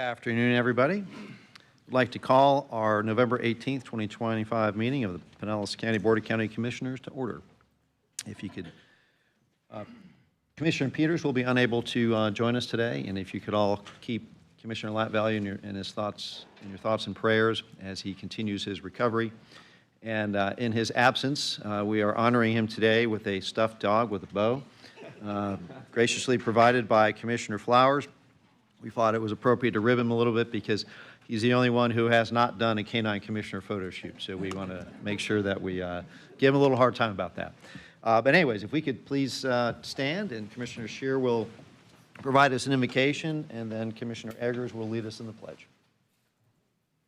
Afternoon, everybody. I'd like to call our November 18th, 2025 meeting of the Pinellas County Board of County Commissioners to order. If you could, Commissioner Peters will be unable to join us today, and if you could all keep Commissioner Latvallier in your thoughts and prayers as he continues his recovery. And in his absence, we are honoring him today with a stuffed dog with a bow, graciously provided by Commissioner Flowers. We thought it was appropriate to rib him a little bit because he's the only one who has not done a canine commissioner photo shoot. So we want to make sure that we give him a little hard time about that. But anyways, if we could please stand, and Commissioner Scheer will provide us an invocation, and then Commissioner Eggers will lead us in the pledge.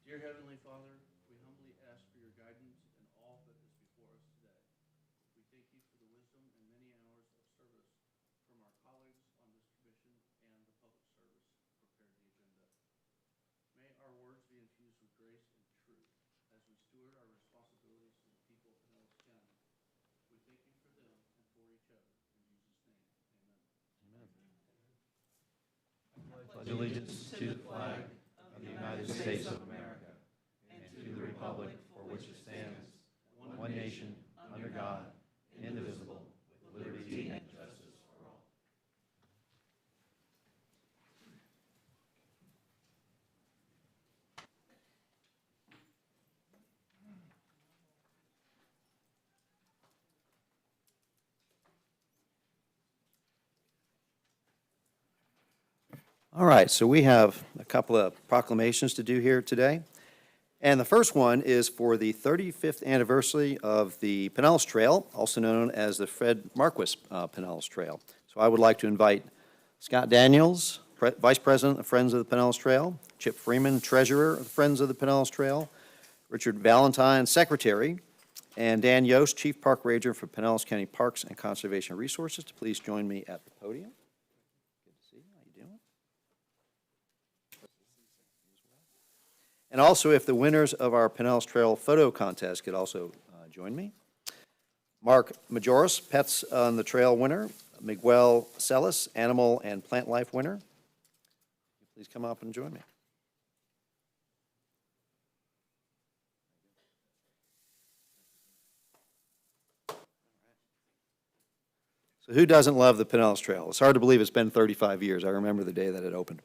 Dear Heavenly Father, we humbly ask for your guidance in all that is before us today. We thank you for the wisdom and many hours of service from our colleagues on this commission and the public service prepared the agenda. May our words be infused with grace and truth as we steward our responsibilities to the people of Pinellas County. We thank you for them and for each other. In Jesus' name, amen. I pledge allegiance to the flag of the United States of America and to the republic for which it stands, one nation, under God, indivisible, with liberty and justice for all. All right, so we have a couple of proclamations to do here today. And the first one is for the 35th anniversary of the Pinellas Trail, also known as the Fred Marquis Pinellas Trail. So I would like to invite Scott Daniels, Vice President of Friends of the Pinellas Trail, Chip Freeman, Treasurer of the Friends of the Pinellas Trail, Richard Valentine, Secretary, and Dan Yost, Chief Park Ranger for Pinellas County Parks and Conservation Resources, to please join me at the podium. And also, if the winners of our Pinellas Trail photo contest could also join me. Mark Majoris, Pets on the Trail winner. Miguel Celis, Animal and Plant Life winner. Please come up and join me. So who doesn't love the Pinellas Trail? It's hard to believe it's been 35 years. I remember the day that it opened.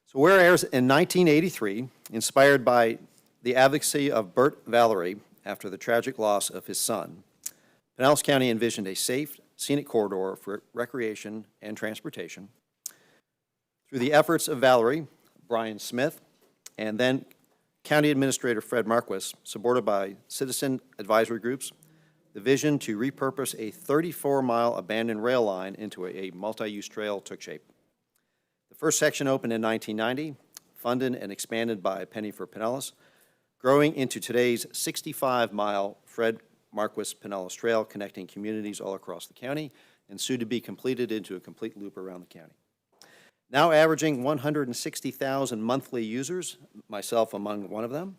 So whereas in 1983, inspired by the advocacy of Bert Valerie after the tragic loss of his son, Pinellas County envisioned a safe, scenic corridor for recreation and transportation. Through the efforts of Valerie, Brian Smith, and then County Administrator Fred Marquis, supported by citizen advisory groups, the vision to repurpose a 34-mile abandoned rail line into a multi-use trail took shape. The first section opened in 1990, funded and expanded by Penny for Pinellas, growing into today's 65-mile Fred Marquis Pinellas Trail, connecting communities all across the county, and soon to be completed into a complete loop around the county. Now averaging 160,000 monthly users, myself among one of them,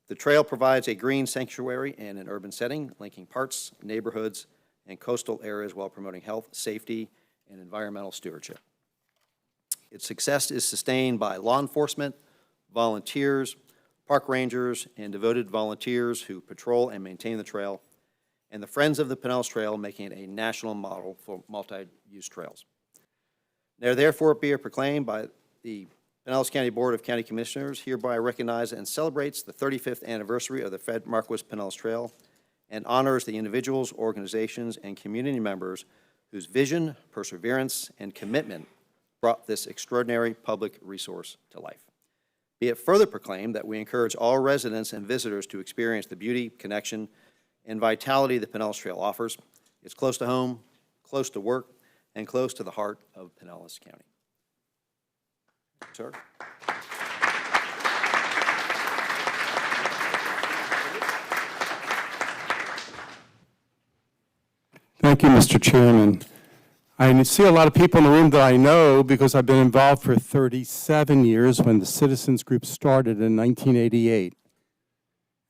the trail provides a green sanctuary in an urban setting, linking parks, neighborhoods, and coastal areas while promoting health, safety, and environmental stewardship. Its success is sustained by law enforcement, volunteers, park rangers, and devoted volunteers who patrol and maintain the trail, and the Friends of the Pinellas Trail, making it a national model for multi-use trails. Now, therefore, be it proclaimed by the Pinellas County Board of County Commissioners hereby recognizes and celebrates the 35th anniversary of the Fred Marquis Pinellas Trail and honors the individuals, organizations, and community members whose vision, perseverance, and commitment brought this extraordinary public resource to life. Be it further proclaimed that we encourage all residents and visitors to experience the beauty, connection, and vitality the Pinellas Trail offers. It's close to home, close to work, and close to the heart of Pinellas County. Sir. Thank you, Mr. Chairman. I see a lot of people in the room that I know because I've been involved for 37 years when the Citizens Group started in 1988.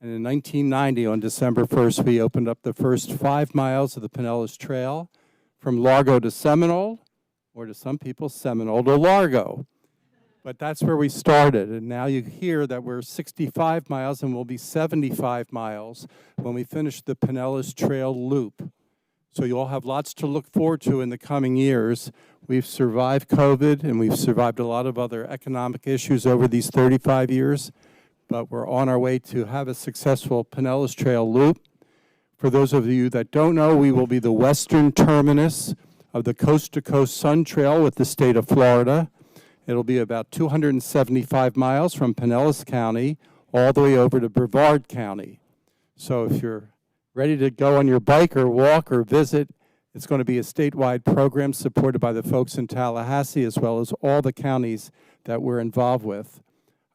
And in 1990, on December 1st, we opened up the first 5 miles of the Pinellas Trail from Largo to Seminole, or to some people, Seminole to Largo. But that's where we started, and now you hear that we're 65 miles and we'll be 75 miles when we finish the Pinellas Trail Loop. So you all have lots to look forward to in the coming years. We've survived COVID, and we've survived a lot of other economic issues over these 35 years, but we're on our way to have a successful Pinellas Trail Loop. For those of you that don't know, we will be the western terminus of the Coast to Coast Sun Trail with the state of Florida. It'll be about 275 miles from Pinellas County all the way over to Brevard County. So if you're ready to go on your bike or walk or visit, it's going to be a statewide program supported by the folks in Tallahassee as well as all the counties that we're involved with.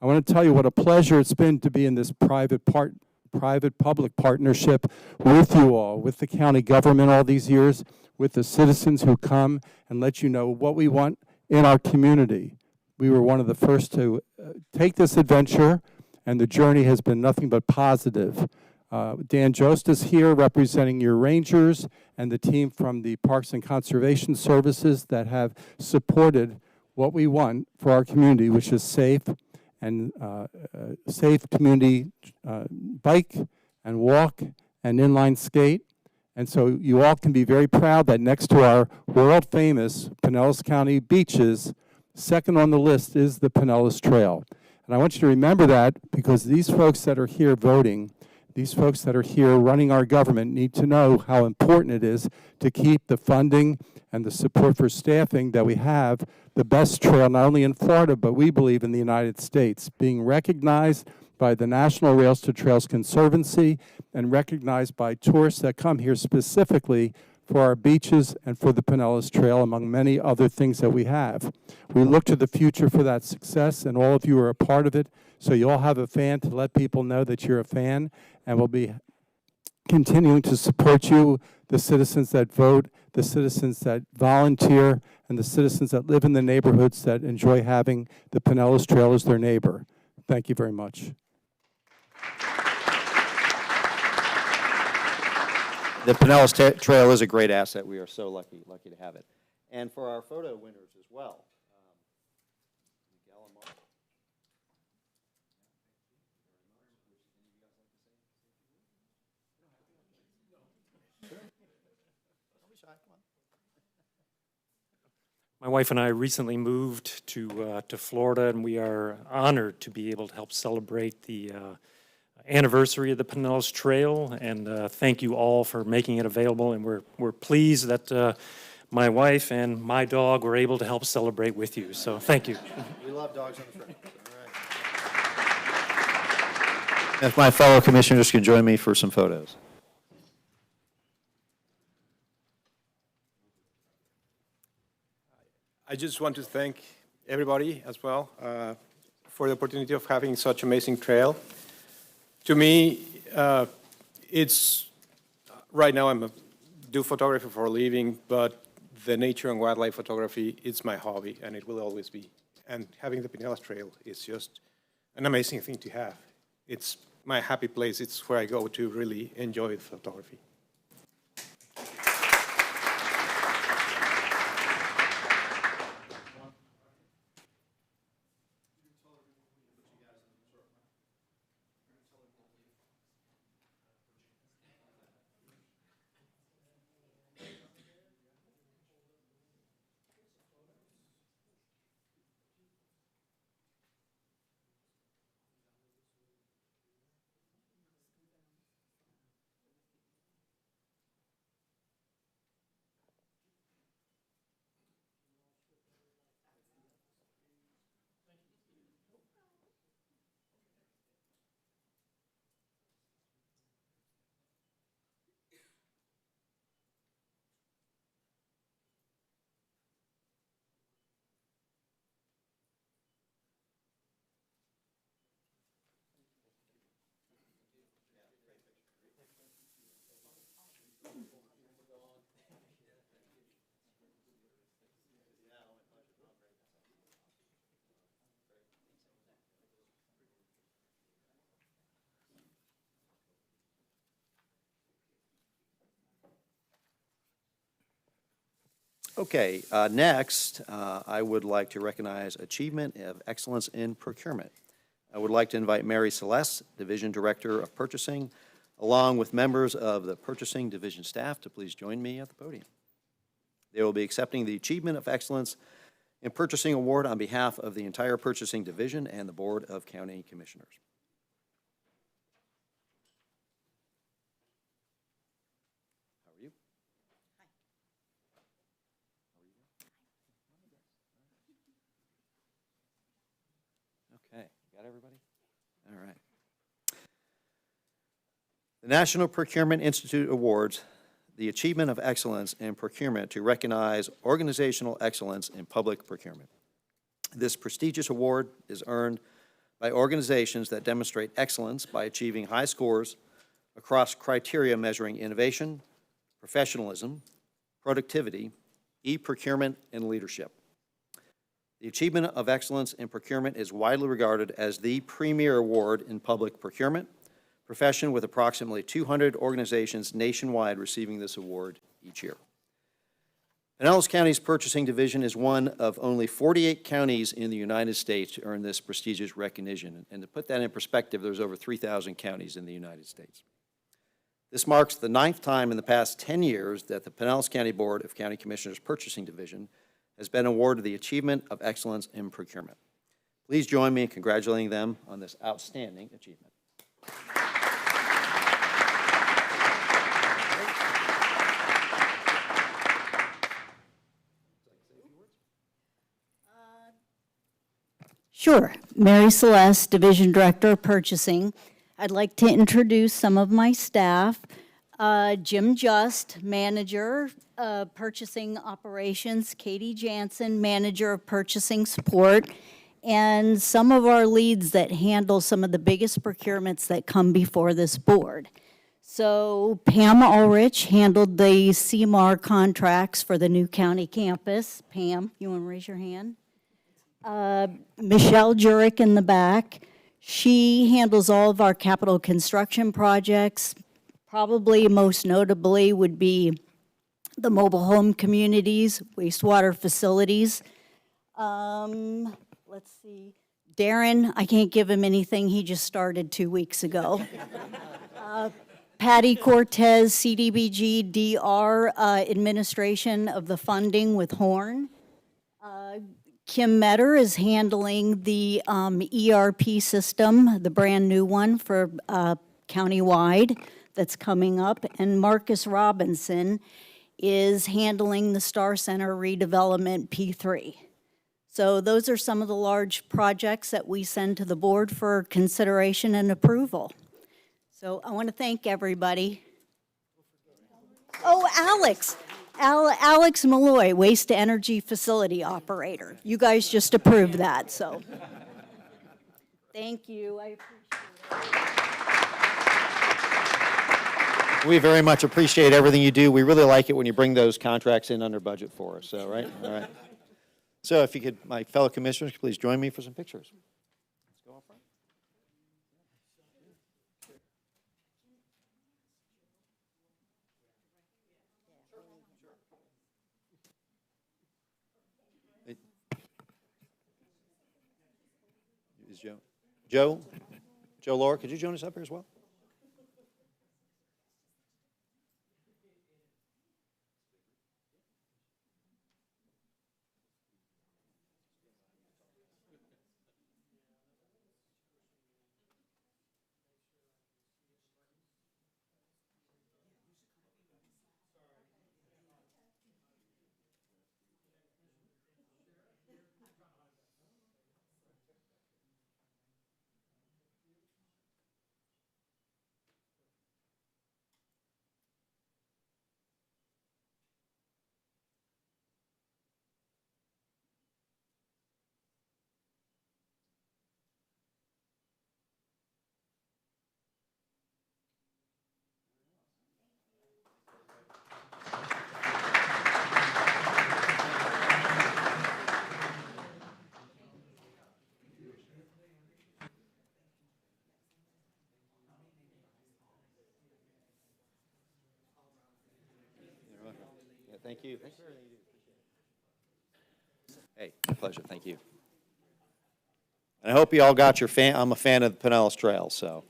I want to tell you what a pleasure it's been to be in this private-public partnership with you all, with the county government all these years, with the citizens who come and let you know what we want in our community. We were one of the first to take this adventure, and the journey has been nothing but positive. Dan Jost is here representing your rangers and the team from the Parks and Conservation Services that have supported what we want for our community, which is safe and safe community bike and walk and inline skate. And so you all can be very proud that next to our world-famous Pinellas County beaches, second on the list is the Pinellas Trail. And I want you to remember that because these folks that are here voting, these folks that are here running our government need to know how important it is to keep the funding and the support for staffing that we have the best trail, not only in Florida, but we believe in the United States, being recognized by the National Rails to Trails Conservancy and recognized by tourists that come here specifically for our beaches and for the Pinellas Trail, among many other things that we have. We look to the future for that success, and all of you are a part of it. So you all have a fan to let people know that you're a fan, and we'll be continuing to support you, the citizens that vote, the citizens that volunteer, and the citizens that live in the neighborhoods that enjoy having the Pinellas Trail as their neighbor. Thank you very much. The Pinellas Trail is a great asset. We are so lucky to have it. And for our photo winners as well. Miguel and Mark. My wife and I recently moved to Florida, and we are honored to be able to help celebrate the anniversary of the Pinellas Trail. And thank you all for making it available. And we're pleased that my wife and my dog were able to help celebrate with you. So thank you. We love dogs on the trail. All right. If my fellow commissioners can join me for some photos. I just want to thank everybody as well for the opportunity of having such amazing trail. To me, it's right now I do photography for a living, but the nature and wildlife photography, it's my hobby, and it will always be. And having the Pinellas Trail is just an amazing thing to have. It's my happy place. It's where I go to really enjoy photography. Okay, next, I would like to recognize Achievement of Excellence in Procurement. I would like to invite Mary Celeste, Division Director of Purchasing, along with members of the Purchasing Division staff to please join me at the podium. They will be accepting the Achievement of Excellence in Purchasing Award on behalf of the entire Purchasing Division and the Board of County Commissioners. How are you? Okay, got everybody? All right. The National Procurement Institute awards the Achievement of Excellence in Procurement to recognize organizational excellence in public procurement. This prestigious award is earned by organizations that demonstrate excellence by achieving high scores across criteria measuring innovation, professionalism, productivity, e-procurement, and leadership. The Achievement of Excellence in Procurement is widely regarded as the premier award in public procurement profession, with approximately 200 organizations nationwide receiving this award each year. Pinellas County's Purchasing Division is one of only 48 counties in the United States to earn this prestigious recognition. And to put that in perspective, there's over 3,000 counties in the United States. This marks the 9th time in the past 10 years that the Pinellas County Board of County Commissioners Purchasing Division has been awarded the Achievement of Excellence in Procurement. Please join me in congratulating them on this outstanding achievement. Sure. Mary Celeste, Division Director of Purchasing. I'd like to introduce some of my staff. Jim Just, Manager of Purchasing Operations. Katie Jansen, Manager of Purchasing Support. And some of our leads that handle some of the biggest procurements that come before this board. So Pam Ulrich handled the CMAR contracts for the new county campus. Pam, you want to raise your hand? Michelle Jurek in the back. She handles all of our capital construction projects. Probably most notably would be the mobile home communities, wastewater facilities. Let's see. Darren, I can't give him anything. He just started 2 weeks ago. Patty Cortez, CDBG DR administration of the funding with Horn. Kim Metter is handling the ERP system, the brand new one for countywide that's coming up. And Marcus Robinson is handling the Star Center redevelopment P3. So those are some of the large projects that we send to the board for consideration and approval. So I want to thank everybody. Oh, Alex. Alex Malloy, Waste to Energy Facility Operator. You guys just approved that, so. Thank you, I appreciate it. We very much appreciate everything you do. We really like it when you bring those contracts in under budget for us, so, right? All right. So if you could, my fellow commissioners, please join me for some pictures. Let's go up front. Is Joe Laura, could you join us up here as well? Thank you. Thanks for everything you do. Hey, my pleasure, thank you. And I hope you all got your I'm a fan of the Pinellas Trail, so.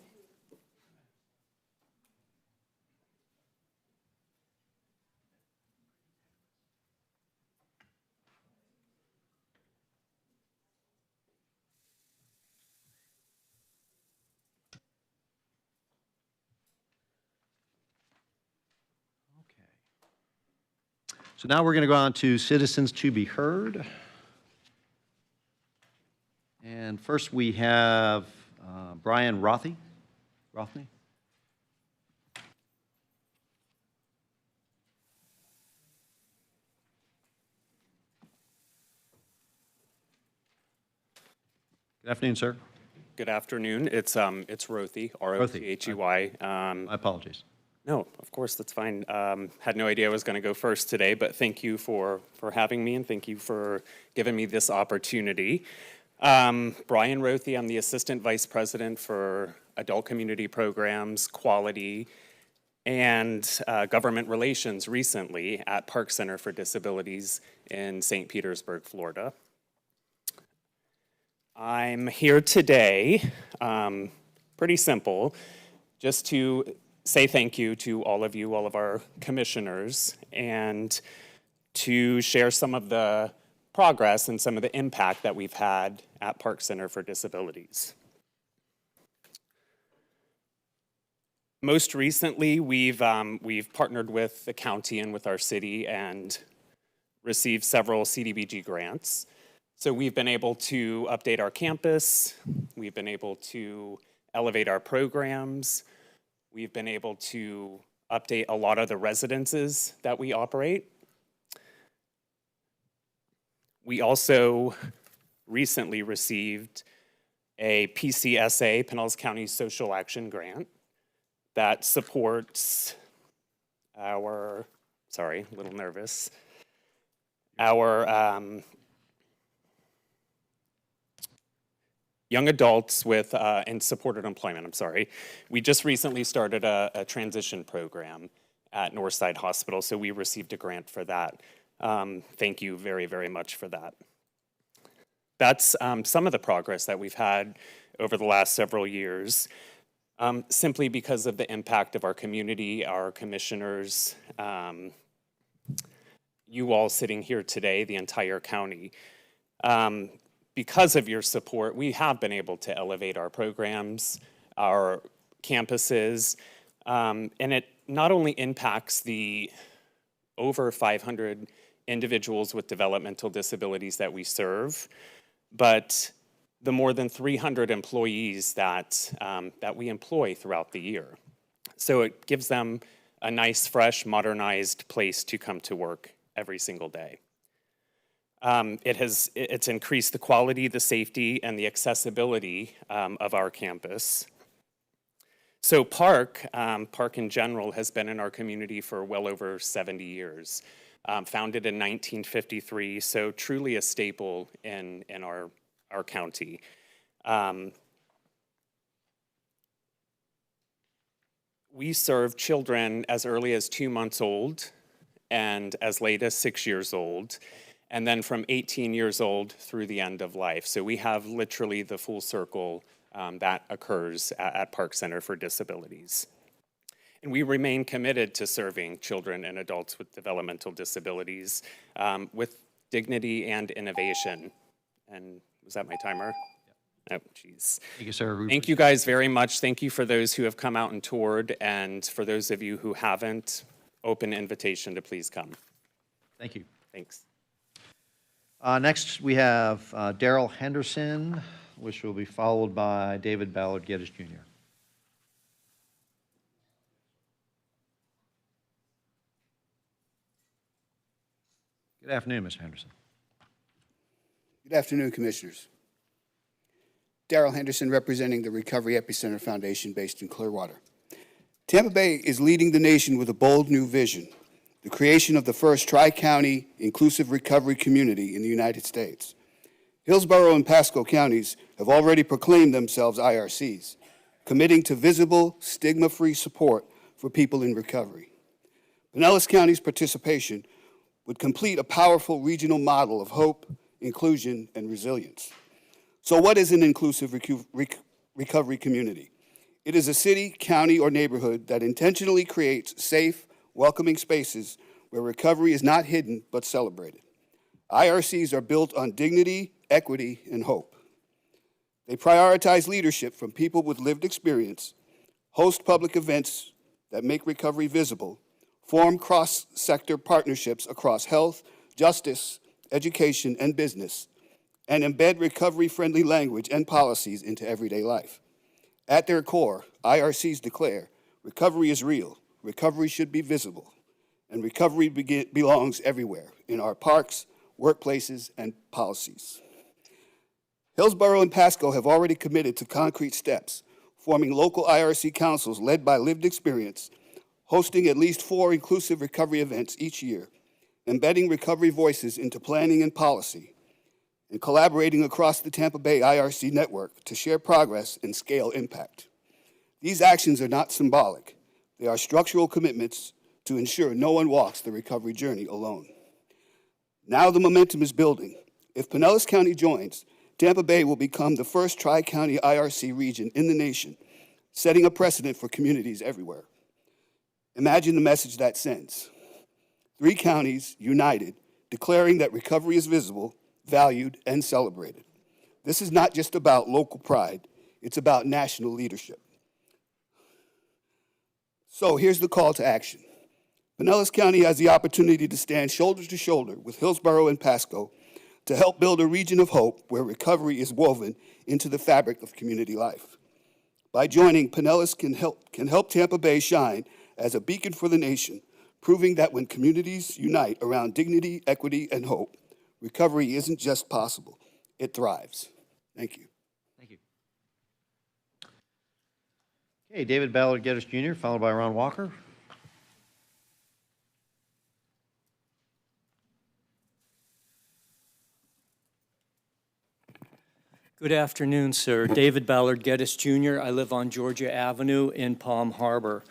So now we're going to go on to citizens to be heard. And first we have Brian Rothy. Rothney? Good afternoon, sir. Good afternoon. It's Rothy, R-O-T-H-E-Y. My apologies. No, of course, that's fine. Had no idea I was going to go first today, but thank you for having me, and thank you for giving me this opportunity. Brian Rothy, I'm the Assistant Vice President for Adult Community Programs, Quality, and Government Relations recently at Park Center for Disabilities in St. Petersburg, Florida. I'm here today, pretty simple, just to say thank you to all of you, all of our commissioners, and to share some of the progress and some of the impact that we've had at Park Center for Disabilities. Most recently, we've partnered with the county and with our city and received several CDBG grants. So we've been able to update our campus, we've been able to elevate our programs, we've been able to update a lot of the residences that we operate. We also recently received a PCSA, Pinellas County Social Action Grant, that supports our, sorry, a little nervous, our young adults with, and supported employment, I'm sorry. We just recently started a transition program at Northside Hospital, so we received a grant for that. Thank you very, very much for that. That's some of the progress that we've had over the last several years, simply because of the impact of our community, our commissioners, you all sitting here today, the entire county. Because of your support, we have been able to elevate our programs, our campuses, and it not only impacts the over 500 individuals with developmental disabilities that we serve, but the more than 300 employees that we employ throughout the year. So it gives them a nice, fresh, modernized place to come to work every single day. It's increased the quality, the safety, and the accessibility of our campus. So Park in general has been in our community for well over 70 years. Founded in 1953, so truly a staple in our county. We serve children as early as 2 months old and as late as 6 years old, and then from 18 years old through the end of life. So we have literally the full circle that occurs at Park Center for Disabilities. And we remain committed to serving children and adults with developmental disabilities with dignity and innovation. And was that my timer? Oh, geez. Thank you, sir. Thank you guys very much. Thank you for those who have come out and toured, and for those of you who haven't, open invitation to please come. Thank you. Thanks. Next, we have Daryl Henderson, which will be followed by David Ballard Geddes Jr. Good afternoon, Mr. Henderson. Good afternoon, Commissioners. Daryl Henderson, representing the Recovery Epicenter Foundation based in Clearwater. Tampa Bay is leading the nation with a bold new vision, the creation of the first tri-county inclusive recovery community in the United States. Hillsborough and Pasco counties have already proclaimed themselves IRCs, committing to visible, stigma-free support for people in recovery. Pinellas County's participation would complete a powerful regional model of hope, inclusion, and resilience. So what is an inclusive recovery community? It is a city, county, or neighborhood that intentionally creates safe, welcoming spaces where recovery is not hidden but celebrated. IRCs are built on dignity, equity, and hope. They prioritize leadership from people with lived experience, host public events that make recovery visible, form cross-sector partnerships across health, justice, education, and business, and embed recovery-friendly language and policies into everyday life. At their core, IRCs declare recovery is real, recovery should be visible, and recovery belongs everywhere, in our parks, workplaces, and policies. Hillsborough and Pasco have already committed to concrete steps, forming local IRC councils led by lived experience, hosting at least 4 inclusive recovery events each year, embedding recovery voices into planning and policy, and collaborating across the Tampa Bay IRC network to share progress and scale impact. These actions are not symbolic. They are structural commitments to ensure no one walks the recovery journey alone. Now the momentum is building. If Pinellas County joins, Tampa Bay will become the first tri-county IRC region in the nation, setting a precedent for communities everywhere. Imagine the message that sends. 3 counties united, declaring that recovery is visible, valued, and celebrated. This is not just about local pride, it's about national leadership. So here's the call to action. Pinellas County has the opportunity to stand shoulder to shoulder with Hillsborough and Pasco to help build a region of hope where recovery is woven into the fabric of community life. By joining, Pinellas can help Tampa Bay shine as a beacon for the nation, proving that when communities unite around dignity, equity, and hope, recovery isn't just possible, it thrives. Thank you. Thank you. Okay, David Ballard Geddes Jr., followed by Ron Walker. Good afternoon, sir. David Ballard Geddes Jr. I live on Georgia Avenue in Palm Harbor.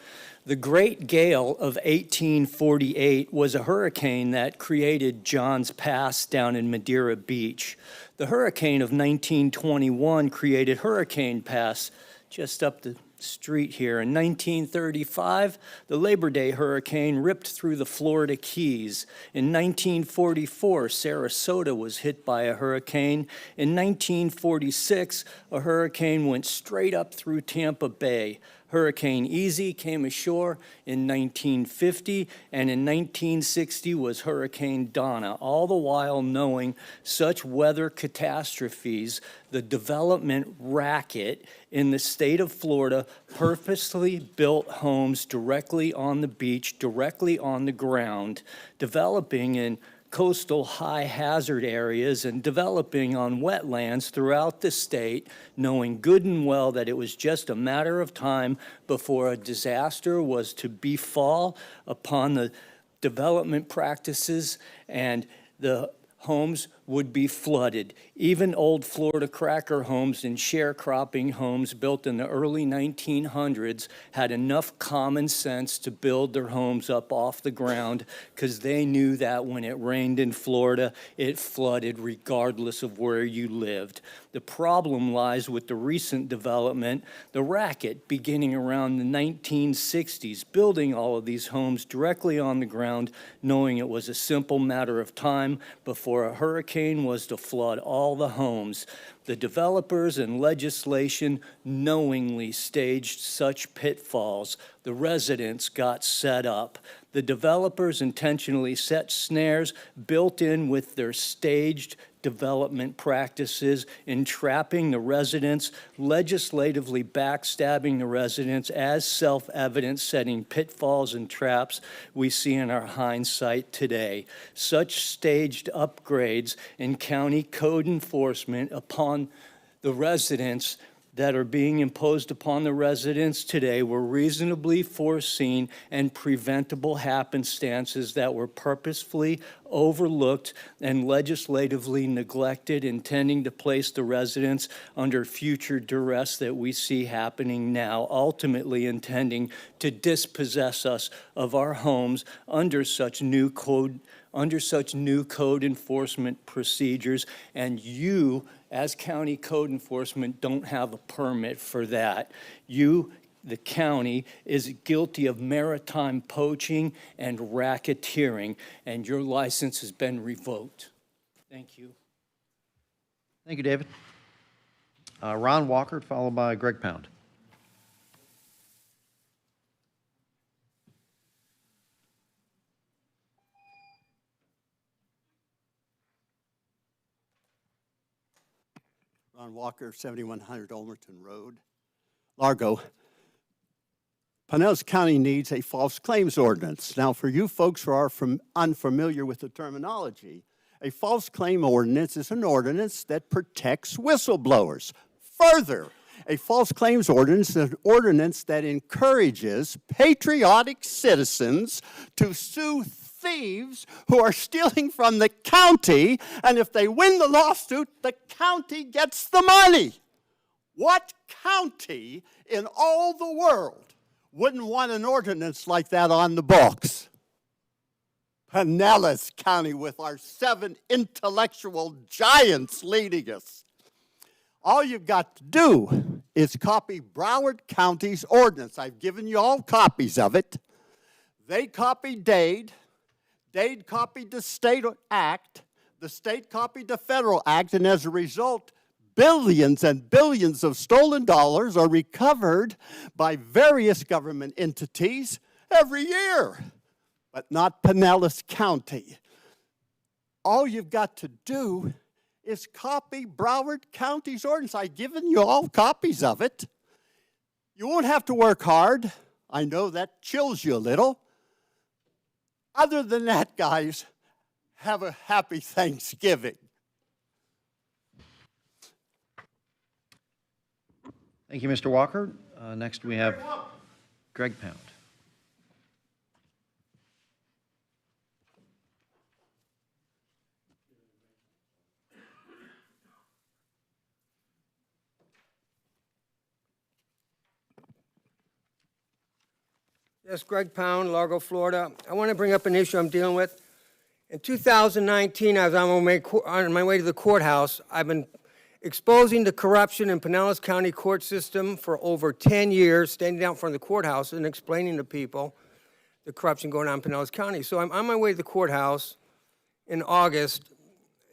The Great Gale of 1848 was a hurricane that created Johns Pass down in Madeira Beach. The hurricane of 1921 created Hurricane Pass just up the street here. In 1935, the Labor Day hurricane ripped through the Florida Keys. In 1944, Sarasota was hit by a hurricane. In 1946, a hurricane went straight up through Tampa Bay. Hurricane Easy came ashore in 1950, and in 1960 was Hurricane Donna, all the while knowing such weather catastrophes, the development racket in the state of Florida purposely built homes directly on the beach, directly on the ground, developing in coastal high hazard areas and developing on wetlands throughout the state, knowing good and well that it was just a matter of time before a disaster was to befall upon the development practices and the homes would be flooded. Even old Florida cracker homes and sharecropping homes built in the early 1900s had enough common sense to build their homes up off the ground because they knew that when it rained in Florida, it flooded regardless of where you lived. The problem lies with the recent development, the racket beginning around the 1960s, building all of these homes directly on the ground, knowing it was a simple matter of time before a hurricane was to flood all the homes. The developers and legislation knowingly staged such pitfalls. The residents got set up. The developers intentionally set snares built in with their staged development practices, entrapping the residents, legislatively backstabbing the residents as self-evident, setting pitfalls and traps we see in our hindsight today. Such staged upgrades in county code enforcement upon the residents that are being imposed upon the residents today were reasonably foreseen and preventable happenstances that were purposefully overlooked and legislatively neglected, intending to place the residents under future duress that we see happening now, ultimately intending to dispossess us of our homes under such new code under such new code enforcement procedures, and you, as county code enforcement, don't have a permit for that. You, the county, is guilty of maritime poaching and racketeering, and your license has been revoked. Thank you. Thank you, David. Ron Walker, followed by Greg Pound. Ron Walker, 7100 Olmerton Road, Largo. Pinellas County needs a false claims ordinance. Now, for you folks who are unfamiliar with the terminology, a false claim ordinance is an ordinance that protects whistleblowers. Further, a false claims ordinance is an ordinance that encourages patriotic citizens to sue thieves who are stealing from the county, and if they win the lawsuit, the county gets the money. What county in all the world wouldn't want an ordinance like that on the books? Pinellas County, with our 7 intellectual giants leading us. All you've got to do is copy Broward County's ordinance. I've given you all copies of it. They copied Dade. Dade copied the state act. The state copied the federal act, and as a result, billions and billions of stolen dollars are recovered by various government entities every year, but not Pinellas County. All you've got to do is copy Broward County's ordinance. I've given you all copies of it. You won't have to work hard. I know that chills you a little. Other than that, guys, have a happy Thanksgiving. Thank you, Mr. Walker. Next, we have Greg Pound. Yes, Greg Pound, Largo, Florida. I want to bring up an issue I'm dealing with. In 2019, I was on my way to the courthouse. I've been exposing the corruption in Pinellas County court system for over 10 years, standing out in front of the courthouse and explaining to people the corruption going on in Pinellas County. So I'm on my way to the courthouse in August,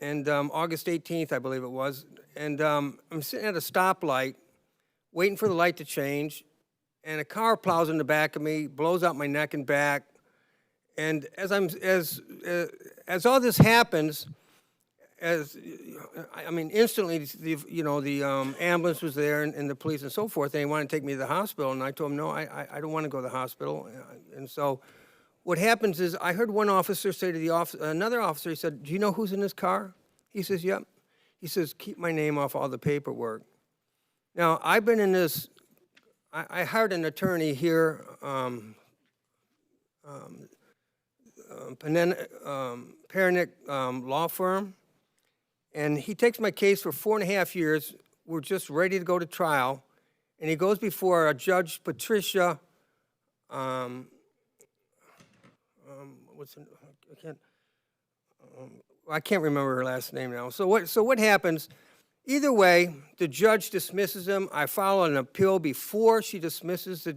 and August 18th, I believe it was, and I'm sitting at a stoplight, waiting for the light to change, and a car plows in the back of me, blows out my neck and back. And as all this happens, instantly, the ambulance was there and the police and so forth. They wanted to take me to the hospital, and I told them, no, I don't want to go to the hospital. And so what happens is I heard one officer say to another officer, he said, do you know who's in this car? He says, yep. He says, keep my name off all the paperwork. Now, I've been in this, I hired an attorney here, Pernick Law Firm, and he takes my case for 4.5 years. We're just ready to go to trial, and he goes before Judge Patricia, I can't remember her last name now. So what happens? Either way, the judge dismisses him. I file an appeal before she dismisses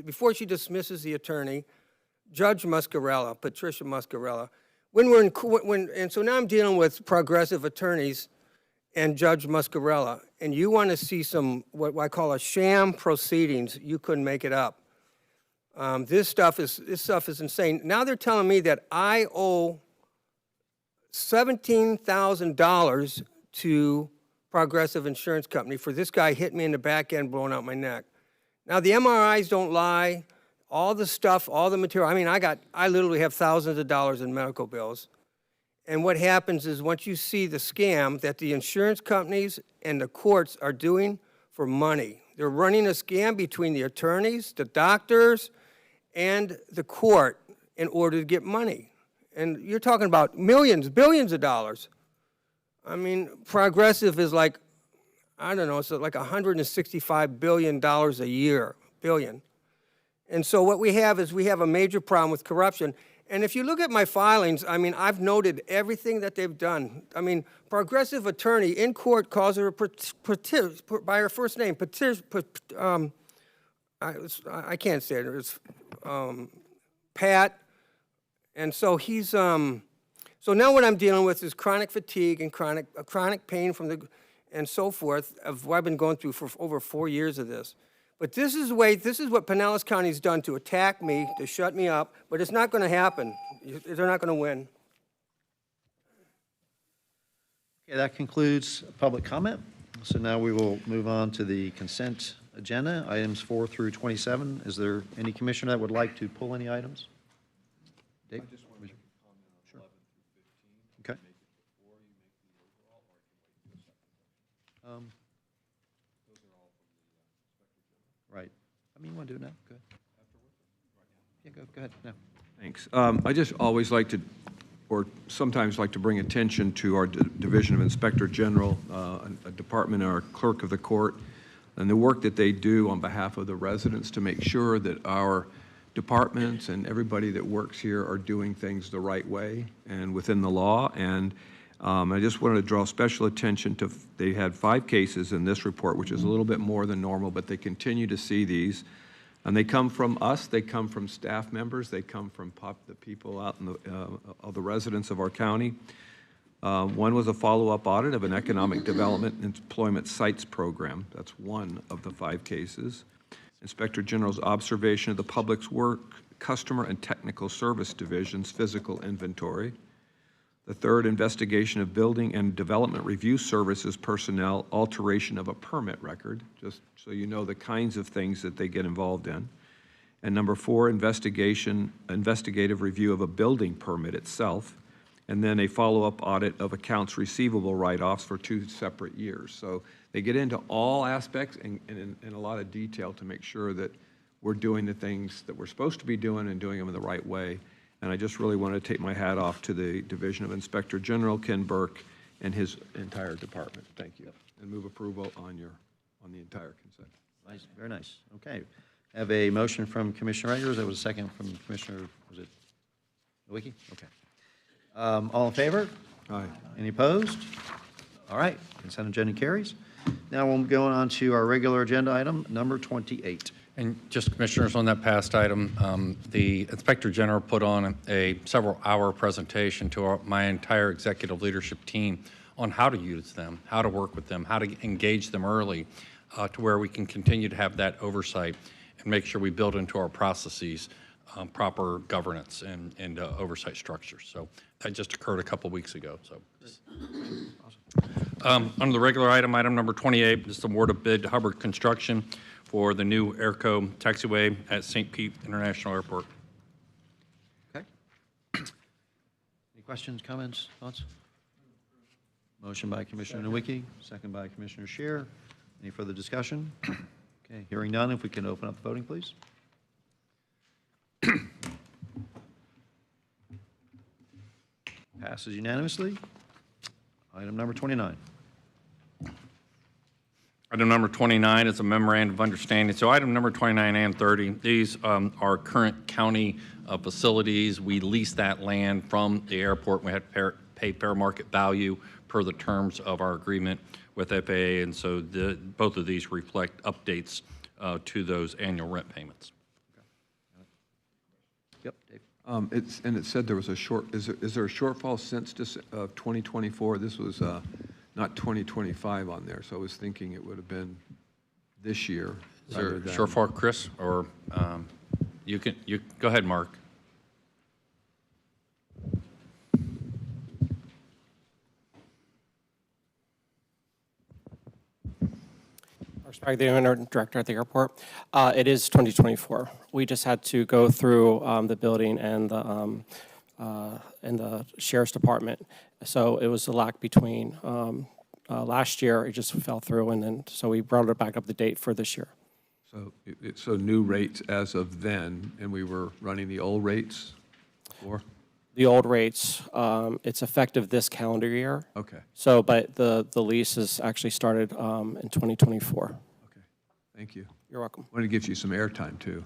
before she dismisses the attorney, Judge Muscarella, Patricia Muscarella. And so now I'm dealing with progressive attorneys and Judge Muscarella, and you want to see some what I call a sham proceedings. You couldn't make it up. This stuff is insane. Now they're telling me that I owe $17,000 to Progressive Insurance Company for this guy hitting me in the back end, blowing out my neck. Now the MRIs don't lie. All the stuff, all the material. I literally have thousands of dollars in medical bills. And what happens is once you see the scam that the insurance companies and the courts are doing for money, they're running a scam between the attorneys, the doctors, and the court in order to get money. And you're talking about millions, billions of dollars. Progressive is like, I don't know, it's like $165 billion a year, billion. And so what we have is we have a major problem with corruption. And if you look at my filings, I mean, I've noted everything that they've done. I mean, progressive attorney in court calls her by her first name, I can't say it, it's Pat. And so he's, so now what I'm dealing with is chronic fatigue and chronic pain from the, and so forth, of what I've been going through for over 4 years of this. But this is what Pinellas County's done to attack me, to shut me up, but it's not going to happen. They're not going to win. Okay, that concludes public comment. So now we will move on to the consent agenda, items 4 through 27. Is there any commissioner that would like to pull any items? Dave? Sure. Okay. Right. I mean, you want to do it now? Go ahead. Yeah, go ahead. No. Thanks. I just always like to, or sometimes like to bring attention to our Division of Inspector General, a department, our clerk of the court, and the work that they do on behalf of the residents to make sure that our departments and everybody that works here are doing things the right way and within the law. And I just wanted to draw special attention to, they had 5 cases in this report, which is a little bit more than normal, but they continue to see these. And they come from us, they come from staff members, they come from the people out in the residents of our county. One was a follow-up audit of an economic development and employment sites program. That's one of the 5 cases. Inspector General's observation of the Public Works, Customer and Technical Service Division's physical inventory. The 3rd, investigation of building and development review services personnel alteration of a permit record, just so you know the kinds of things that they get involved in. And number 4, investigative review of a building permit itself. And then a follow-up audit of accounts receivable write-offs for 2 separate years. So they get into all aspects and in a lot of detail to make sure that we're doing the things that we're supposed to be doing and doing them in the right way. And I just really want to take my hat off to the Division of Inspector General, Ken Burke, and his entire department. Thank you. And move approval on the entire consent. Nice, very nice. Okay. Have a motion from Commissioner Eggers. That was a second from Commissioner, was it Nowicki? Okay. All in favor? Aye. Any opposed? All right, consent agenda carries. Now we'll go on to our regular agenda item, number 28. And just, Commissioners, on that past item, the Inspector General put on a several-hour presentation to my entire executive leadership team on how to use them, how to work with them, how to engage them early, to where we can continue to have that oversight and make sure we build into our processes proper governance and oversight structures. So that just occurred a couple weeks ago. So, under the regular item number 28, is the award of bid to Hubbard Construction for the new Airco taxiway at St. Pete International Airport. Okay. Any questions, comments, thoughts? Motion by Commissioner Nowicki, second by Commissioner Scheer. Any further discussion? Okay, hearing none, if we can open up the voting, please. Passes unanimously. Item number 29. Item number 29 is a memorandum of understanding. So item number 29 and 30, these are current county facilities. We lease that land from the airport. We have to pay fair market value per the terms of our agreement with FAA, and so both of these reflect updates to those annual rent payments. Yep, Dave. It said there was a is there a shortfall since 2024? This was not 2025 on there, so I was thinking it would have been this year. Is there a shortfall, Chris, or you go ahead, Mark. Mark Sprague, the owner and director at the airport. It is 2024. We just had to go through the building and the sheriff's department. So it was a lack between last year. It just fell through, and then so we brought it back up to date for this year. So so new rates as of then, and we were running the old rates before? The old rates, it's effective this calendar year. Okay. So, but the lease is actually started in 2024. Okay. Thank you. You're welcome. I want to give you some airtime, too.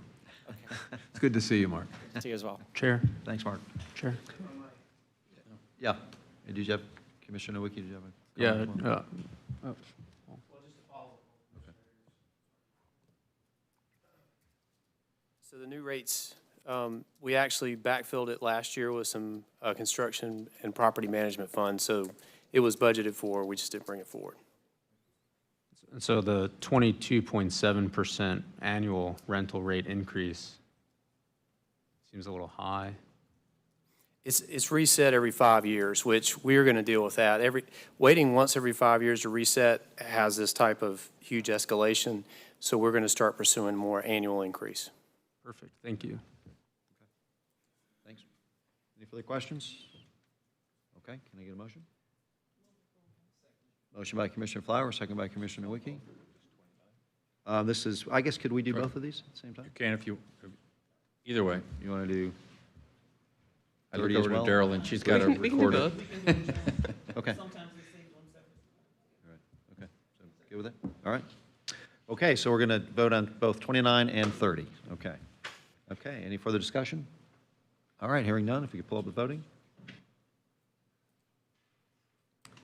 It's good to see you, Mark. See you as well. Chair. Thanks, Mark. Chair. Yeah. Did you have, Commissioner Wiki, did you have a? Yeah, comment? So the new rates, we actually backfilled it last year with some construction and property management funds, so it was budgeted for, we just didn't bring it forward. And so the 22.7% annual rental rate increase seems a little high. It's reset every 5 years, which we're going to deal with that. Waiting once every 5 years to reset has this type of huge escalation, so we're going to start pursuing more annual increase. Perfect, thank you. Thanks. Any further questions? Okay, can I get a motion? Motion by Commissioner Flowers, second by Commissioner Wiki. This is, I guess, could we do both of these at the same time? You can if you, either way. You want to do I look 30 as over to well? Daryl, and she's got a recorder. Okay. All right, okay, so good with it? All right. Okay, so we're going to vote on both 29 and 30. Okay. Okay, any further discussion? All right, hearing none, if we could pull up the voting.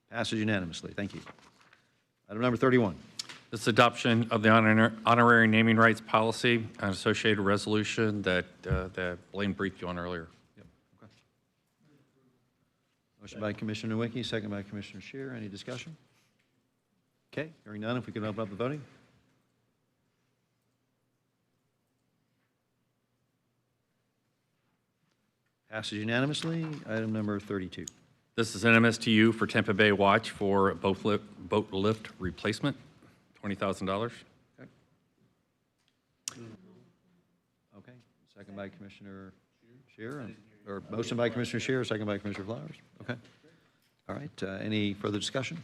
Passes unanimously, thank you. Item number 31. This adoption of the honorary naming rights policy and associated resolution that Blaine briefed you on earlier. Yep. Okay. Motion by Commissioner Wiki, second by Commissioner Scheer. Any discussion? Okay, hearing none, if we can open up the voting. Passes unanimously. Item number 32. This is an MSTU for Tampa Bay Watch for boat lift replacement, $20,000. Okay. Okay, second by Commissioner Scheer, or motion by Commissioner Scheer, second by Commissioner Flowers. Okay. All right, any further discussion?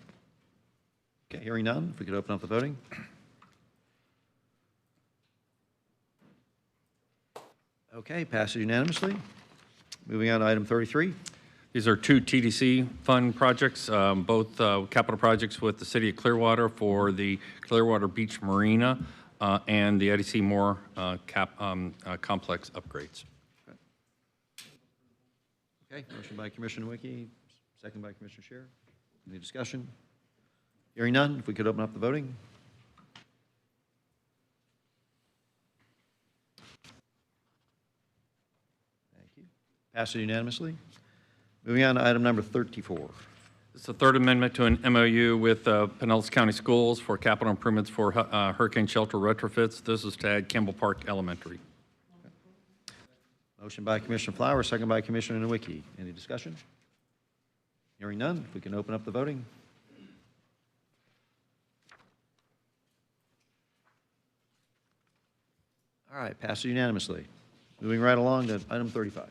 Okay, hearing none, if we could open up the voting. Okay, passes unanimously. Moving on to item 33. These are two TDC fund projects, both capital projects with the City of Clearwater for the Clearwater Beach Marina and the Eddie C. Moore complex upgrades. Okay, motion by Commissioner Wiki, second by Commissioner Scheer. Any discussion? Hearing none, if we could open up the voting. Thank you. Passes unanimously. Moving on to item number 34. It's the third amendment to an MOU with Pinellas County Schools for capital improvements for hurricane shelter retrofits. This is to add Campbell Park Elementary. Motion by Commissioner Flowers, second by Commissioner Nowicki. Any discussion? Hearing none, if we can open up the voting. All right, passes unanimously. Moving right along to item 35.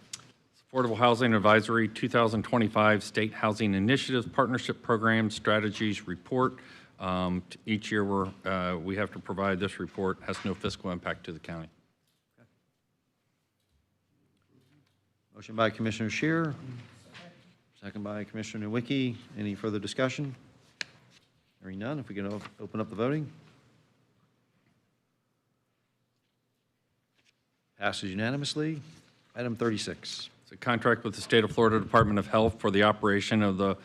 Affordable Housing Advisory 2025 State Housing Initiatives Partnership Program Strategies Report. Each year we have to provide this report. Has no fiscal impact to the county. Motion by Commissioner Scheer, second by Commissioner Nowicki. Any further discussion? Hearing none, if we can open up the voting. Passes unanimously. Item 36. It's a contract with the State of Florida Department of Health for the operation of the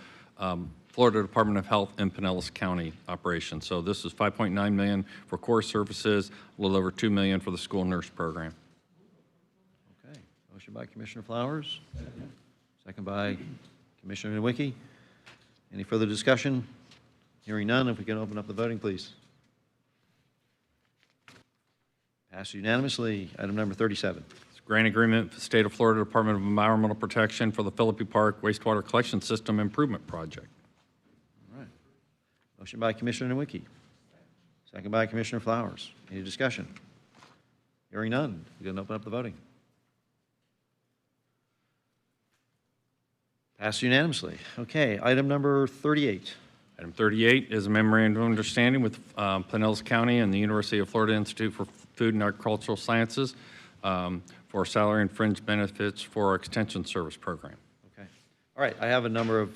Florida Department of Health in Pinellas County operation. So this is $5.9 million for core services, a little over $2 million for the school nurse program. Okay, motion by Commissioner Flowers, second by Commissioner Nowicki. Any further discussion? Hearing none, if we can open up the voting, please. Passes unanimously. Item number 37. Grant agreement with the State of Florida Department of Environmental Protection for the Philippi Park Wastewater Collection System Improvement Project. All right. Motion by Commissioner Nowicki, second by Commissioner Flowers. Any discussion? Hearing none, we can open up the voting. Passed unanimously. Okay, item number 38. Item 38 is a memorandum of understanding with Pinellas County and the University of Florida Institute for Food and Agricultural Sciences for salary and fringe benefits for our extension service program. Okay. All right, I have a number of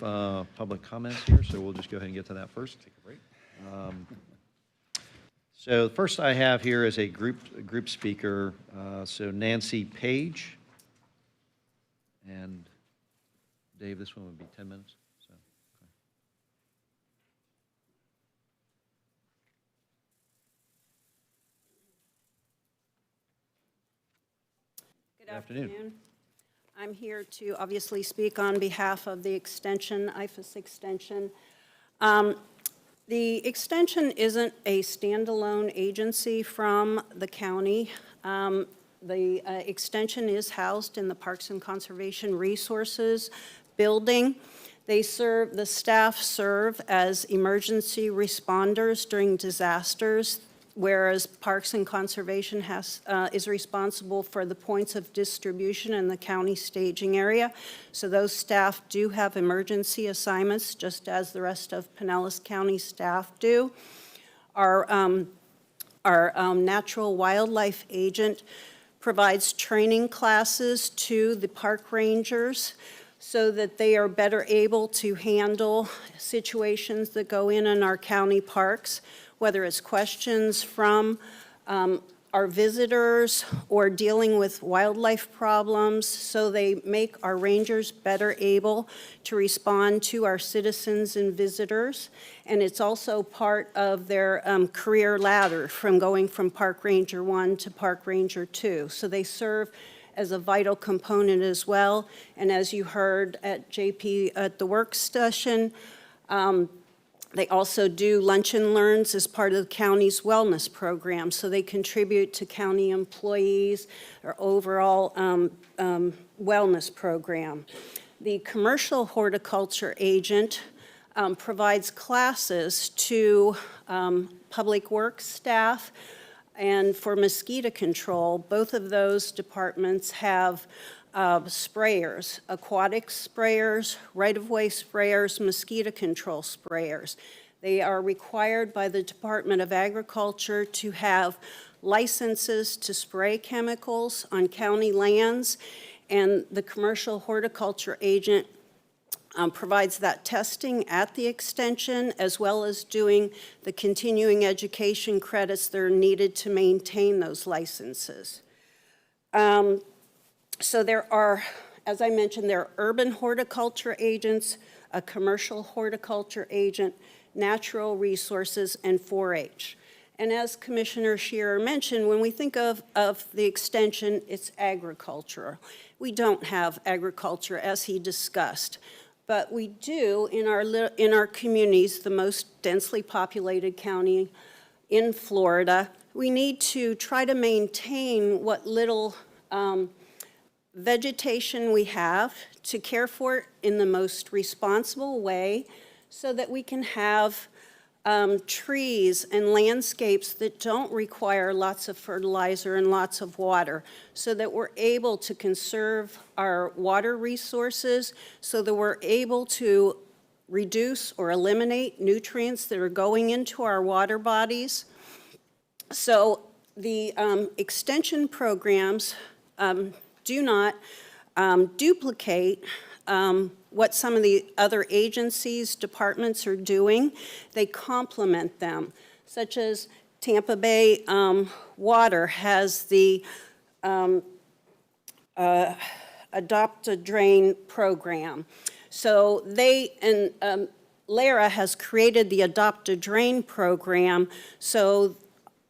public comments here, so we'll just go ahead and get to that first. Take a break. So first I have here is a group speaker, so Nancy Page. And Dave, this one would be 10 minutes. So, Good afternoon. I'm here to obviously speak on behalf of the extension, IFAS extension. The extension isn't a standalone agency from the county. The extension is housed in the Parks and Conservation Resources building. The staff serve as emergency responders during disasters, whereas Parks and Conservation is responsible for the points of distribution in the county staging area. So those staff do have emergency assignments, just as the rest of Pinellas County staff do. Our natural wildlife agent provides training classes to the park rangers so that they are better able to handle situations that go in our county parks, whether it's questions from our visitors or dealing with wildlife problems. So they make our rangers better able to respond to our citizens and visitors. And it's also part of their career ladder from going from Park Ranger 1 to Park Ranger 2. So they serve as a vital component as well. And as you heard at JP at the work session, they also do lunch and learns as part of the county's wellness program. So they contribute to county employees' or overall wellness program. The commercial horticulture agent provides classes to public works staff and for mosquito control. Both of those departments have sprayers, aquatic sprayers, right-of-way sprayers, mosquito control sprayers. They are required by the Department of Agriculture to have licenses to spray chemicals on county lands, and the commercial horticulture agent provides that testing at the extension, as well as doing the continuing education credits that are needed to maintain those licenses. So there are, as I mentioned, there are urban horticulture agents, a commercial horticulture agent, natural resources, and 4-H. And as Commissioner Shearer mentioned, when we think of the extension, it's agricultural. We don't have agriculture, as he discussed. But we do in our communities, the most densely populated county in Florida. We need to try to maintain what little vegetation we have to care for it in the most responsible way so that we can have trees and landscapes that don't require lots of fertilizer and lots of water, so that we're able to conserve our water resources, so that we're able to reduce or eliminate nutrients that are going into our water bodies. So the extension programs do not duplicate what some of the other agencies, departments are doing. They complement them, such as Tampa Bay Water has the Adopt a Drain program. So Lara has created the Adopt a Drain program so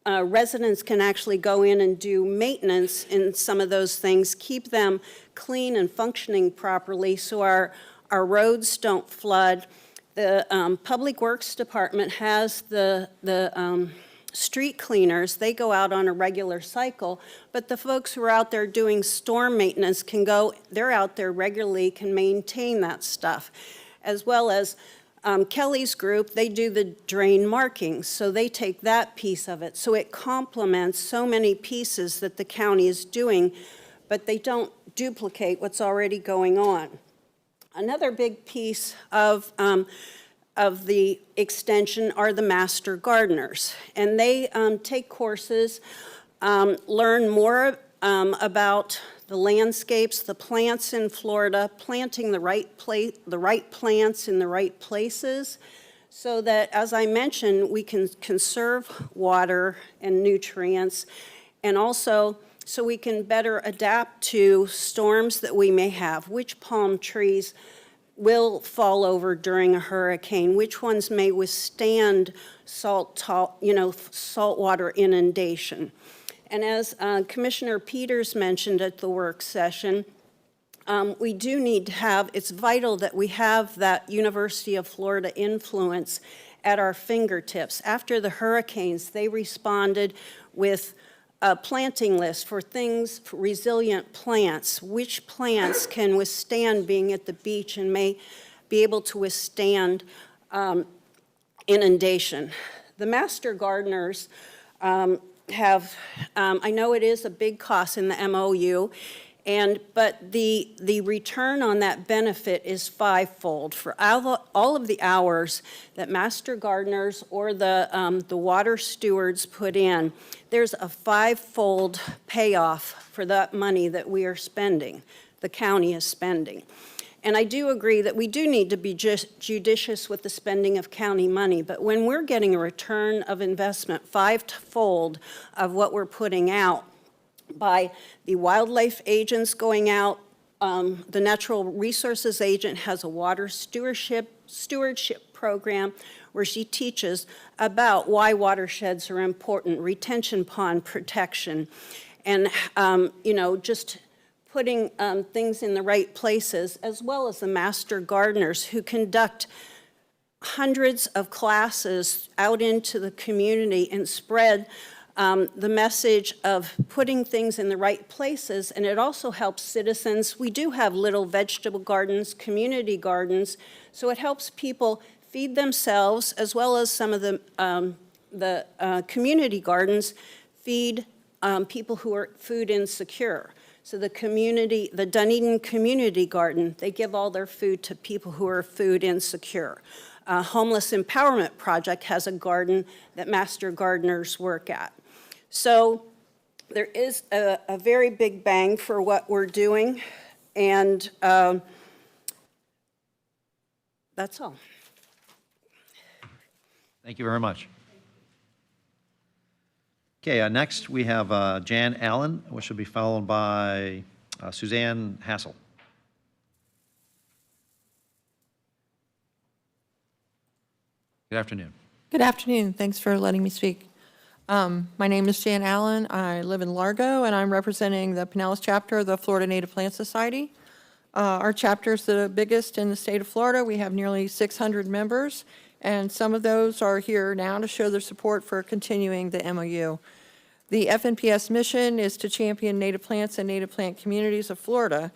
residents can actually go in and do maintenance in some of those things, keep them clean and functioning properly so our roads don't flood. The Public Works Department has the street cleaners. They go out on a regular cycle, but the folks who are out there doing storm maintenance they're out there regularly, can maintain that stuff. As well as Kelly's group, they do the drain markings, so they take that piece of it. So it complements so many pieces that the county is doing, but they don't duplicate what's already going on. Another big piece of the extension are the master gardeners, and they take courses, learn more about the landscapes, the plants in Florida, planting the right plants in the right places, so that, as I mentioned, we can conserve water and nutrients, and also so we can better adapt to storms that we may have. Which palm trees will fall over during a hurricane? Which ones may withstand saltwater inundation? And as Commissioner Peters mentioned at the work session, we do need to have, it's vital that we have that University of Florida influence at our fingertips. After the hurricanes, they responded with a planting list for things, for resilient plants. Which plants can withstand being at the beach and may be able to withstand inundation? The master gardeners have, I know it is a big cost in the MOU, but the return on that benefit is fivefold. For all of the hours that master gardeners or the water stewards put in, there's a fivefold payoff for that money that we are spending, the county is spending. And I do agree that we do need to be judicious with the spending of county money, but when we're getting a return of investment fivefold of what we're putting out, by the wildlife agents going out, the natural resources agent has a water stewardship program where she teaches about why watersheds are important, retention pond protection, and just putting things in the right places, as well as the master gardeners who conduct hundreds of classes out into the community and spread the message of putting things in the right places, and it also helps citizens. We do have little vegetable gardens, community gardens, so it helps people feed themselves, as well as some of the community gardens feed people who are food insecure. So the Dunedin Community Garden, they give all their food to people who are food insecure. Homeless Empowerment Project has a garden that master gardeners work at. So there is a very big bang for what we're doing, and that's all. Thank you very much. Okay, next we have Jan Allen, which will be followed by Suzanne Hassel. Good afternoon. Good afternoon. Thanks for letting me speak. My name is Jan Allen. I live in Largo, and I'm representing the Pinellas chapter of the Florida Native Plant Society. Our chapter is the biggest in the state of Florida. We have nearly 600 members, and some of those are here now to show their support for continuing the MOU. The FNPS mission is to champion native plants and native plant communities of Florida,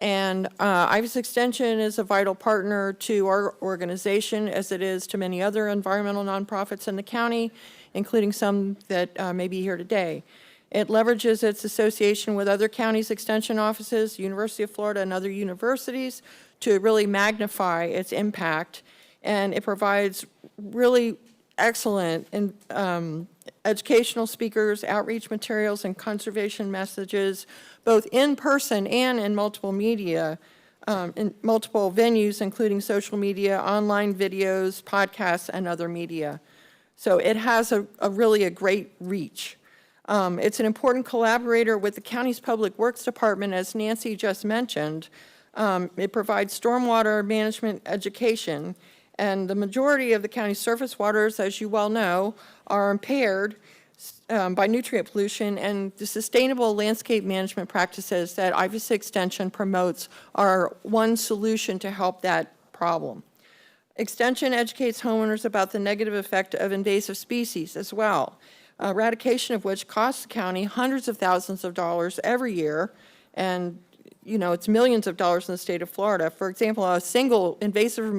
and IVAS Extension is a vital partner to our organization, as it is to many other environmental nonprofits in the county, including some that may be here today. It leverages its association with other counties' extension offices, University of Florida, and other universities to really magnify its impact, and it provides really excellent educational speakers, outreach materials, and conservation messages, both in person and in multiple media, in multiple venues, including social media, online videos, podcasts, and other media. So it has really a great reach. It's an important collaborator with the county's Public Works Department, as Nancy just mentioned. It provides stormwater management education, and the majority of the county's surface waters, as you well know, are impaired by nutrient pollution, and the sustainable landscape management practices that IVAS Extension promotes are one solution to help that problem. Extension educates homeowners about the negative effect of invasive species as well, eradication of which costs the county hundreds of thousands of dollars every year, and it's millions of dollars in the state of Florida. For example, a single invasive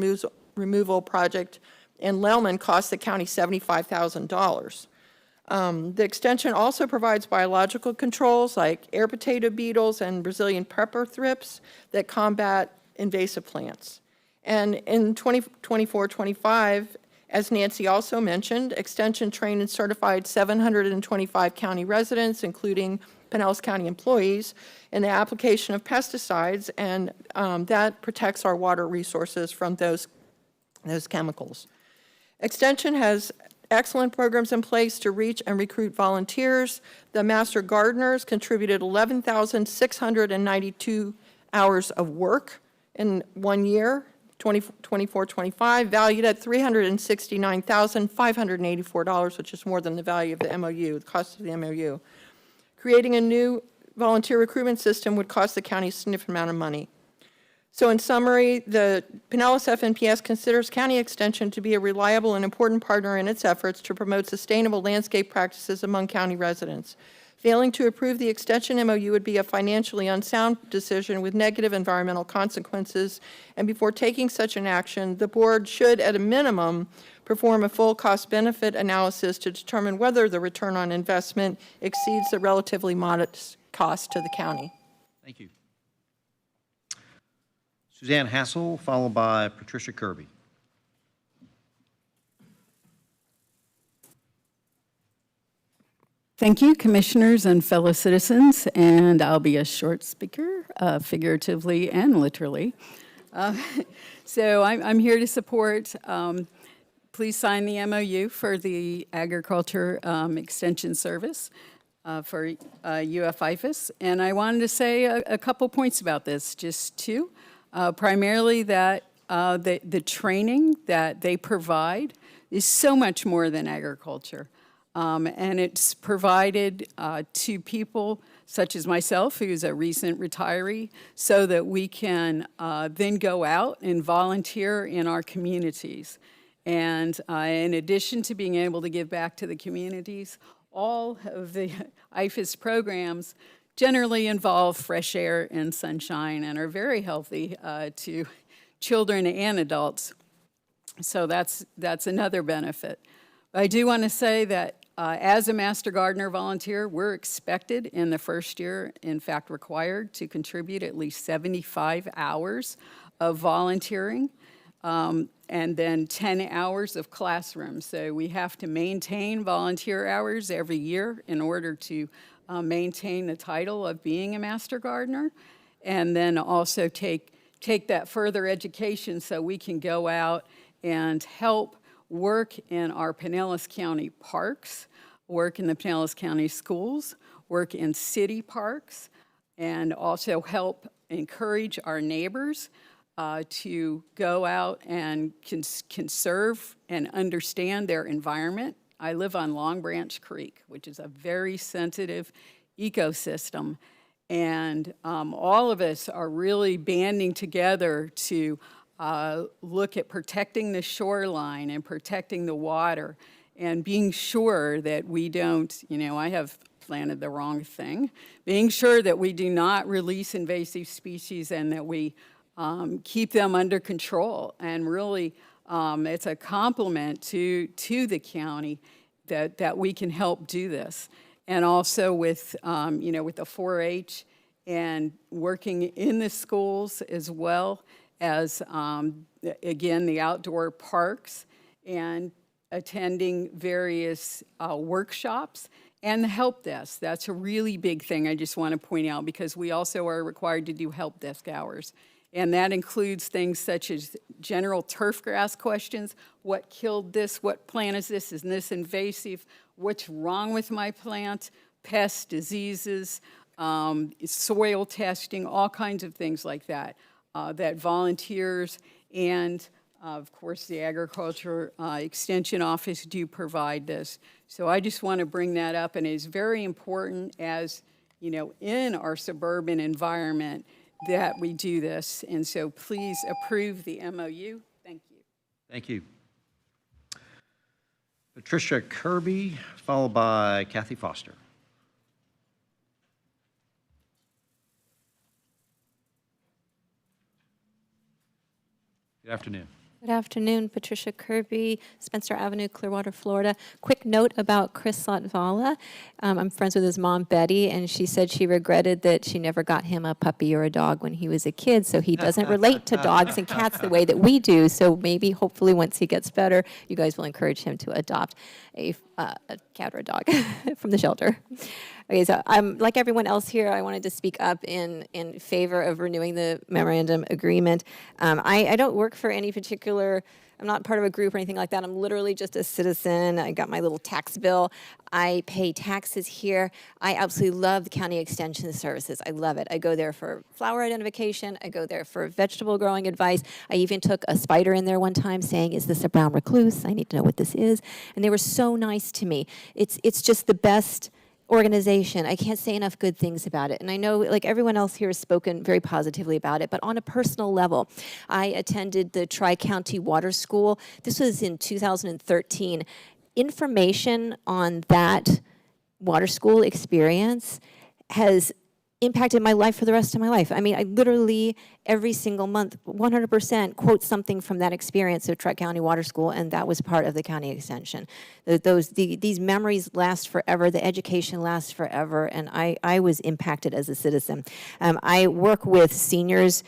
removal project in Lellman costs the county $75,000. The extension also provides biological controls like air potato beetles and Brazilian pepper thrips that combat invasive plants. And in 2024-25, as Nancy also mentioned, Extension trained and certified 725 county residents, including Pinellas County employees, in the application of pesticides, and that protects our water resources from those chemicals. Extension has excellent programs in place to reach and recruit volunteers. The Master Gardeners contributed 11,692 hours of work in 1 year, 24-25, valued at $369,584, which is more than the value of the MOU, the cost of the MOU. Creating a new volunteer recruitment system would cost the county a significant amount of money. So in summary, the Pinellas FNPS considers County Extension to be a reliable and important partner in its efforts to promote sustainable landscape practices among county residents. Failing to approve the extension MOU would be a financially unsound decision with negative environmental consequences, and before taking such an action, the board should, at a minimum, perform a full cost-benefit analysis to determine whether the return on investment exceeds the relatively modest cost to the county. Thank you. Suzanne Hassel, followed by Patricia Kirby. Thank you, commissioners and fellow citizens, and I'll be a short speaker, figuratively and literally. So I'm here to support, please sign the MOU for the Agriculture Extension Service for UF-IFAS. And I wanted to say a couple points about this, just two. Primarily that the training that they provide is so much more than agriculture. And it's provided to people such as myself, who's a recent retiree, so that we can then go out and volunteer in our communities. And in addition to being able to give back to the communities, all of the IFAS programs generally involve fresh air and sunshine and are very healthy to children and adults. So that's another benefit. I do want to say that as a Master Gardener volunteer, we're expected in the first year, in fact required, to contribute at least 75 hours of volunteering and then 10 hours of classroom. So we have to maintain volunteer hours every year in order to maintain the title of being a Master Gardener, and then also take that further education so we can go out and help work in our Pinellas County parks, work in the Pinellas County schools, work in city parks, and also help encourage our neighbors to go out and conserve and understand their environment. I live on Long Branch Creek, which is a very sensitive ecosystem, and all of us are really banding together to look at protecting the shoreline and protecting the water and being sure that we don't, I have planted the wrong thing, being sure that we do not release invasive species and that we keep them under control. And really, it's a compliment to the county that we can help do this. And also with, with the 4-H and working in the schools as well as, again, the outdoor parks and attending various workshops and the help desk. That's a really big thing I just want to point out, because we also are required to do help desk hours. And that includes things such as general turf grass questions. What killed this? What plant is this? Is this invasive? What's wrong with my plant? Pests, diseases, soil testing, all kinds of things like that, that volunteers and, of course, the Agriculture Extension Office do provide this. So I just want to bring that up, and it's very important as, in our suburban environment that we do this. And so please approve the MOU. Thank you. Thank you. Patricia Kirby, followed by Kathy Foster. Good afternoon. Good afternoon, Patricia Kirby, Spencer Avenue, Clearwater, Florida. Quick note about Chris Latvala. I'm friends with his mom, Betty, and she said she regretted that she never got him a puppy or a dog when he was a kid, so he doesn't relate to dogs and cats the way that we do. So maybe, hopefully, once he gets better, you guys will encourage him to adopt a cat or a dog from the shelter. Okay, so I'm like everyone else here. I wanted to speak up in favor of renewing the memorandum agreement. I don't work for any particular. I'm not part of a group or anything like that. I'm literally just a citizen. I got my little tax bill. I pay taxes here. I absolutely love the county extension services. I love it. I go there for flower identification. I go there for vegetable growing advice. I even took a spider in there one time saying, "Is this a brown recluse? I need to know what this is." And they were so nice to me. It's just the best organization. I can't say enough good things about it. And I know, like everyone else here has spoken very positively about it, but on a personal level, I attended the Tri-County Water School. This was in 2013. Information on that water school experience has impacted my life for the rest of my life. I mean, I literally every single month, 100% quote something from that experience of Tri-County Water School, and that was part of the county extension. These memories last forever, the education lasts forever, and I was impacted as a citizen. I work with seniors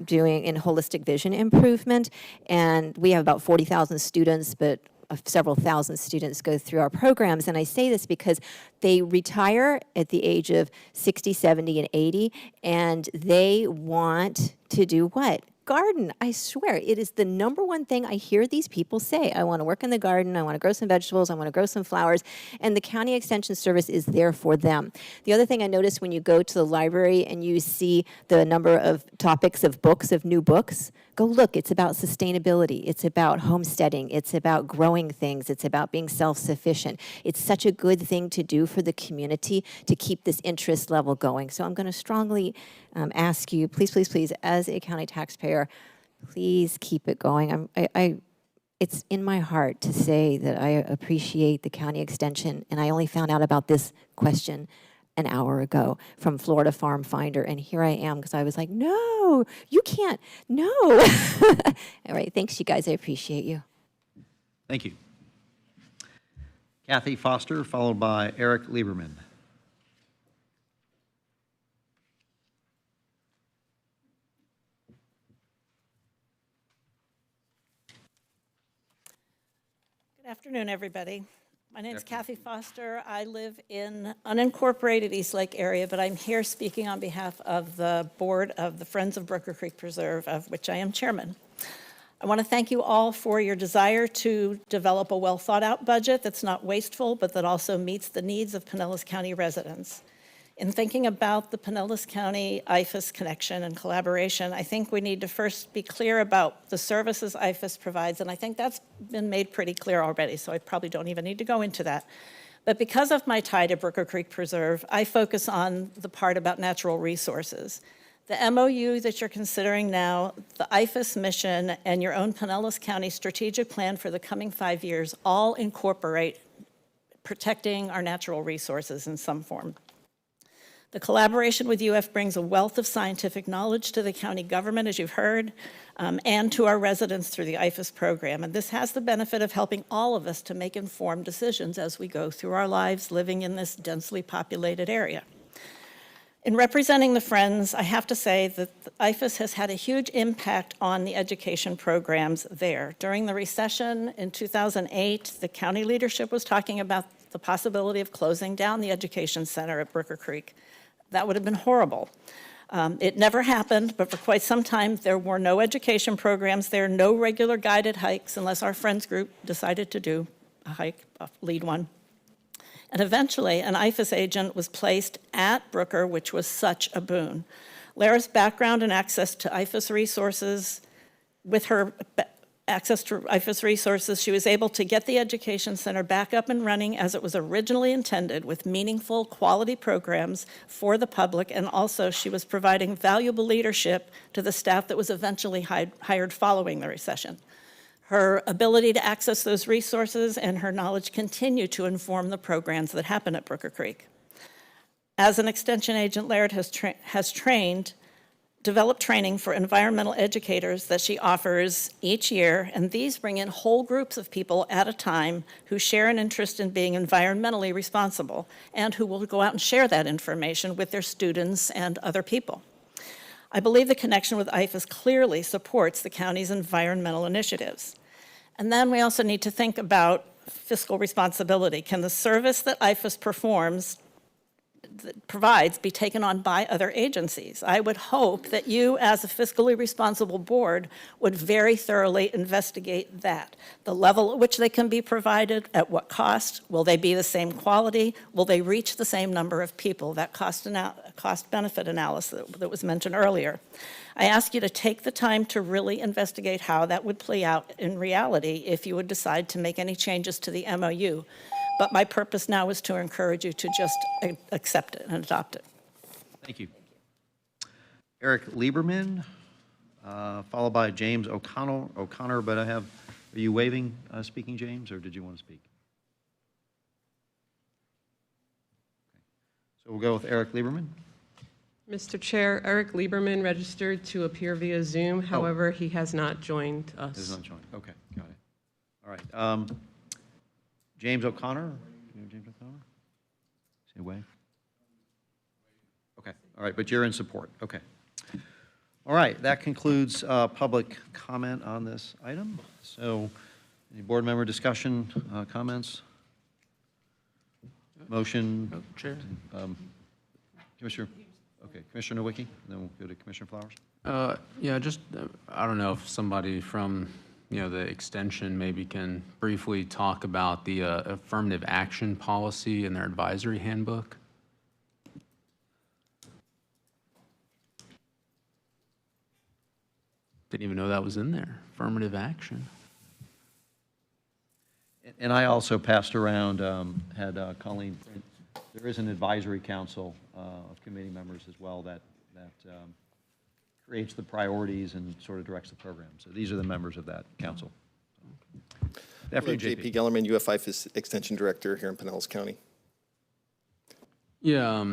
doing in holistic vision improvement, and we have about 40,000 students, but several thousand students go through our programs. And I say this because they retire at the age of 60, 70, and 80, and they want to do what? Garden. I swear, it is the number one thing I hear these people say. I want to work in the garden, I want to grow some vegetables, I want to grow some flowers, and the County Extension Service is there for them. The other thing I noticed when you go to the library and you see the number of topics of books, of new books, go look. It's about sustainability. It's about homesteading. It's about growing things. It's about being self-sufficient. It's such a good thing to do for the community to keep this interest level going. So I'm going to strongly ask you, please, please, please, as a county taxpayer, please keep it going. It's in my heart to say that I appreciate the county extension, and I only found out about this question an hour ago from Florida Farm Finder, and here I am because I was like, no, you can't, no. All right, thanks, you guys. I appreciate you. Thank you. Kathy Foster, followed by Eric Lieberman. Good afternoon, everybody. My name is Kathy Foster. I live in unincorporated East Lake area, but I'm here speaking on behalf of the board of the Friends of Brooker Creek Preserve, of which I am chairman. I want to thank you all for your desire to develop a well-thought-out budget that's not wasteful, but that also meets the needs of Pinellas County residents. In thinking about the Pinellas County IFAS connection and collaboration, I think we need to first be clear about the services IFAS provides, and I think that's been made pretty clear already, so I probably don't even need to go into that. But because of my tie to Brooker Creek Preserve, I focus on the part about natural resources. The MOU that you're considering now, the IFAS mission, and your own Pinellas County strategic plan for the coming 5 years all incorporate protecting our natural resources in some form. The collaboration with UF brings a wealth of scientific knowledge to the county government, as you've heard, and to our residents through the IFAS program. And this has the benefit of helping all of us to make informed decisions as we go through our lives living in this densely populated area. In representing the Friends, I have to say that the IFAS has had a huge impact on the education programs there. During the recession in 2008, the county leadership was talking about the possibility of closing down the education center at Brooker Creek. That would have been horrible. It never happened, but for quite some time, there were no education programs there, no regular guided hikes, unless our Friends group decided to do a hike, lead one. And eventually, an IFAS agent was placed at Brooker, which was such a boon. Lara's background and access to IFAS resources, with her access to IFAS resources, she was able to get the education center back up and running as it was originally intended, with meaningful, quality programs for the public, and also she was providing valuable leadership to the staff that was eventually hired following the recession. Her ability to access those resources and her knowledge continue to inform the programs that happen at Brooker Creek. As an extension agent, Laird has developed training for environmental educators that she offers each year, and these bring in whole groups of people at a time who share an interest in being environmentally responsible and who will go out and share that information with their students and other people. I believe the connection with IFAS clearly supports the county's environmental initiatives. And then we also need to think about fiscal responsibility. Can the service that IFAS performs provides be taken on by other agencies. I would hope that you, as a fiscally responsible board, would very thoroughly investigate that. The level at which they can be provided, at what cost, will they be the same quality, will they reach the same number of people, that cost-benefit analysis that was mentioned earlier. I ask you to take the time to really investigate how that would play out in reality if you would decide to make any changes to the MOU. But my purpose now is to encourage you to just accept it and adopt it. Thank you. Eric Lieberman, followed by James O'Connor, but are you waiving speaking, James, or did you want to speak? So we'll go with Eric Lieberman. Mr. Chair, Eric Lieberman registered to appear via Zoom. However, he has not joined us. Is not joined. Okay, got it. All right. James O'Connor. You know James O'Connor? Is he away? Okay. All right, but you're in support. Okay. All right. That concludes public comment on this item. So, any board member discussion, comments? Motion. Chair. Commissioner. Okay, Commissioner Nowicki, and then we'll go to Commissioner Flowers. Yeah, just, I don't know if somebody from, the extension maybe can briefly talk about the affirmative action policy in their advisory handbook. Didn't even know that was in there, affirmative action. And I also passed around, had Colleen print. There is an advisory council of committee members as well that creates the priorities and sort of directs the program. So these are the members of that council. Hello, JP Gellerman, UF5 Extension Director here in Pinellas County. Yeah,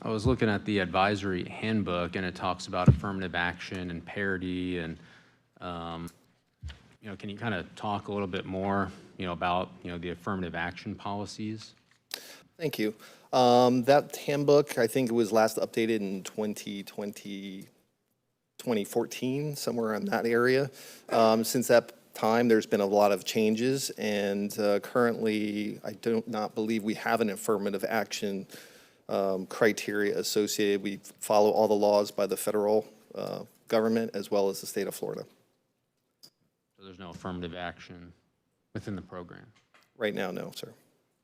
I was looking at the advisory handbook, and it talks about affirmative action and parity, and can you kind of talk a little bit more, about the affirmative action policies? Thank you. That handbook, I think it was last updated in 2014, somewhere in that area. Since that time, there's been a lot of changes, and currently, I do not believe we have an affirmative action criteria associated. We follow all the laws by the federal government as well as the state of Florida. So there's no affirmative action within the program? Right now, no, sir.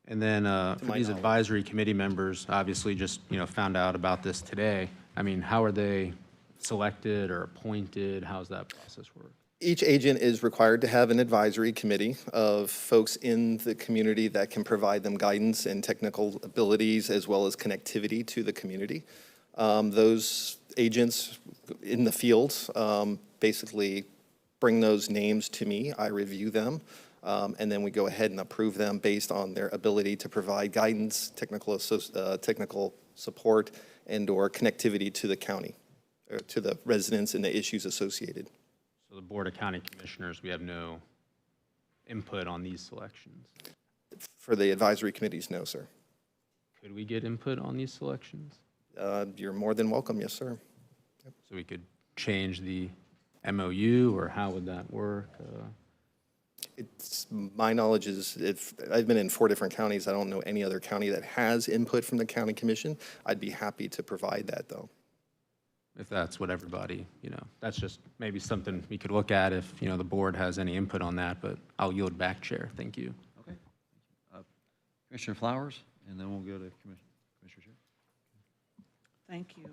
And then for these advisory committee members, obviously just, found out about this today. I mean, how are they selected or appointed? How's that process work? Each agent is required to have an advisory committee of folks in the community that can provide them guidance and technical abilities as well as connectivity to the community. Those agents in the field basically bring those names to me. I review them. And then we go ahead and approve them based on their ability to provide guidance, technical support, and/or connectivity to the county, or to the residents and the issues associated. So the Board of County Commissioners, we have no input on these selections? For the advisory committees, no, sir. Could we get input on these selections? You're more than welcome, yes, sir. So we could change the MOU, or how would that work? It's, my knowledge is, if I've been in 4 different counties, I don't know any other county that has input from the county commission. I'd be happy to provide that, though. If that's what everybody, that's just maybe something we could look at if, the board has any input on that, but I'll yield back, Chair. Thank you. Okay. Commissioner Flowers, and then we'll go to Commissioner Chair. Thank you.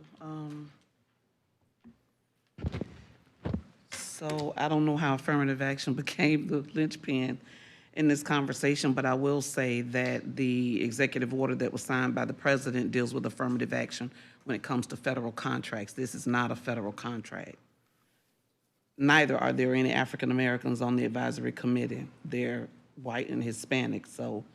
So I don't know how affirmative action became the linchpin in this conversation, but I will say that the executive order that was signed by the president deals with affirmative action when it comes to federal contracts. This is not a federal contract. Neither are there any African Americans on the advisory committee. They're white and Hispanic, so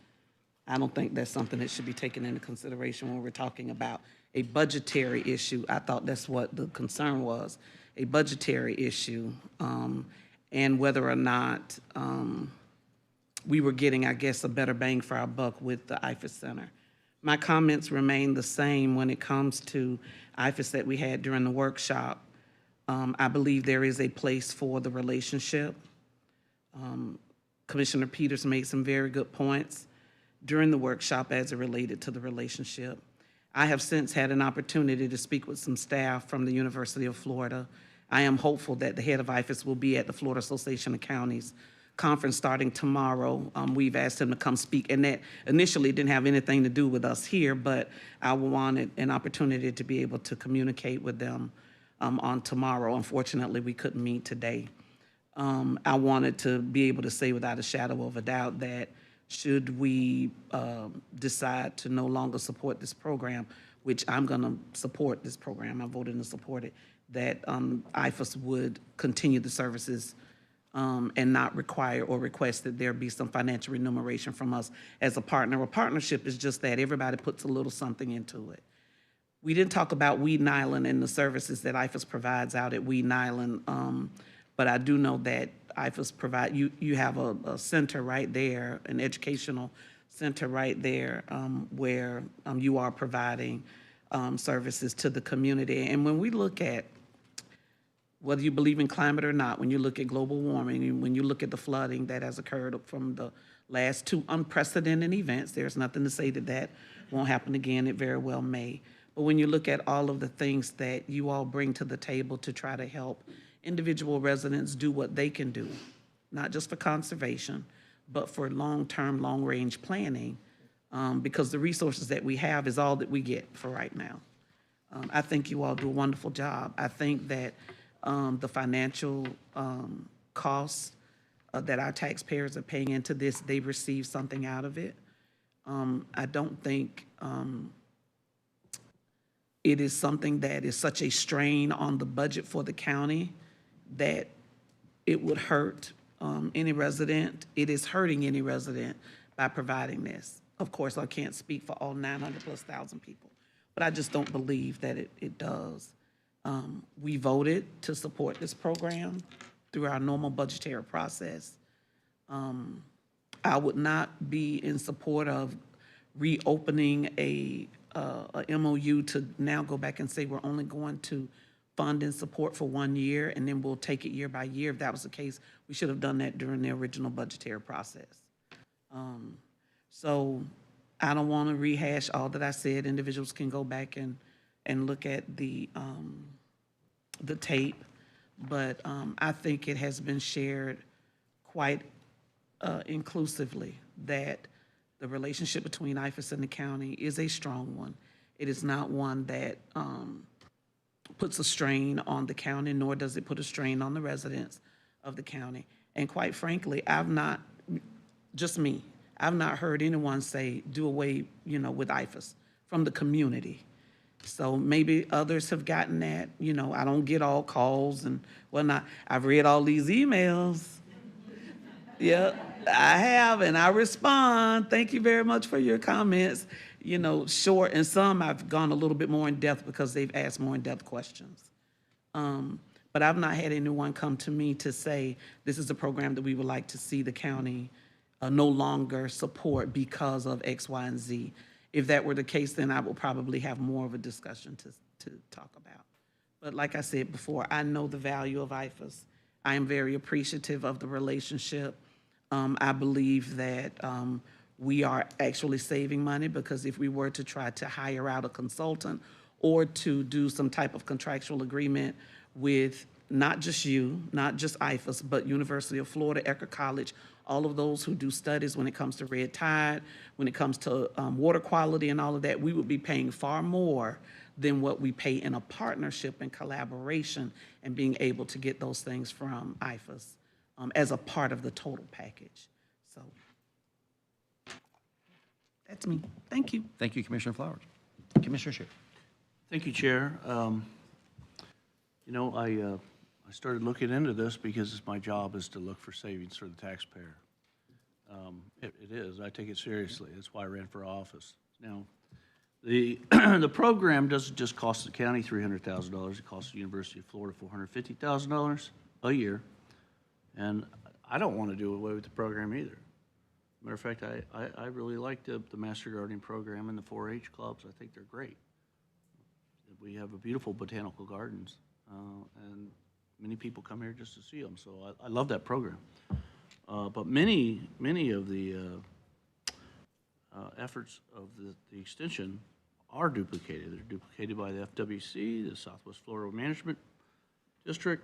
I don't think that's something that should be taken into consideration when we're talking about a budgetary issue. I thought that's what the concern was, a budgetary issue, and whether or not we were getting, I guess, a better bang for our buck with the IFAS Center. My comments remain the same when it comes to IFAS that we had during the workshop. I believe there is a place for the relationship. Commissioner Peters made some very good points during the workshop as it related to the relationship. I have since had an opportunity to speak with some staff from the University of Florida. I am hopeful that the head of IFAS will be at the Florida Association of Counties conference starting tomorrow. We've asked him to come speak, and that initially didn't have anything to do with us here, but I wanted an opportunity to be able to communicate with them on tomorrow. Unfortunately, we couldn't meet today. I wanted to be able to say without a shadow of a doubt that should we decide to no longer support this program, which I'm going to support this program, I voted to support it, that IFAS would continue the services and not require or request that there be some financial remuneration from us as a partner. A partnership is just that. Everybody puts a little something into it. We didn't talk about Weeden Island and the services that IFAS provides out at Weeden Island, but I do know that IFAS provide, you have a center right there, an educational center right there where you are providing services to the community. And when we look at whether you believe in climate or not, when you look at global warming, when you look at the flooding that has occurred from the last 2 unprecedented events, there's nothing to say that that won't happen again. It very well may. But when you look at all of the things that you all bring to the table to try to help individual residents do what they can do, not just for conservation, but for long-term, long-range planning, because the resources that we have is all that we get for right now. I think you all do a wonderful job. I think that the financial costs that our taxpayers are paying into this, they receive something out of it. I don't think it is something that is such a strain on the budget for the county that it would hurt any resident. It is hurting any resident by providing this. Of course, I can't speak for all 900,000+ people, but I just don't believe that it does. We voted to support this program through our normal budgetary process. I would not be in support of reopening a MOU to now go back and say we're only going to fund and support for 1 year, and then we'll take it year by year. If that was the case, we should have done that during the original budgetary process. So I don't want to rehash all that I said. Individuals can go back and look at the tape, but I think it has been shared quite inclusively that the relationship between IFAS and the county is a strong one. It is not one that puts a strain on the county, nor does it put a strain on the residents of the county. And quite frankly, I've not heard anyone say do away, with IFAS from the community. So maybe others have gotten that. I don't get all calls and whatnot. I've read all these emails. Yeah, I have, and I respond. Thank you very much for your comments. Short, and some I've gone a little bit more in depth because they've asked more in-depth questions. But I've not had anyone come to me to say, this is a program that we would like to see the county no longer support because of X, Y, and Z. If that were the case, then I would probably have more of a discussion to talk about. But like I said before, I know the value of IFAS. I am very appreciative of the relationship. I believe that we are actually saving money, because if we were to try to hire out a consultant or to do some type of contractual agreement with not just you, not just IFAS, but University of Florida, Eckerd College, all of those who do studies when it comes to red tide, when it comes to water quality and all of that, we would be paying far more than what we pay in a partnership and collaboration and being able to get those things from IFAS as a part of the total package. So that's me. Thank you. Thank you, Commissioner Flowers. Commissioner Scheer. Thank you, Chair. I started looking into this because my job is to look for savings for the taxpayer. It is. I take it seriously. That's why I ran for office. Now, the program doesn't just cost the county $300,000. It costs the University of Florida $450,000 a year. And I don't want to do away with the program either. Matter of fact, I really like the Master Gardening program and the 4-H clubs. I think they're great. We have a beautiful botanical gardens, and many people come here just to see them. So I love that program. But many of the efforts of the extension are duplicated. They're duplicated by the FWC, the Southwest Florida Management District,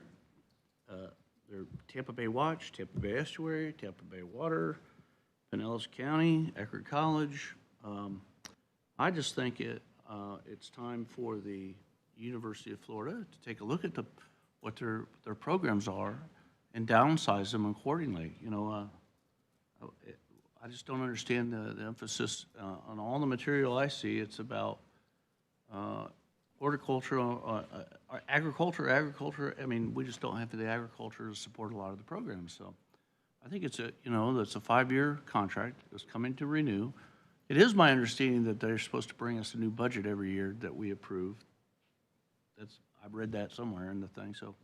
they're Tampa Bay Watch, Tampa Bay Estuary, Tampa Bay Water, Pinellas County, Eckerd College. I just think it's time for the University of Florida to take a look at what their programs are and downsize them accordingly. You know, I just don't understand the emphasis on all the material I see. It's about horticulture, agriculture. I mean, we just don't have the agriculture to support a lot of the programs. So I think it's a 5-year contract. It's coming to renew. It is my understanding that they're supposed to bring us a new budget every year that we approve. I've read that somewhere in the thing. So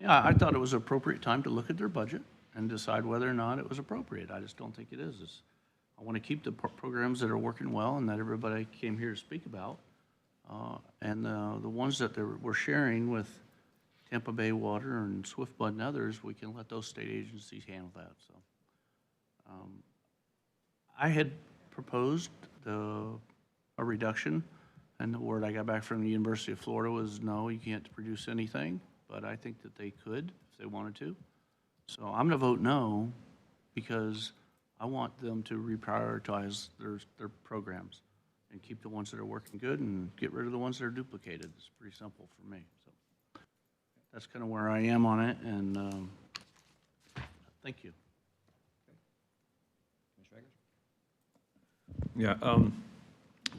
yeah, I thought it was an appropriate time to look at their budget and decide whether or not it was appropriate. I just don't think it is. I want to keep the programs that are working well and that everybody came here to speak about. And the ones that we're sharing with Tampa Bay Water and SwiftBud and others, we can let those state agencies handle that. So I had proposed a reduction, and the word I got back from the University of Florida was, no, you can't produce anything, but I think that they could if they wanted to. So I'm going to vote no, because I want them to reprioritize their programs and keep the ones that are working good and get rid of the ones that are duplicated. It's pretty simple for me. So that's kind of where I am on it, and thank you. Yeah,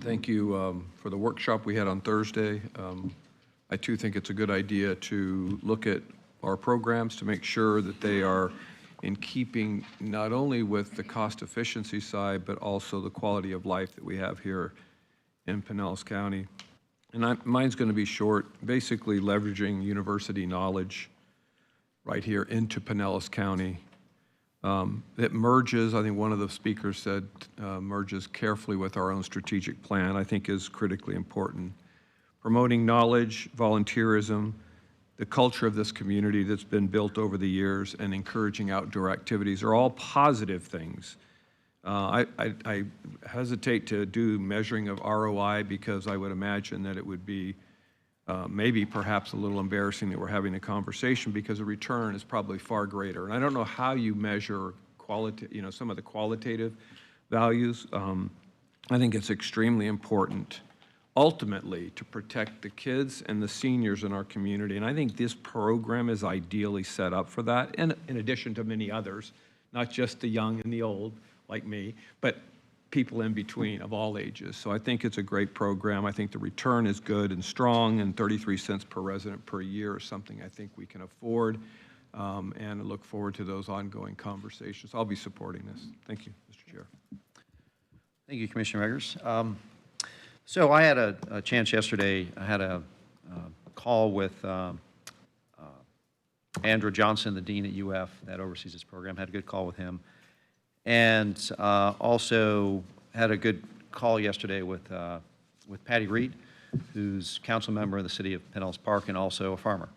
thank you for the workshop we had on Thursday. I too think it's a good idea to look at our programs to make sure that they are in keeping not only with the cost efficiency side, but also the quality of life that we have here in Pinellas County. And mine's going to be short, basically leveraging university knowledge right here into Pinellas County. It merges, I think one of the speakers said, merges carefully with our own strategic plan, I think is critically important. Promoting knowledge, volunteerism, the culture of this community that's been built over the years, and encouraging outdoor activities are all positive things. I hesitate to do measuring of ROI because I would imagine that it would be maybe perhaps a little embarrassing that we're having a conversation because the return is probably far greater. And I don't know how you measure some of the qualitative values. I think it's extremely important ultimately to protect the kids and the seniors in our community. And I think this program is ideally set up for that, and in addition to many others, not just the young and the old like me, but people in between of all ages. So I think it's a great program. I think the return is good and strong, and 33 cents per resident per year is something I think we can afford, and I look forward to those ongoing conversations. I'll be supporting this. Thank you, Mr. Chair. Thank you, Commissioner Eggers. So I had a chance yesterday, I had a call with Andrew Johnson, the dean at UF that oversees this program, had a good call with him. And also had a good call yesterday with Patty Reed, who's council member of the city of Pinellas Park and also a farmer.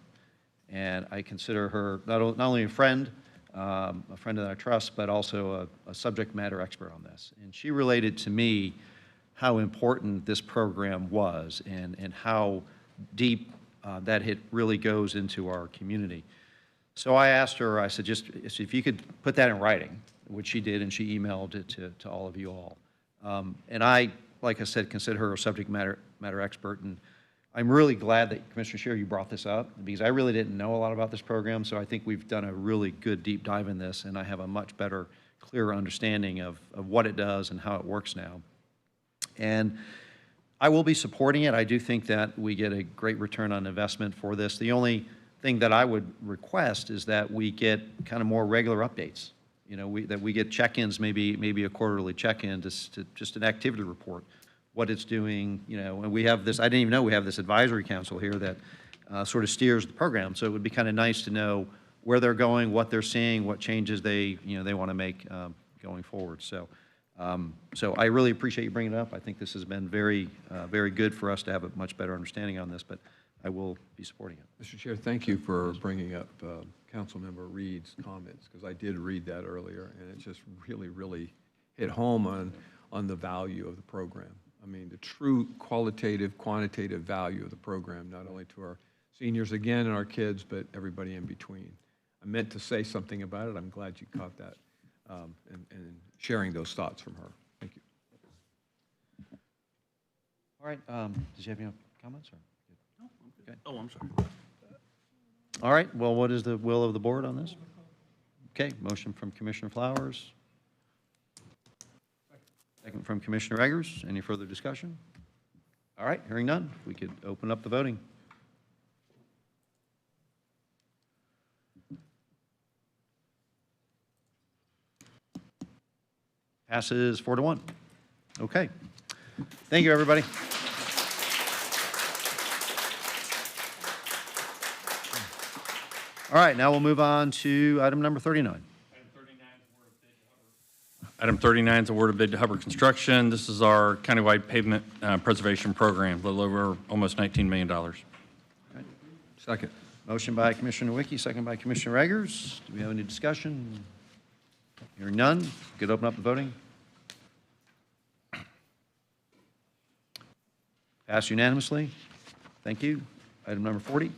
And I consider her not only a friend that I trust, but also a subject matter expert on this. And she related to me how important this program was and how deep that it really goes into our community. So I asked her, I said, just if you could put that in writing, which she did, and she emailed it to all of you all. And I, like I said, consider her a subject matter expert, and I'm really glad that, Commissioner Scheer, you brought this up, because I really didn't know a lot about this program, so I think we've done a really good deep dive in this, and I have a much better, clearer understanding of what it does and how it works now. And I will be supporting it. I do think that we get a great return on investment for this. The only thing that I would request is that we get kind of more regular updates. You know, that we get check-ins, maybe a quarterly check-in, just an activity report, what it's doing, you know. And we have this, I didn't even know we have this advisory council here that sort of steers the program. So it would be kind of nice to know where they're going, what they're seeing, what changes they want to make going forward. So I really appreciate you bringing it up. I think this has been very good for us to have a much better understanding on this, but I will be supporting it. Mr. Chair, thank you for bringing up Councilmember Reed's comments, because I did read that earlier, and it just really hit home on the value of the program. I mean, the true qualitative, quantitative value of the program, not only to our seniors again and our kids, but everybody in between. I meant to say something about it. I'm glad you caught that and sharing those thoughts from her. Thank you. All right, did you have any comments? Or? No, I'm good. Okay. Oh, I'm sorry. All right, well, what is the will of the board on this? Okay, motion from Commissioner Flowers. Second from Commissioner Eggers. Any further discussion? All right, hearing none, we could open up the voting. Passes 4-1. Okay. Thank you, everybody. All right, now we'll move on to item number 39. Item 39 is award of bid to Hubbard Construction. This is our countywide pavement preservation program, a little over almost $19 million. Second. Motion by Commissioner Wicki, second by Commissioner Eggers. Do we have any discussion? Hearing none, could open up the voting. Passed unanimously. Thank you. Item number 40.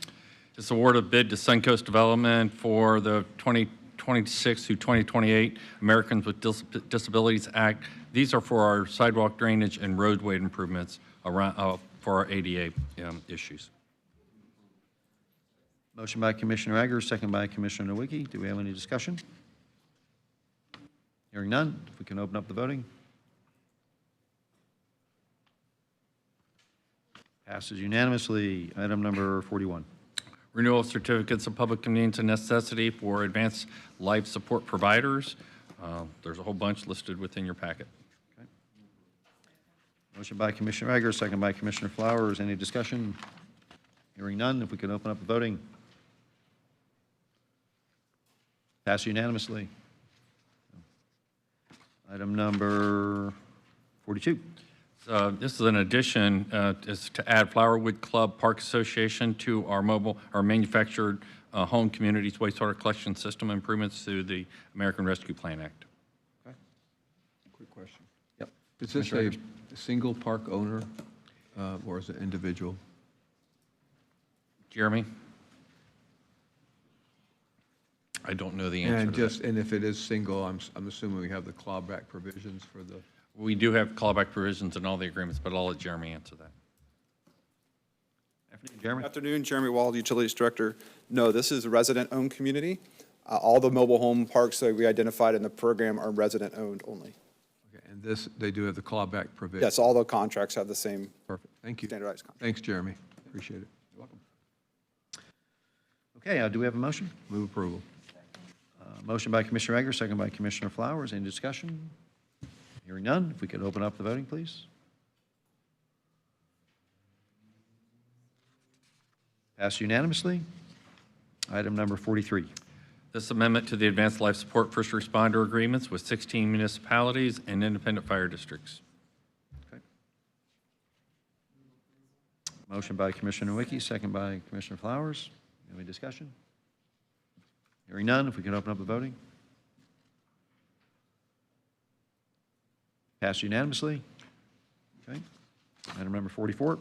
This award of bid to Suncoast Development for the 2026 through 2028 Americans with Disabilities Act. These are for our sidewalk drainage and roadway improvements around for our ADA issues. Motion by Commissioner Eggers, second by Commissioner Nowicki. Do we have any discussion? Hearing none, if we can open up the voting. Passes unanimously. Item number 41. Renewal of certificates of public convenience and necessity for advanced life support providers. There's a whole bunch listed within your packet. Okay. Motion by Commissioner Eggers, second by Commissioner Flowers. Any discussion? Hearing none, if we can open up the voting. Pass unanimously. Item number 42. This is an addition, is to add Flowerwood Club Park Association to our manufactured home communities wastewater collection system improvements through the American Rescue Plan Act. Okay. Quick question. Yep. Is this a single park owner or is it individual? Jeremy? I don't know the answer to that. And if it is single, I'm assuming we have the clawback provisions for the. We do have clawback provisions in all the agreements, but I'll let Jeremy answer that. Afternoon, Jeremy. Afternoon, Jeremy Wald, Utilities Director. No, this is a resident-owned community. All the mobile home parks that we identified in the program are resident-owned only. Okay, and this, they do have the clawback provision? Yes, all the contracts have the same Perfect, thank you. standardized contract. Thanks, Jeremy, appreciate it. You're welcome. Okay, do we have a motion? Move approval. Motion by Commissioner Eggers, second by Commissioner Flowers. Any discussion? Hearing none, if we could open up the voting, please. Passed unanimously. Item number 43. This amendment to the Advanced Life Support First Responder Agreements with 16 municipalities and independent fire districts. Okay. Motion by Commissioner Wicki, second by Commissioner Flowers. Any discussion? Hearing none, if we can open up the voting. Passed unanimously. Okay. Item number 44.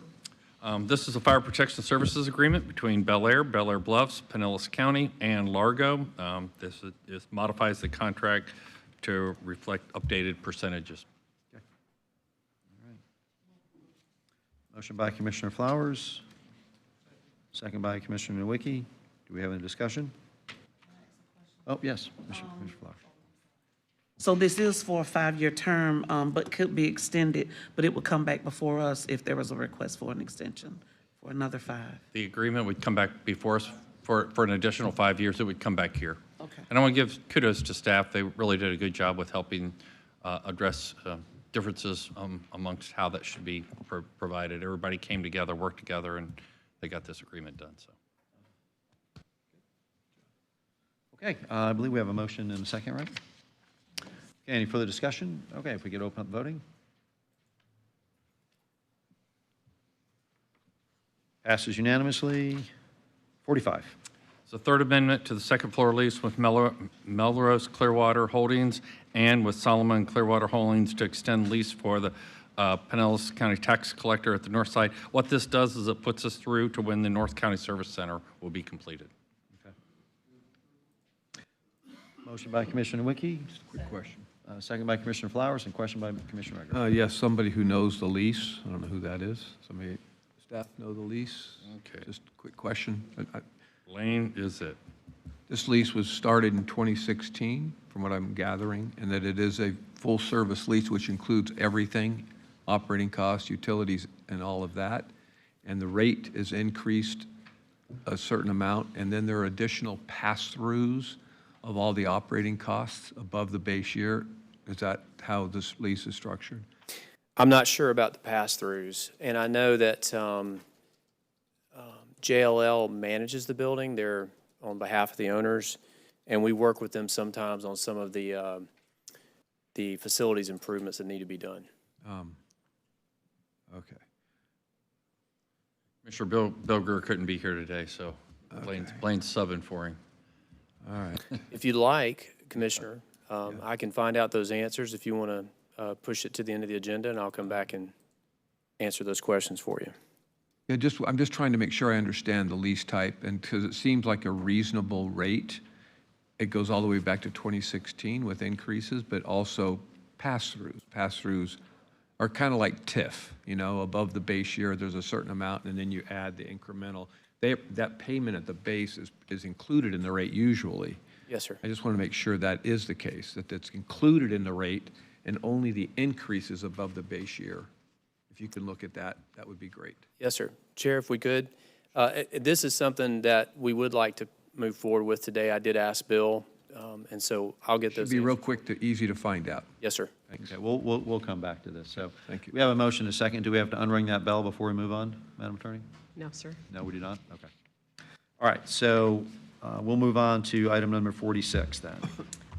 This is a fire protection services agreement between Bel Air Bluffs, Pinellas County, and Largo. This modifies the contract to reflect updated percentages. Okay. All right. Motion by Commissioner Flowers, second by Commissioner Nowicki. Do we have any discussion? Oh, yes, Commissioner Flowers. So this is for a 5-year term, but could be extended, but it would come back before us if there was a request for an extension for another 5. The agreement would come back before us for an additional 5 years. It would come back here. Okay. And I want to give kudos to staff. They really did a good job with helping address differences amongst how that should be provided. Everybody came together, worked together, and they got this agreement done. So. Okay, I believe we have a motion and a second, right? Okay, any further discussion? Okay, if we could open up voting. Passes unanimously. 45. It's the third amendment to the second floor lease with Melrose Clearwater Holdings and with Solomon Clearwater Holdings to extend lease for the Pinellas County tax collector at the north side. What this does is it puts us through to when the North County Service Center will be completed. Motion by Commissioner Wiki. Just a quick question. Second by Commissioner Flowers, and question by Commissioner Egger. Yes, somebody who knows the lease. I don't know who that is. Somebody, staff know the lease? Okay. Just a quick question. Lane is it? This lease was started in 2016, from what I'm gathering, and that it is a full-service lease, which includes everything, operating costs, utilities, and all of that. And the rate is increased a certain amount, and then there are additional pass-throughs of all the operating costs above the base year. Is that how this lease is structured? I'm not sure about the pass-throughs, and I know that JLL manages the building. They're on behalf of the owners, and we work with them sometimes on some of the facilities improvements that need to be done. Okay. Commissioner Bill Greer couldn't be here today, so Blaine's subbing for him. All right. If you'd like, Commissioner, I can find out those answers if you want to push it to the end of the agenda, and I'll come back and answer those questions for you. Yeah, I'm just trying to make sure I understand the lease type, and because it seems like a reasonable rate. It goes all the way back to 2016 with increases, but also pass-throughs. Pass-throughs are kind of like TIF, above the base year, there's a certain amount, and then you add the incremental. That payment at the base is included in the rate usually. Yes, sir. I just want to make sure that is the case, that it's included in the rate and only the increase is above the base year. If you can look at that, that would be great. Yes, sir. Chair, if we could, this is something that we would like to move forward with today. I did ask Bill, and so I'll get those. Should be real quick easy to find out. Yes, sir. Okay, we'll come back to this. So, thank you. We have a motion and a second. Do we have to unring that bell before we move on, Madam Attorney? No, sir. No, we do not? Okay. All right, so we'll move on to item number 46 then.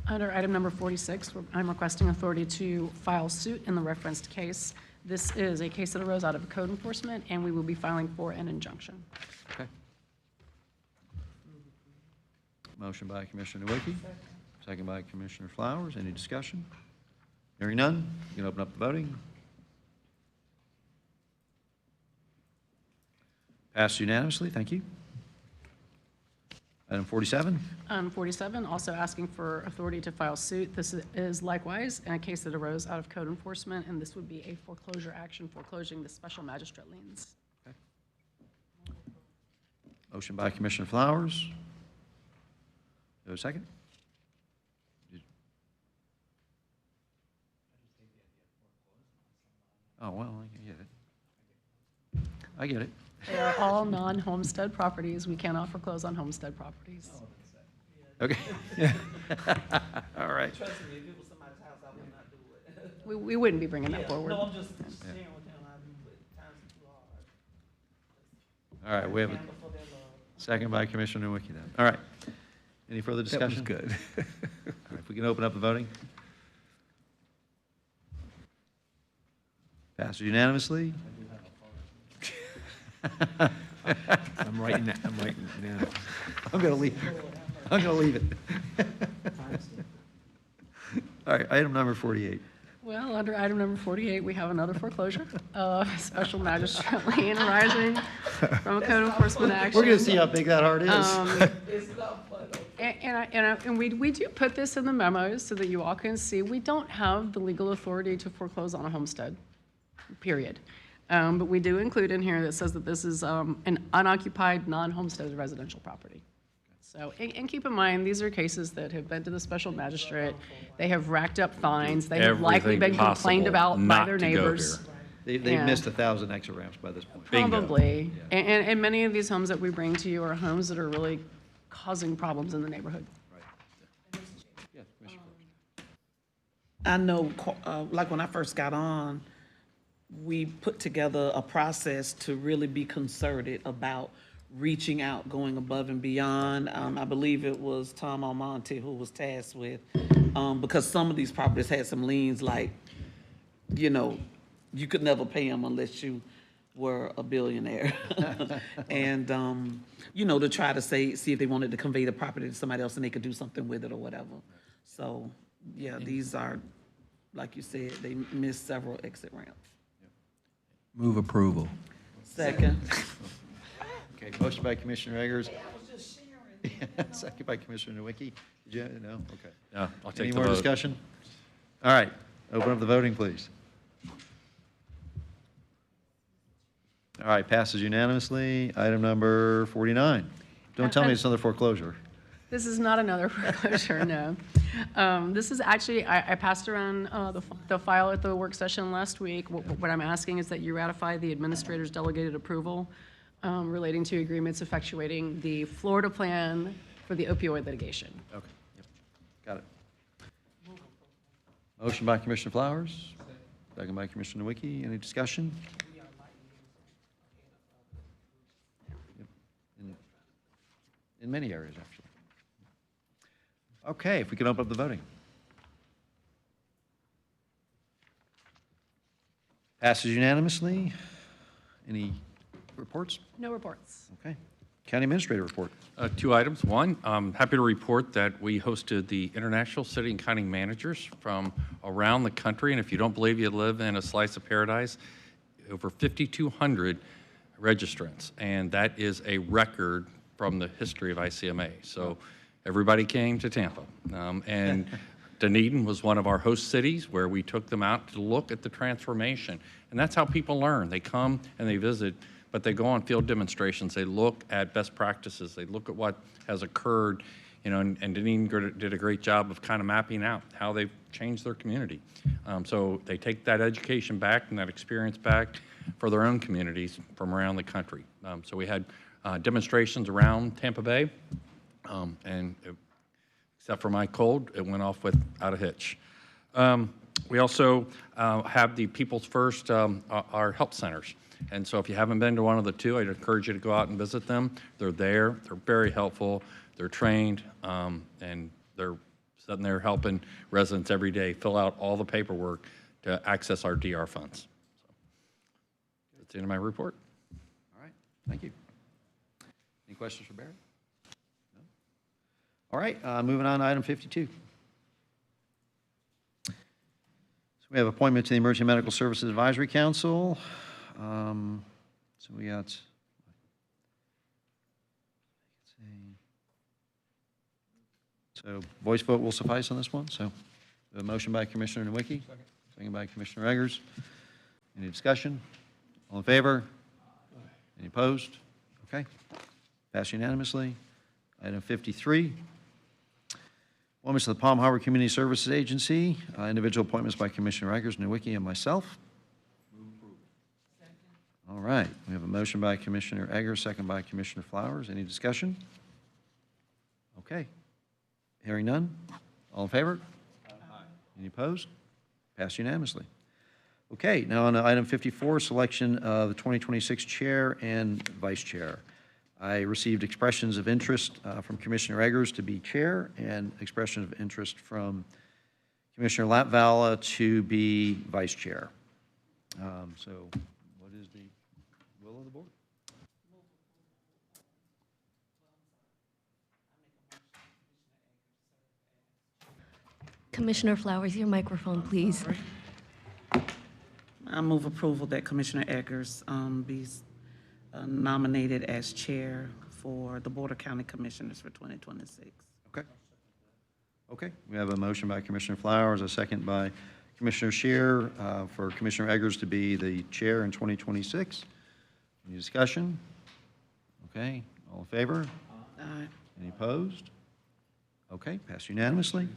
Under item number 46, I'm requesting authority to file suit in the referenced case. This is a case that arose out of code enforcement, and we will be filing for an injunction. Okay. Motion by Commissioner Nowicki, second by Commissioner Flowers. Any discussion? Hearing none, you can open up the voting. Passed unanimously, thank you. Item 47. 47, also asking for authority to file suit. This is likewise in a case that arose out of code enforcement, and this would be a foreclosure action foreclosing the special magistrate liens. Okay. Motion by Commissioner Flowers. Do you have a second? Oh, well, I get it. I get it. They are all non-homestead properties. We cannot foreclose on homestead properties. Okay. All right. Trust me, if it was somebody's house, I would not do it. We wouldn't be bringing that forward. No, I'm just sharing with him, I do, but times are too hard. All right, we have a second by Commissioner Nowicki then. All right. Any further discussion? That was good. All right, if we can open up the voting. Passes unanimously. I'm writing that, I'm writing it down. I'm going to leave. I'm going to leave it. All right, item number 48. Well, under item number 48, we have another foreclosure, special magistrate lien arising from a code enforcement action. We're going to see how big that heart is. And we do put this in the memos so that you all can see, we don't have the legal authority to foreclose on a homestead, period. But we do include in here that says that this is an unoccupied, non-homestead residential property. So, and keep in mind, these are cases that have been to the special magistrate. They have racked up fines. They have likely been complained about by their neighbors. They've missed 1,000 exit ramps by this point. Probably. And many of these homes that we bring to you are homes that are really causing problems in the neighborhood. I know, like when I first got on, we put together a process to really be concerted about reaching out, going above and beyond. I believe it was Tom Almonte who was tasked with, because some of these properties had some liens like, you could never pay them unless you were a billionaire. And, to try to see if they wanted to convey the property to somebody else and they could do something with it or whatever. So, yeah, these are, like you said, they missed several exit ramps. Move approval. Second. Okay, motion by Commissioner Eggers. Second by Commissioner Nowicki. Did you, no? Okay. Yeah, I'll take Any the more vote. discussion? All right, open up the voting, please. All right, passes unanimously. Item number 49. Don't tell me it's another foreclosure. This is not another foreclosure, no. This is actually, I passed around the file at the work session last week. What I'm asking is that you ratify the administrator's delegated approval relating to agreements effectuating the Florida plan for the opioid litigation. Okay, yep, got it. Motion by Commissioner Flowers, second by Commissioner Nowicki. Any discussion? Yep, in many areas, actually. Okay, if we can open up the voting. Passes unanimously. Any reports? No reports. Okay. County Administrator report. 2 items. One, I'm happy to report that we hosted the International City and County Managers from around the country, and if you don't believe you live in a slice of paradise, over 5,200 registrants, and that is a record from the history of ICMA. So everybody came to Tampa, and Dunedin was one of our host cities where we took them out to look at the transformation, and that's how people learn. They come and they visit, but they go on field demonstrations. They look at best practices. They look at what has occurred, you know, and Dunedin did a great job of kind of mapping out how they've changed their community. So they take that education back and that experience back for their own communities from around the country. So we had demonstrations around Tampa Bay, and except for my cold, it went off without a hitch. We also have the People's First, our help centers. And so if you haven't been to one of the two, I'd encourage you to go out and visit them. They're there, they're very helpful, they're trained, and they're sitting there helping residents every day fill out all the paperwork to access our DR funds. So that's the end of my report. All right, thank you. Any questions for Barry? No? All right, moving on to item 52. So we have appointment to the Emergency Medical Services Advisory Council. So we got, so voice vote will suffice on this one. So a motion by Commissioner Nowicki, second by Commissioner Eggers. Any discussion? All in favor? Any opposed? Okay. Passed unanimously. Item 53. Appointments to the Palm Harbor Community Services Agency. Individual appointments by Commissioner Eggers, Nowicki, and myself. All right, we have a motion by Commissioner Eggers, second by Commissioner Flowers. Any discussion? Okay. Hearing none. All in favor? Aye. Any opposed? Passed unanimously. Okay, now on to item 54, selection of the 2026 chair and vice chair. I received expressions of interest from Commissioner Eggers to be chair and expression of interest from Commissioner Latvala to be vice chair. So what is the will of the board? Commissioner Flowers, your microphone, please. I move approval that Commissioner Eggers be nominated as chair for the Board of County Commissioners for 2026. Okay. Okay, we have a motion by Commissioner Flowers, a second by Commissioner Scheer for Commissioner Eggers to be the chair in 2026. Any discussion? Okay, all in favor? Aye. Any opposed? Okay, passed unanimously.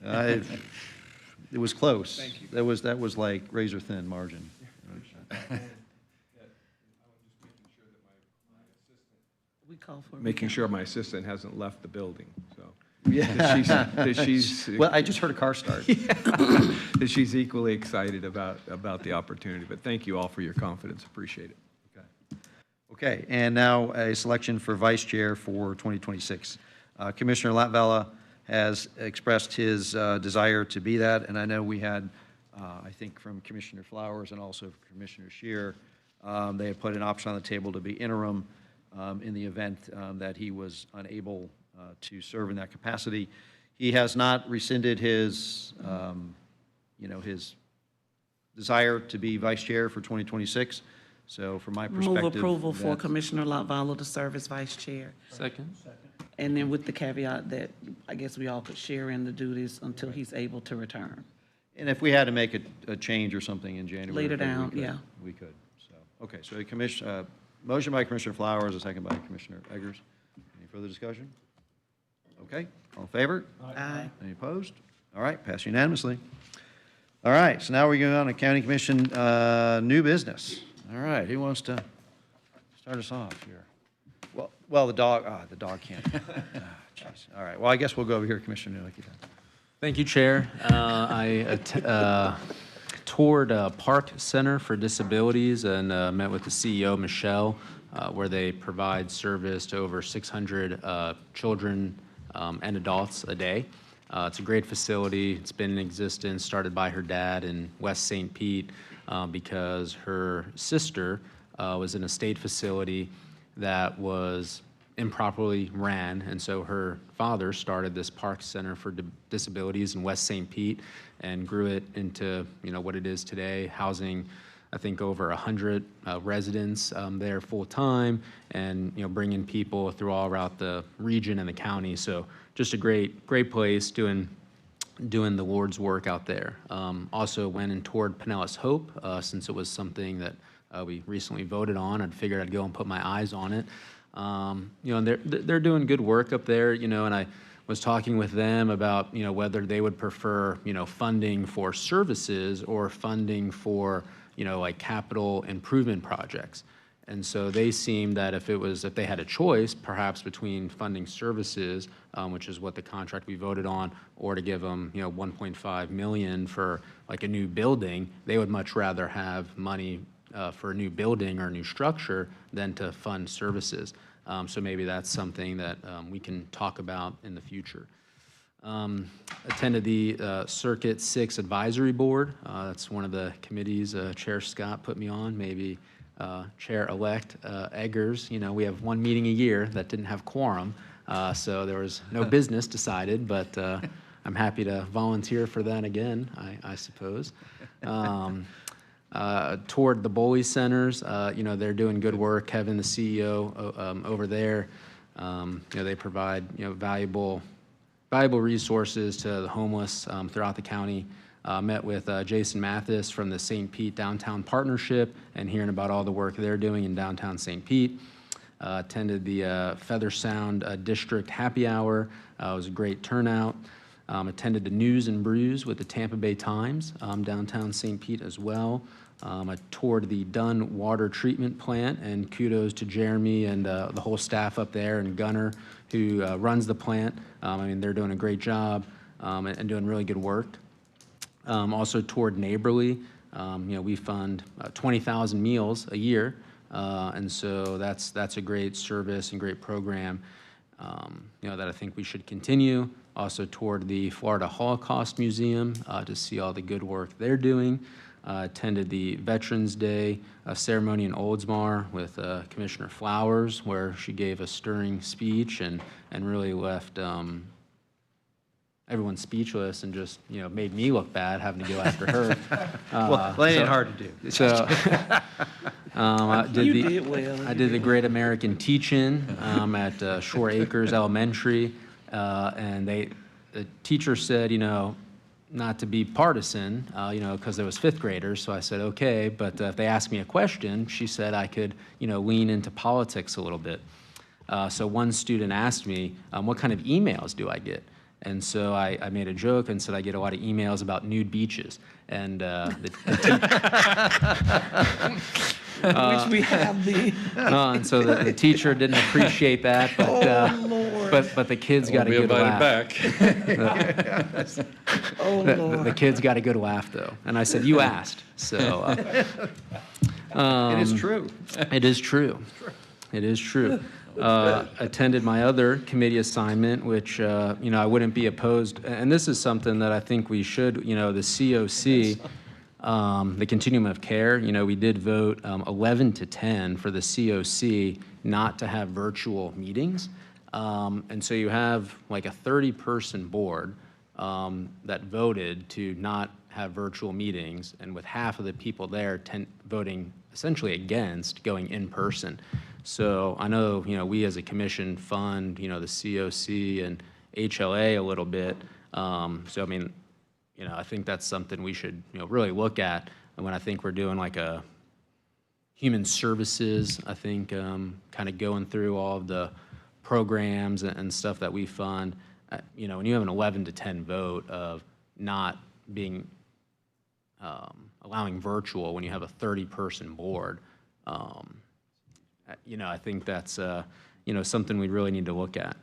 It was close. Thank you. That was like razor thin margin. We call for. Making sure my assistant hasn't left the building, so. Yeah. That she's. Well, I just heard a car start. That she's equally excited about the opportunity, but thank you all for your confidence, appreciate it. Okay, and now a selection for vice chair for 2026. Commissioner Latvala has expressed his desire to be that, and I know we had, I think from Commissioner Flowers and also Commissioner Scheer, they had put an option on the table to be interim in the event that he was unable to serve in that capacity. He has not rescinded his, his desire to be vice chair for 2026. So from my perspective. Move approval for that's- Commissioner Latvala to serve as vice chair. Second. And then with the caveat that I guess we all could share in the duties until he's able to return. And if we had to make a change or something in January. Later we down, could- yeah. We could, so, okay, so motion by Commissioner Flowers, a second by Commissioner Eggers. Any further discussion? Okay, all in favor? Aye. Any opposed? All right, passed unanimously. All right, so now we're going on to County Commission new business. All right, who wants to start us off here? Well, the dog can't. Jeez. All right, well, I guess we'll go over here, Commissioner Newlicki. Thank you, Chair. I toured Park Center for Disabilities and met with the CEO, Michelle, where they provide service to over 600 children and adults a day. It's a great facility. It's been in existence, started by her dad in West St. Pete because her sister was in a state facility that was improperly ran, and so her father started this Park Center for Disabilities in West St. Pete and grew it into, what it is today, housing, I think, over 100 residents there full-time, and, bringing people through all around the region and the county. So just a great place doing the Lord's work out there. Also went and toured Pinellas Hope, since it was something that we recently voted on. I figured I'd go and put my eyes on it. And they're doing good work up there, and I was talking with them about, whether they would prefer, funding for services or funding for, like capital improvement projects. And so they seemed that if they had a choice, perhaps between funding services, which is what the contract we voted on, or to give them, $1.5 million for like a new building, they would much rather have money for a new building or a new structure than to fund services. So maybe that's something that we can talk about in the future. Attended the Circuit 6 Advisory Board. That's one of the committees Chair Scott put me on, maybe Chair-elect Eggers. We have one meeting a year that didn't have quorum, so there was no business decided, but I'm happy to volunteer for that again, I suppose. Toured the Boley Centers. They're doing good work. Kevin, the CEO over there, they provide valuable resources to the homeless throughout the county. Met with Jason Mathis from the St. Pete Downtown Partnership and hearing about all the work they're doing in downtown St. Pete. Attended the Feather Sound District Happy Hour. It was a great turnout. Attended the News and Brews with the Tampa Bay Times downtown St. Pete as well. I toured the Dunn Water Treatment Plant, and kudos to Jeremy and the whole staff up there, and Gunner, who runs the plant. They're doing a great job and doing really good work. Also toured Neighborly. We fund 20,000 meals a year, and so that's a great service and great program that I think we should continue. Also toured the Florida Holocaust Museum to see all the good work they're doing. Attended the Veterans Day ceremony in Oldsmar with Commissioner Flowers, where she gave a stirring speech and really left everyone speechless and just made me look bad having to go after her. Well, that ain't hard to do. So I did well. I did the Great American Teach-In at Shore Acres Elementary, and the teacher said, not to be partisan, because there was fifth graders. So I said, okay, but if they asked me a question, she said I could, lean into politics a little bit. So one student asked me, what kind of emails do I get? And so I made a joke and said I get a lot of emails about nude beaches. And Which we have the. And so the teacher didn't appreciate that, but the kids got a good laugh. The kids got a good laugh though, and I said, "You asked." So It is true. It is true. It is true. Attended my other committee assignment, which I wouldn't be opposed, and this is something that I think we should. The COC. The continuum of care, we did vote 11 to 10 for the COC not to have virtual meetings. And so you have like a 30-person board that voted to not have virtual meetings, and with half of the people there voting essentially against going in person. So I know, we as a commission fund, the COC and HLA a little bit. So, I mean, I think that's something we should, really look at. And when I think we're doing like a human services, I think kind of going through all of the programs and stuff that we fund, when you have an 11 to 10 vote of not being, allowing virtual when you have a 30-person board, I think that's, something we really need to look at.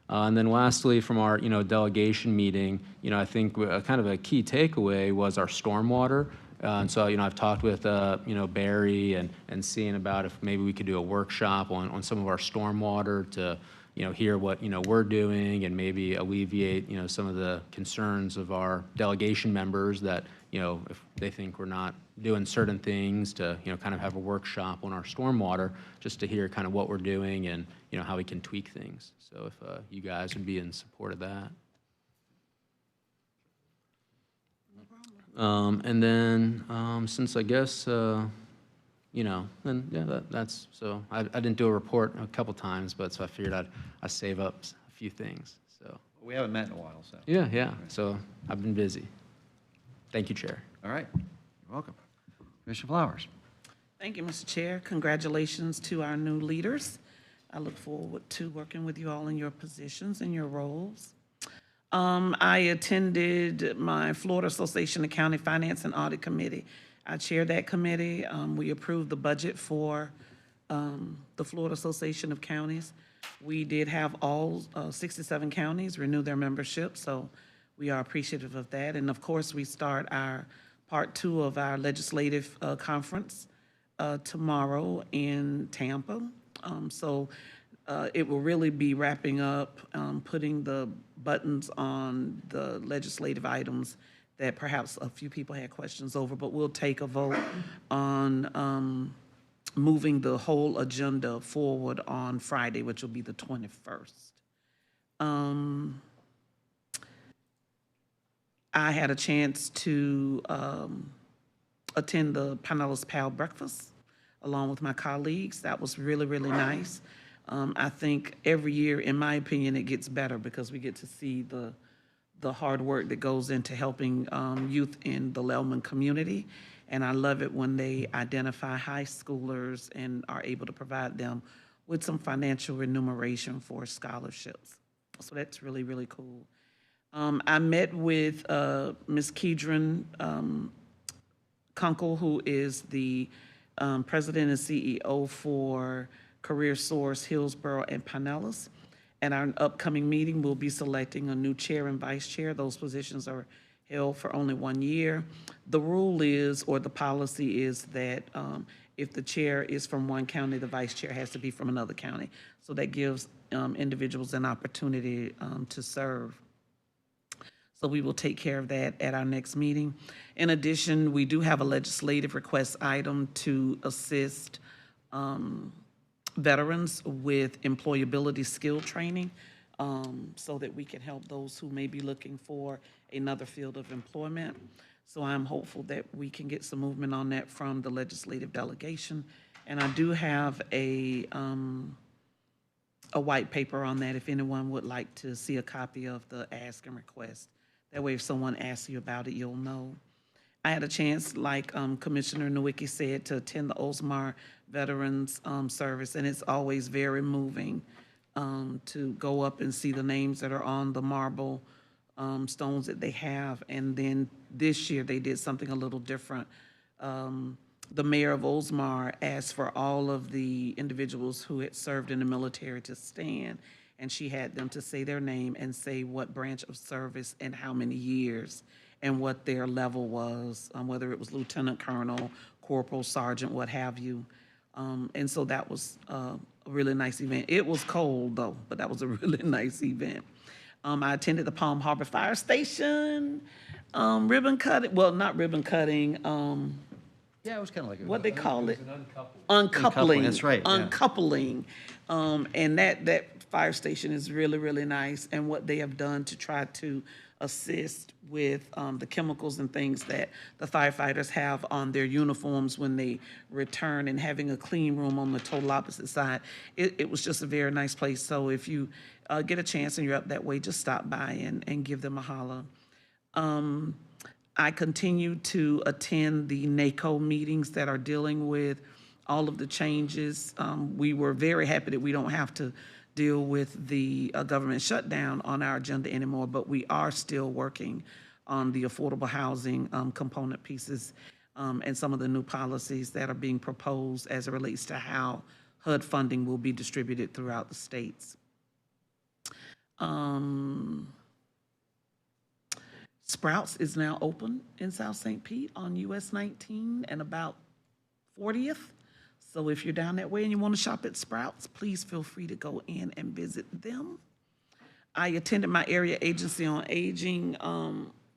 And then lastly, from our, delegation meeting, I think kind of a key takeaway was our stormwater. And so, I've talked with, Barry and seeing about if maybe we could do a workshop on some of our stormwater to, hear what, we're doing and maybe alleviate, some of the concerns of our delegation members that, if they think we're not doing certain things to, kind of have a workshop on our stormwater just to hear kind of what we're doing and, how we can tweak things. So if you guys would be in support of that. And then, since I guess, then, yeah, that's, so I didn't do a report a couple times, but so I figured I'd save up a few things, so. We haven't met in a while, so. Yeah, so I've been busy. Thank you, Chair. All right, you're welcome. Commissioner Flowers. Thank you, Mr. Chair. Congratulations to our new leaders. I look forward to working with you all in your positions and your roles. I attended my Florida Association of County Finance and Audit Committee. I chaired that committee. We approved the budget for the Florida Association of Counties. We did have all 67 counties renew their membership, so we are appreciative of that. And of course, we start our part 2 of our legislative conference tomorrow in Tampa. So it will really be wrapping up, putting the buttons on the legislative items that perhaps a few people had questions over, but we'll take a vote on moving the whole agenda forward on Friday, which will be the 21st. I had a chance to attend the Pinellas Pal Breakfast along with my colleagues. That was really, really nice. I think every year, in my opinion, it gets better because we get to see the hard work that goes into helping youth in the Lellman community. And I love it when they identify high schoolers and are able to provide them with some financial remuneration for scholarships. So that's really, really cool. I met with Ms. Kedron Kunkel, who is the president and CEO for Career Source, Hillsborough, and Pinellas. At our upcoming meeting, we'll be selecting a new chair and vice chair. Those positions are held for only 1 year. The rule is, or the policy is that if the chair is from one county, the vice chair has to be from another county. So that gives individuals an opportunity to serve. So we will take care of that at our next meeting. In addition, we do have a legislative request item to assist veterans with employability skill training so that we can help those who may be looking for another field of employment. So I'm hopeful that we can get some movement on that from the legislative delegation. And I do have a white paper on that if anyone would like to see a copy of the ask and request. That way if someone asks you about it, you'll know. I had a chance, like Commissioner Nowicki said, to attend the Oldsmar Veterans Service, and it's always very moving to go up and see the names that are on the marble stones that they have. And then this year, they did something a little different. The mayor of Oldsmar asked for all of the individuals who had served in the military to stand, and she had them to say their name and say what branch of service and how many years and what their level was, whether it was lieutenant colonel, corporal, sergeant, what have you. And so that was a really nice event. It was cold though, but that was a really nice event. I attended the Palm Harbor Fire Station, ribbon cutting, well, not ribbon cutting, Yeah, it was kind of like. what they call it? Uncoupling, Uncoupling. that's right, yeah. Uncoupling. And that fire station is really, really nice, and what they have done to try to assist with the chemicals and things that the firefighters have on their uniforms when they return, and having a clean room on the total opposite side. It was just a very nice place. So if you get a chance and you're up that way, just stop by and give them a holler. I continue to attend the NACO meetings that are dealing with all of the changes. We were very happy that we don't have to deal with the government shutdown on our agenda anymore, but we are still working on the affordable housing component pieces and some of the new policies that are being proposed as it relates to how HUD funding will be distributed throughout the states. Sprouts is now open in South St. Pete on US 19 and about 40th. So if you're down that way and you want to shop at Sprouts, please feel free to go in and visit them. I attended my area agency on aging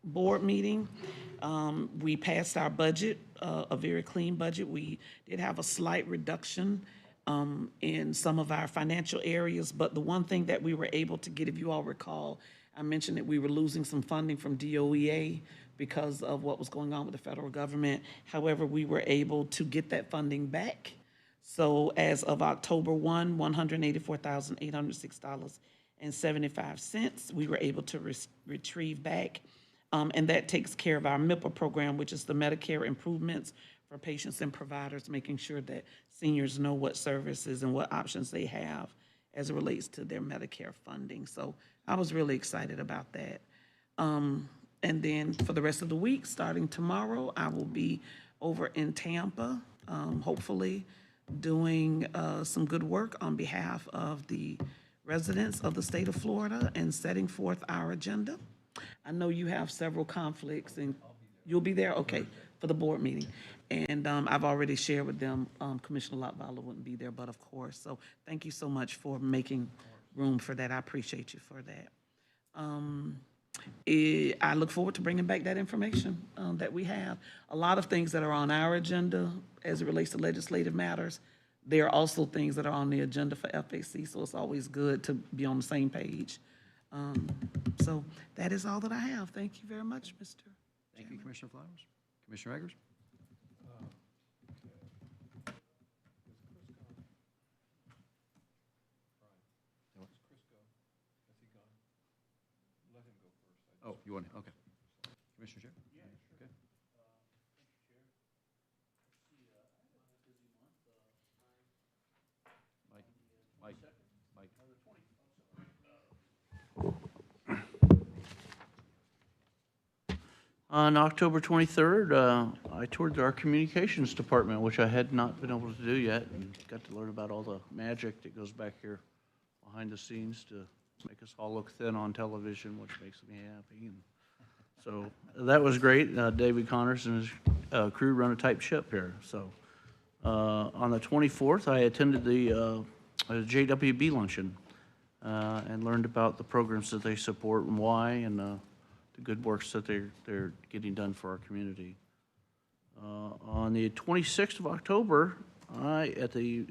board meeting. We passed our budget, a very clean budget. We did have a slight reduction in some of our financial areas, but the one thing that we were able to get, if you all recall, I mentioned that we were losing some funding from DOEA because of what was going on with the federal government. However, we were able to get that funding back. So as of October 1, $184,806.75, we were able to retrieve back. And that takes care of our MIPA program, which is the Medicare Improvements for Patients and Providers, making sure that seniors know what services and what options they have as it relates to their Medicare funding. So I was really excited about that. And then for the rest of the week, starting tomorrow, I will be over in Tampa, hopefully doing some good work on behalf of the residents of the state of Florida and setting forth our agenda. I know you have several conflicts, and you'll be there? Okay, for the board meeting. And I've already shared with them, Commissioner Latvala wouldn't be there, but of course. So thank you so much for making room for that. I appreciate you for that. I look forward to bringing back that information that we have. A lot of things that are on our agenda as it relates to legislative matters, there are also things that are on the agenda for FAC, so it's always good to be on the same page. So that is all that I have. Thank you very much, Mr. Thank you, Commissioner Flowers. Commissioner Eggers? Oh, you want, okay. Commissioner Chair? Yeah, sure. Okay. Mike. On October 23rd, I toured our communications department, which I had not been able to do yet, and got to learn about all the magic that goes back here behind the scenes to make us all look thin on television, which makes me happy. And so that was great. David Connors and his crew run a tight ship here. So on the 24th, I attended the JWB luncheon and learned about the programs that they support and why, and the good works that they're getting done for our community. On the 26th of October, I, at the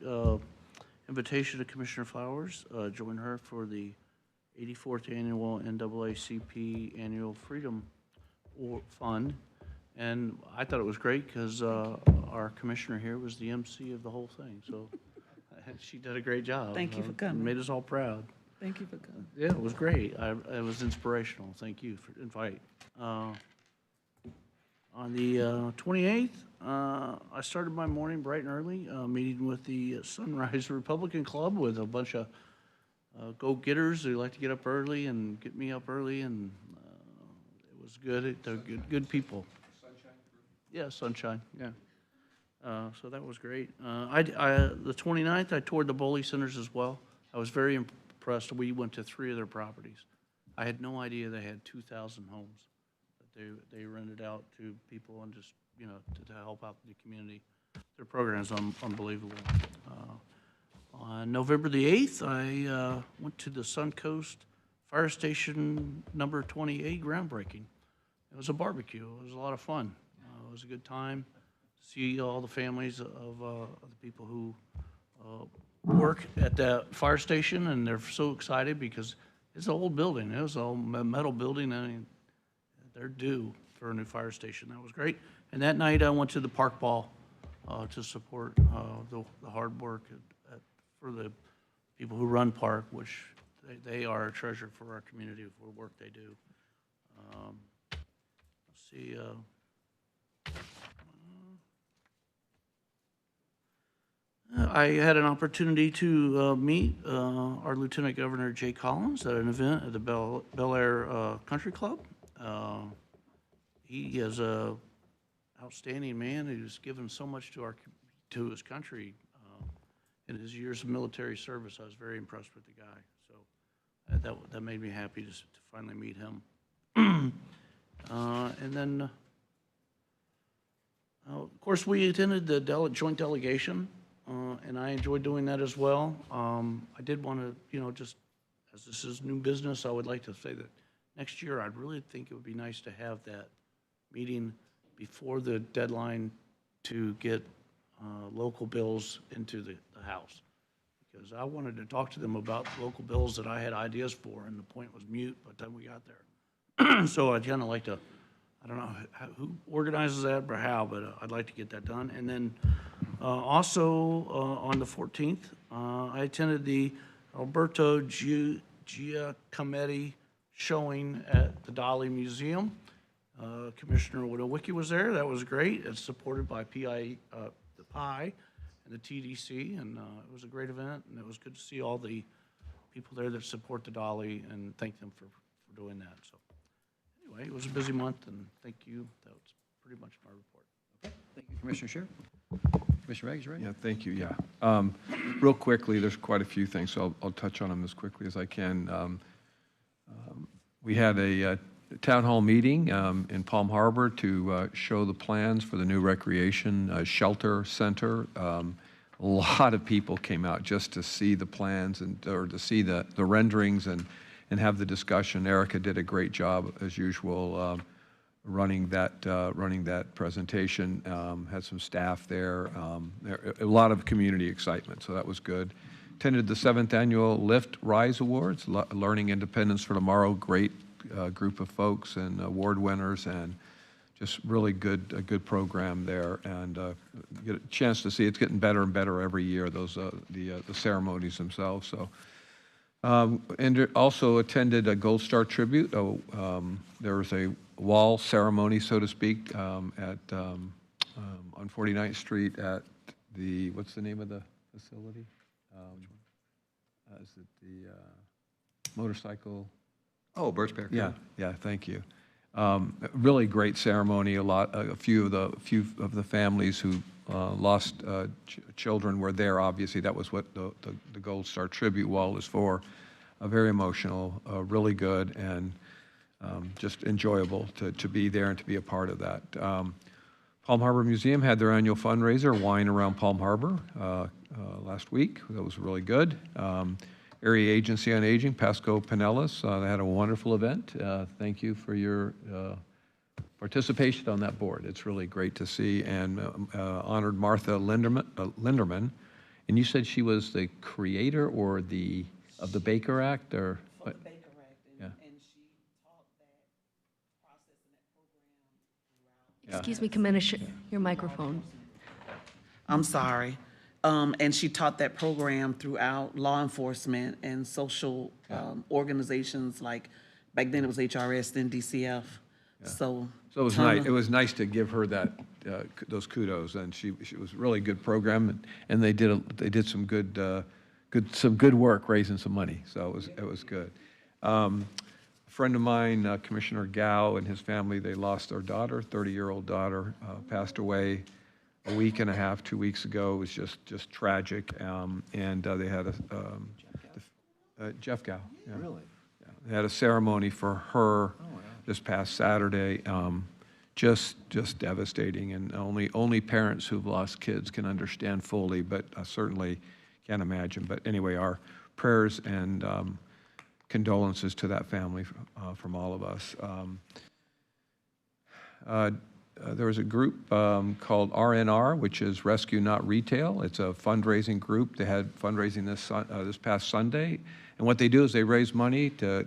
invitation of Commissioner Flowers, joined her for the 84th Annual NAACP Annual Freedom Fund. And I thought it was great because our commissioner here was the MC of the whole thing. So she did a great job. Thank you for coming. Made us all proud. Thank you for coming. Yeah, it was great. It was inspirational. Thank you for the invite. On the 28th, I started my morning bright and early, meeting with the Sunrise Republican Club with a bunch of go-getters who like to get up early and get me up early, and it was good. They're good people. Sunshine? Yeah, Sunshine, yeah. So that was great. The 29th, I toured the Boley Centers as well. I was very impressed. We went to 3 of their properties. I had no idea they had 2,000 homes that they rented out to people and just, you know, to help out the community. Their program is unbelievable. On November the 8th, I went to the Suncoast Fire Station number 28 groundbreaking. It was a barbecue. It was a lot of fun. It was a good time. see all the families of the people who work at that fire station, and they're so excited because it's an old building. It was a metal building, and they're due for a new fire station. That was great. And that night, I went to the park ball to support the hard work for the people who run park, which they are a treasure for our community for the work they do. Let's see. I had an opportunity to meet our Lieutenant Governor Jay Collins at an event at the Bel Air Country Club. He is a outstanding man who's given so much to his country in his years of military service. I was very impressed with the guy, so that made me happy to finally meet him. And then, of course, we attended the joint delegation. And I enjoyed doing that as well. I did want to, just as this is new business, I would like to say that next year I'd really think it would be nice to have that meeting before the deadline to get local bills into the House. Because I wanted to talk to them about local bills that I had ideas for, and the point was mute by the time we got there. So I'd kind of like to, I don't know who organizes that or how, but I'd like to get that done. And then also on the 14th, I attended the Alberto Giacometti showing at the Dali Museum. Commissioner Widowicki was there. That was great. It's supported by the PI and the TDC, and it was a great event, and it was good to see all the people there that support the Dali and thank them for doing that. So anyway, it was a busy month, and thank you. That was pretty much my report. Okay, thank you, Commissioner Scheer. Commissioner Beggs, right? Yeah, thank you, yeah. Real quickly, there's quite a few things, so I'll touch on them as quickly as I can. We had a town hall meeting in Palm Harbor to show the plans for the new recreation shelter center. A lot of people came out just to see the plans or to see the renderings and have the discussion. Erica did a great job, as usual, running that presentation. Had some staff there. A lot of community excitement, so that was good. Attended the 7th annual Lift Rise Awards, Learning Independence for Tomorrow. Great group of folks and award winners, and just really a good program there. And get a chance to see it's getting better and better every year. Those the ceremonies themselves. So. And also attended a Gold Star tribute. There was a wall ceremony, so to speak, on 49th Street at the, what's the name of the facility? Is it the motorcycle? Oh, Birchbear. Yeah, thank you. Really great ceremony. A few of the families who lost children were there. Obviously, that was what the Gold Star tribute wall is for. Very emotional, really good, and just enjoyable to be there and to be a part of that. Palm Harbor Museum had their annual fundraiser, Wine Around Palm Harbor, last week. That was really good. Area Agency on Aging, Pasco Pinellas, they had a wonderful event. Thank you for your participation on that board. It's really great to see, and honored Martha Linderman. And you said she was the creator or of the Baker Act, or? For the Baker Act, and she taught that process and that program throughout. Excuse me, Commissioner, your microphone. I'm sorry. And she taught that program throughout law enforcement and social organizations, like back then it was HRS, then DCF. So it was nice. It was nice to give her that those kudos, and she was a really good program, and they did some good work raising some money. So it was good. A friend of mine, Commissioner Gao, and his family, they lost their daughter, 30-year-old daughter, passed away a week and a half, 2 weeks ago. It was just tragic, and they had Jeff Gao. Yeah. Really? Yeah. They had a ceremony for her this past Saturday. Just devastating, and only parents who've lost kids can understand fully, but certainly can't imagine. But anyway, our prayers and condolences to that family from all of us. there was a group called RNR, which is Rescue Not Retail. It's a fundraising group. They had fundraising this past Sunday. And what they do is they raise money to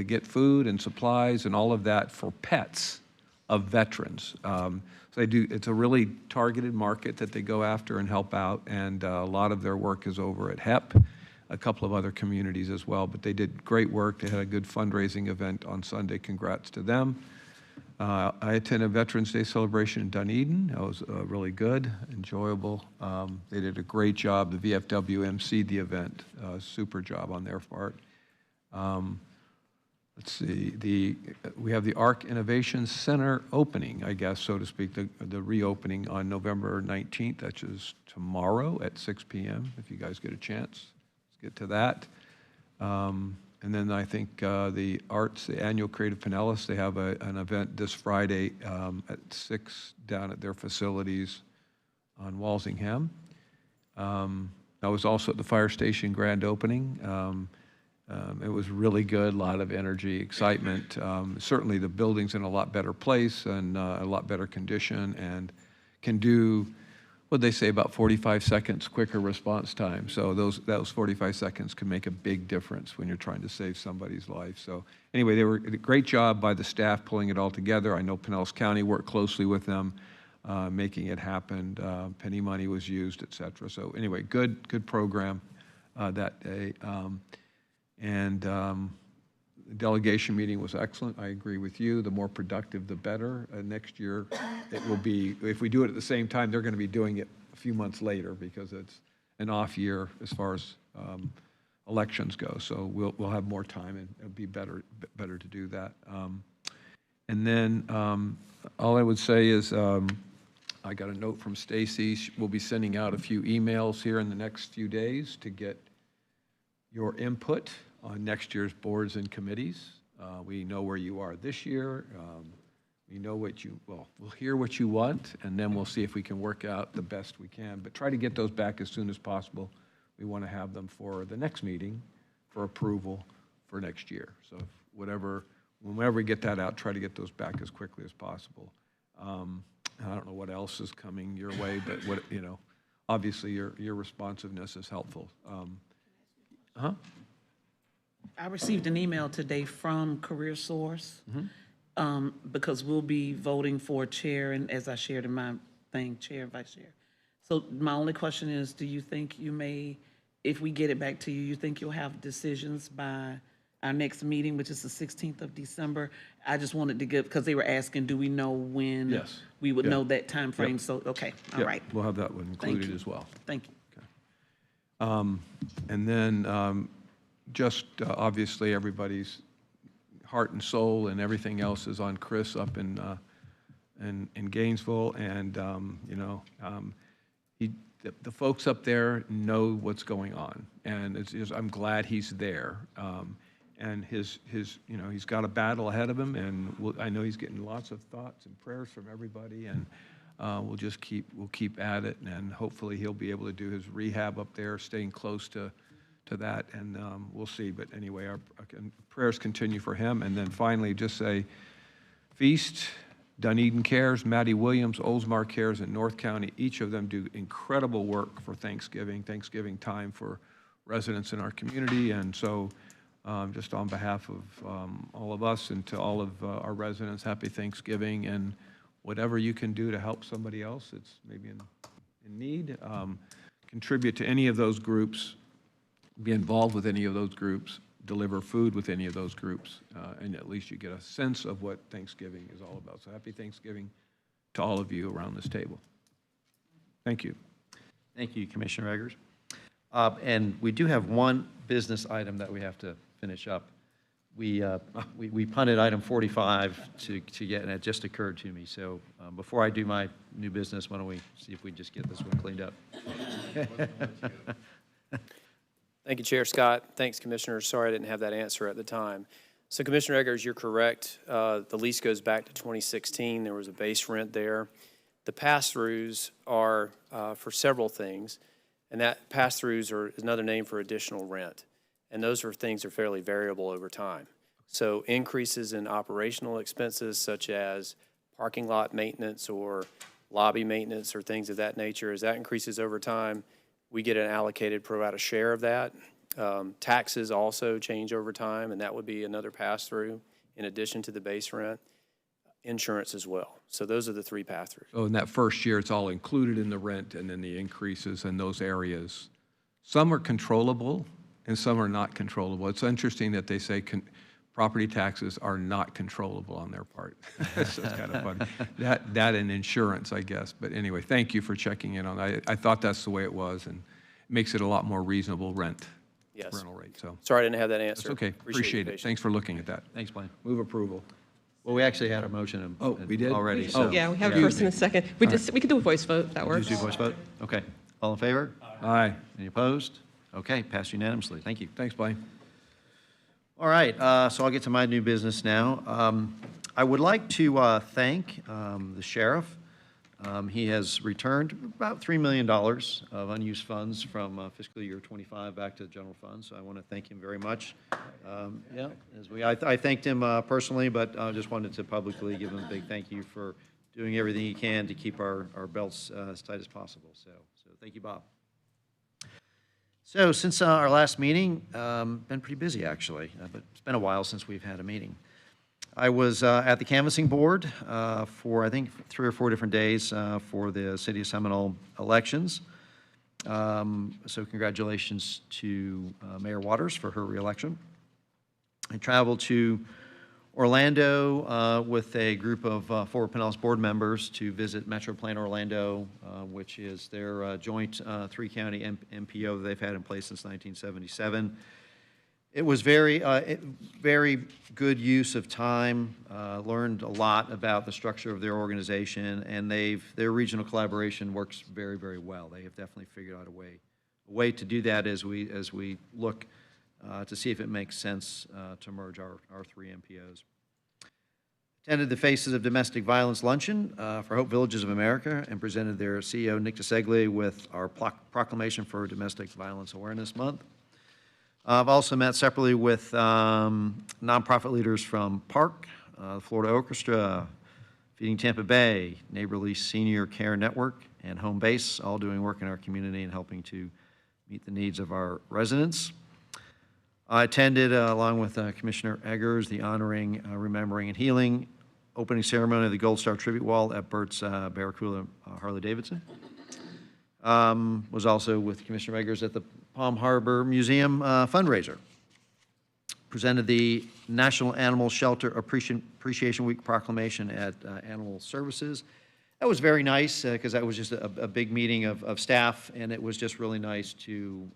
get food and supplies and all of that for pets of veterans. So they do, it's a really targeted market that they go after and help out, and a lot of their work is over at HEP, a couple of other communities as well, but they did great work. They had a good fundraising event on Sunday. Congrats to them. I attended Veterans Day celebration in Dunedin. That was really good, enjoyable. They did a great job. The VFW emceed the event. Super job on their part. Let's see, we have the ARC Innovation Center opening, I guess, so to speak, the reopening on November 19th, that is tomorrow at 6 p.m., if you guys get a chance. Let's get to that. And then I think the Arts, the annual Creative Pinellas, they have an event this Friday at 6 down at their facilities on Walsingham. I was also at the fire station grand opening. It was really good, a lot of energy, excitement. Certainly the building's in a lot better place and a lot better condition, and can do, what they say, about 45 seconds quicker response time. So those 45 seconds can make a big difference when you're trying to save somebody's life. So anyway, they were a great job by the staff pulling it all together. I know Pinellas County worked closely with them, making it happen. Penny money was used, et cetera. So anyway, good program that day. The delegation meeting was excellent. I agree with you. The more productive, the better. Next year, it will be, if we do it at the same time, they're going to be doing it a few months later because it's an off year as far as elections go. So we'll have more time, and it'll be better to do that. And then all I would say is I got a note from Stacy. We'll be sending out a few emails here in the next few days to get your input on next year's boards and committees. We know where you are this year. We know we'll hear what you want, and then we'll see if we can work out the best we can. But try to get those back as soon as possible. We want to have them for the next meeting for approval for next year. So whenever we get that out, try to get those back as quickly as possible. I don't know what else is coming your way, but obviously your responsiveness is helpful. I received an email today from Career Source because we'll be voting for chair, and as I shared in my thing, chair and vice chair. So my only question is, do you think you may, if we get it back to you, you think you'll have decisions by our next meeting, which is the 16th of December? I just wanted to get, because they were asking, do we know when Yes. we would Yeah. know that time frame? Yep. So, okay, all Yep, right. We'll have that one Thank included you. as well. Thank you. And then just obviously everybody's heart and soul and everything else is on Chris up in Gainesville, and the folks up there know what's going on, and I'm glad he's there. And he's got a battle ahead of him, and I know he's getting lots of thoughts and prayers from everybody, and we'll keep at it, and hopefully he'll be able to do his rehab up there, staying close to that, and we'll see. But anyway, our prayers continue for him. And then finally, just say, Feast, Dunedin Cares, Maddie Williams, Oldsmar Cares, and North County, each of them do incredible work for Thanksgiving time for residents in our community. And so just on behalf of all of us and to all of our residents, happy Thanksgiving, and whatever you can do to help somebody else that's maybe in need, contribute to any of those groups, be involved with any of those groups, deliver food with any of those groups, and at least you get a sense of what Thanksgiving is all about. So happy Thanksgiving to all of you around this table. Thank you. Thank you, Commissioner Eggers. And we do have one business item that we have to finish up. We punted item 45 to get, and it just occurred to me. So before I do my new business, why don't we see if we just get this one cleaned up? Thank you, Chair Scott. Thanks, Commissioners. Sorry I didn't have that answer at the time. So Commissioner Eggers, you're correct. The lease goes back to 2016. There was a base rent there. The pass-throughs are for several things, and that pass-throughs is another name for additional rent. And those things are fairly variable over time. So increases in operational expenses such as parking lot maintenance or lobby maintenance or things of that nature, as that increases over time, we get an allocated pro rata share of that. Taxes also change over time, and that would be another pass-through in addition to the base rent. Insurance as well. So those are the three pass-throughs. So in that first year, it's all included in the rent and then the increases in those areas. Some are controllable and some are not controllable. It's interesting that they say property taxes are not controllable on their part. So it's kind of funny. That and insurance, I guess. But anyway, thank you for checking in on that. I thought that's the way it was, and it makes it a lot more reasonable rental rate. So Sorry I didn't have that answer. that's okay. Appreciate it. Thanks for looking at that. Thanks, Blaine. Move approval. Well, we actually had a motion we did? already, Oh, so. Yeah, we have a first and a second. We can do a voice vote, if that works. Do voice vote? Okay. All in favor? Aye. Any opposed? Okay, passed unanimously. Thank you. Thanks, Blaine. All right, so I'll get to my new business now. I would like to thank the sheriff. He has returned about $3 million of unused funds from fiscal year '25 back to the general fund, so I want to thank him very much. Yeah, I thanked him personally, but I just wanted to publicly give him a big thank you for doing everything he can to keep our belts as tight as possible. So thank you, Bob. So since our last meeting, been pretty busy actually, but it's been a while since we've had a meeting. I was at the canvassing board for I think 3 or 4 different days for the City of Seminole elections. So congratulations to Mayor Waters for her reelection. I traveled to Orlando with a group of 4 Pinellas board members to visit Metro Plan Orlando, which is their joint 3-county MPO that they've had in place since 1977. It was very good use of time, learned a lot about the structure of their organization, and their regional collaboration works very, very well. They have definitely figured out a way to do that as we look to see if it makes sense to merge our 3 MPOs. Attended the Faces of Domestic Violence Luncheon for Hope Villages of America and presented their CEO, Nick DeSegli, with our proclamation for Domestic Violence Awareness Month. I've also met separately with nonprofit leaders from PARC, Florida Orchestra, Feeding Tampa Bay, Neighborly Senior Care Network, and Home Base, all doing work in our community and helping to meet the needs of our residents. I attended, along with Commissioner Eggers, the Honoring, Remembering, and Healing opening ceremony of the Gold Star Tribute Wall at Burt's Barracuda Harley-Davidson. Was also with Commissioner Eggers at the Palm Harbor Museum fundraiser. Presented the National Animal Shelter Appreciation Week proclamation at Animal Services. That was very nice because that was just a big meeting of staff, and it was just really nice to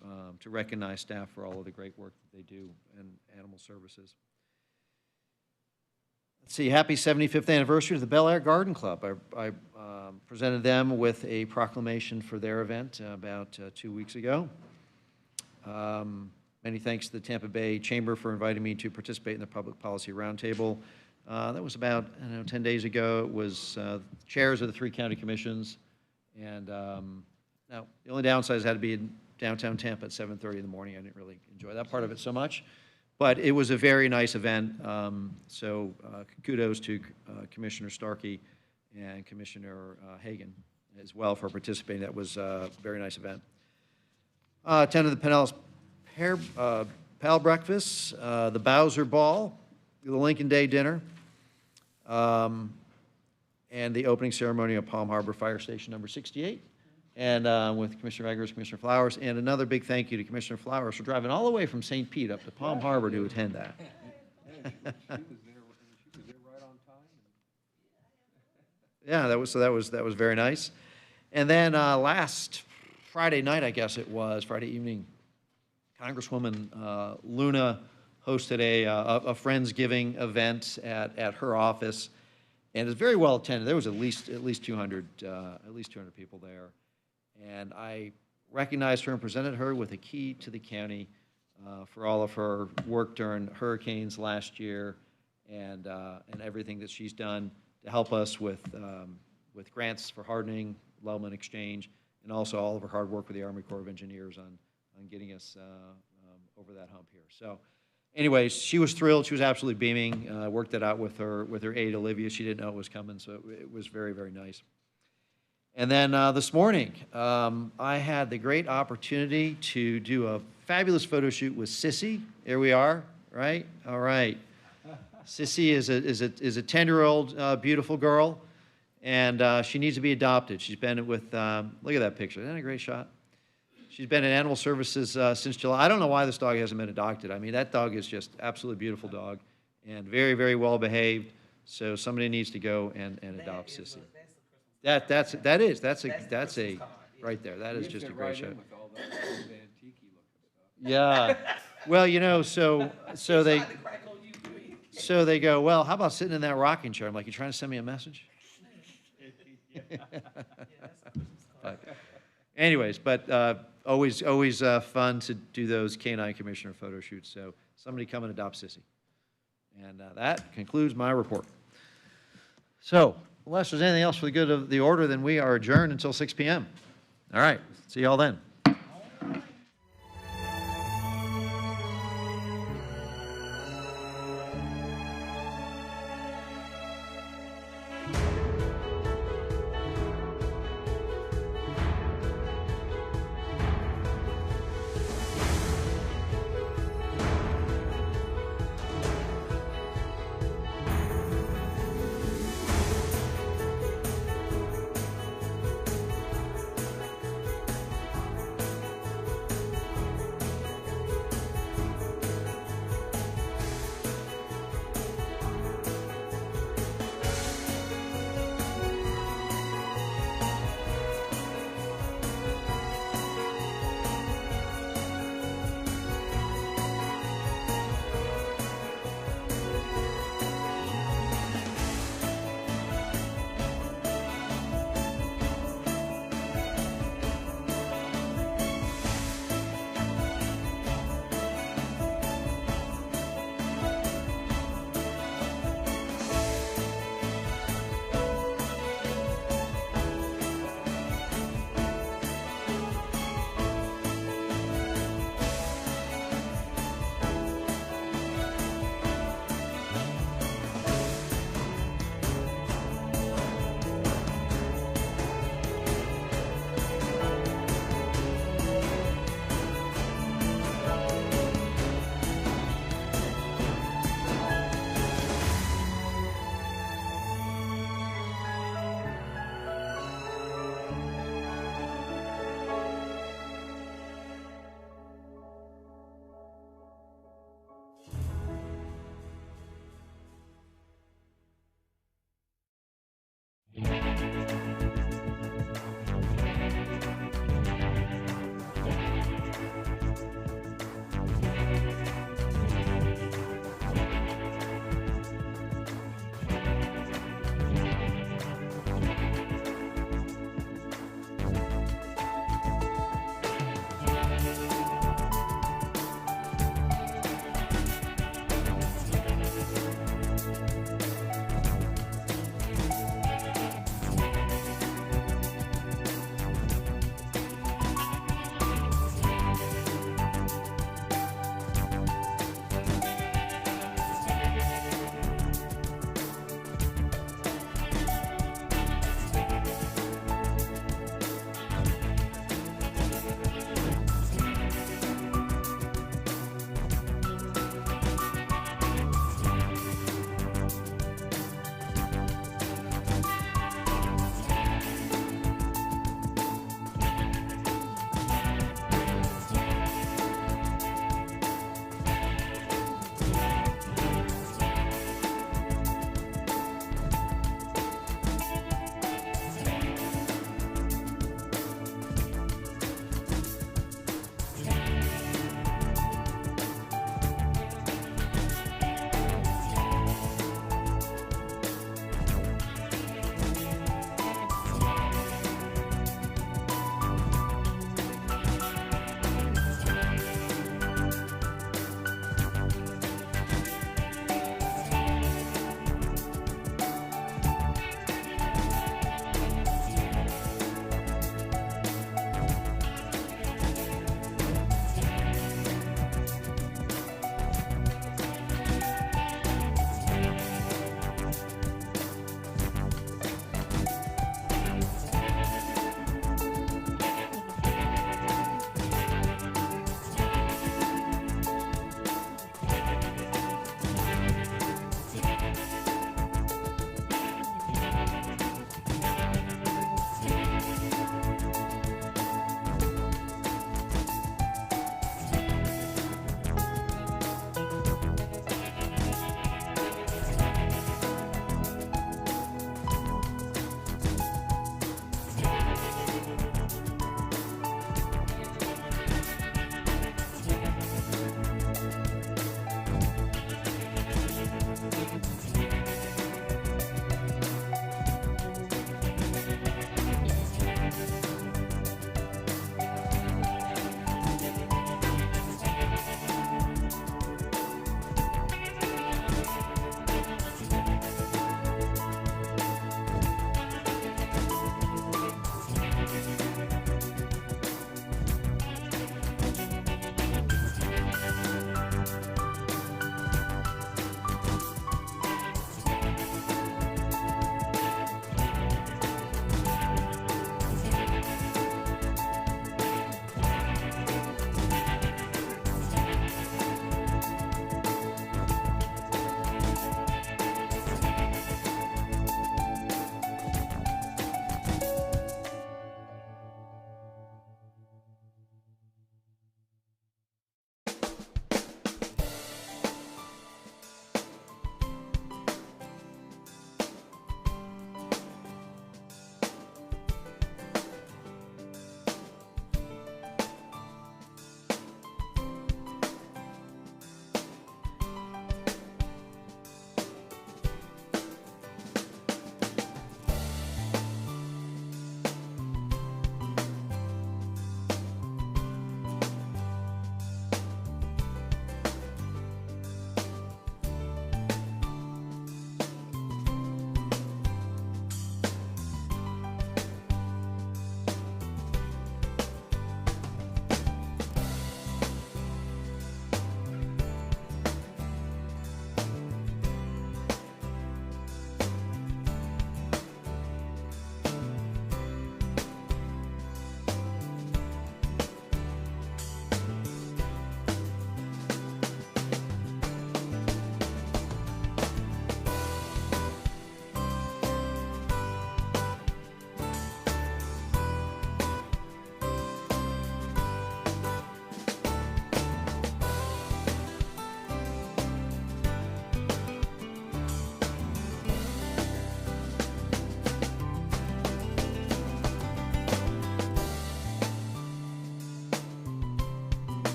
recognize staff for all of the great work that they do in Animal Services. Let's see, happy 75th anniversary to the Bel Air Garden Club. I presented them with a proclamation for their event about 2 weeks ago. Many thanks to the Tampa Bay Chamber for inviting me to participate in the Public Policy Roundtable. That was about 10 days ago. It was chairs of the 3 county commissions. And now, the only downside is it had to be in downtown Tampa at 7:30 in the morning. I didn't really enjoy that part of it so much. But it was a very nice event. So kudos to Commissioner Starkey and Commissioner Hagan as well for participating. That was a very nice event. Attended the Pinellas Pal Breakfast, the Bowser Ball, the Lincoln Day Dinner, and the opening ceremony of Palm Harbor Fire Station number 68, and with Commissioner Eggers, Commissioner Flowers, and another big thank you to Commissioner Flowers for driving all the way from St. Pete up to Palm Harbor to attend that. Yeah, that was very nice. And then last Friday night, I guess it was, Friday evening, Congresswoman Luna hosted a Friendsgiving event at her office, and it was very well attended. There was at least 200 people there, and I recognized her and presented her with a key to the county for all of her work during hurricanes last year, and everything that she's done to help us with grants for hardening, Lowman Exchange, and also all of her hard work with the Army Corps of Engineers on getting us over that hump here. So, anyways, she was thrilled. She was absolutely beaming. Worked it out with her aide Olivia. She didn't know it was coming, so it was very, very nice. And then this morning, I had the great opportunity to do a fabulous photo shoot with Sissy. Here we are, right? All right. Sissy is a 10-year-old beautiful girl, and she needs to be adopted. She's been with, look at that picture. Isn't that a great shot? She's been in animal services since July. I don't know why this dog hasn't been adopted. I mean, that dog is just absolutely beautiful dog and very, very well behaved. So somebody needs to go and adopt Sissy. That's a right there. That is just a great shot. Yeah. Well, you know, so they go, well, how about sitting in that rocking chair? I'm like, you trying to send me a message? Anyways, but always fun to do those Canine Commissioner photo shoots. So somebody come and adopt Sissy. And that concludes my report. So unless there's anything else for the good of the order, then we are adjourned until 6 p.m. All right. See you all then.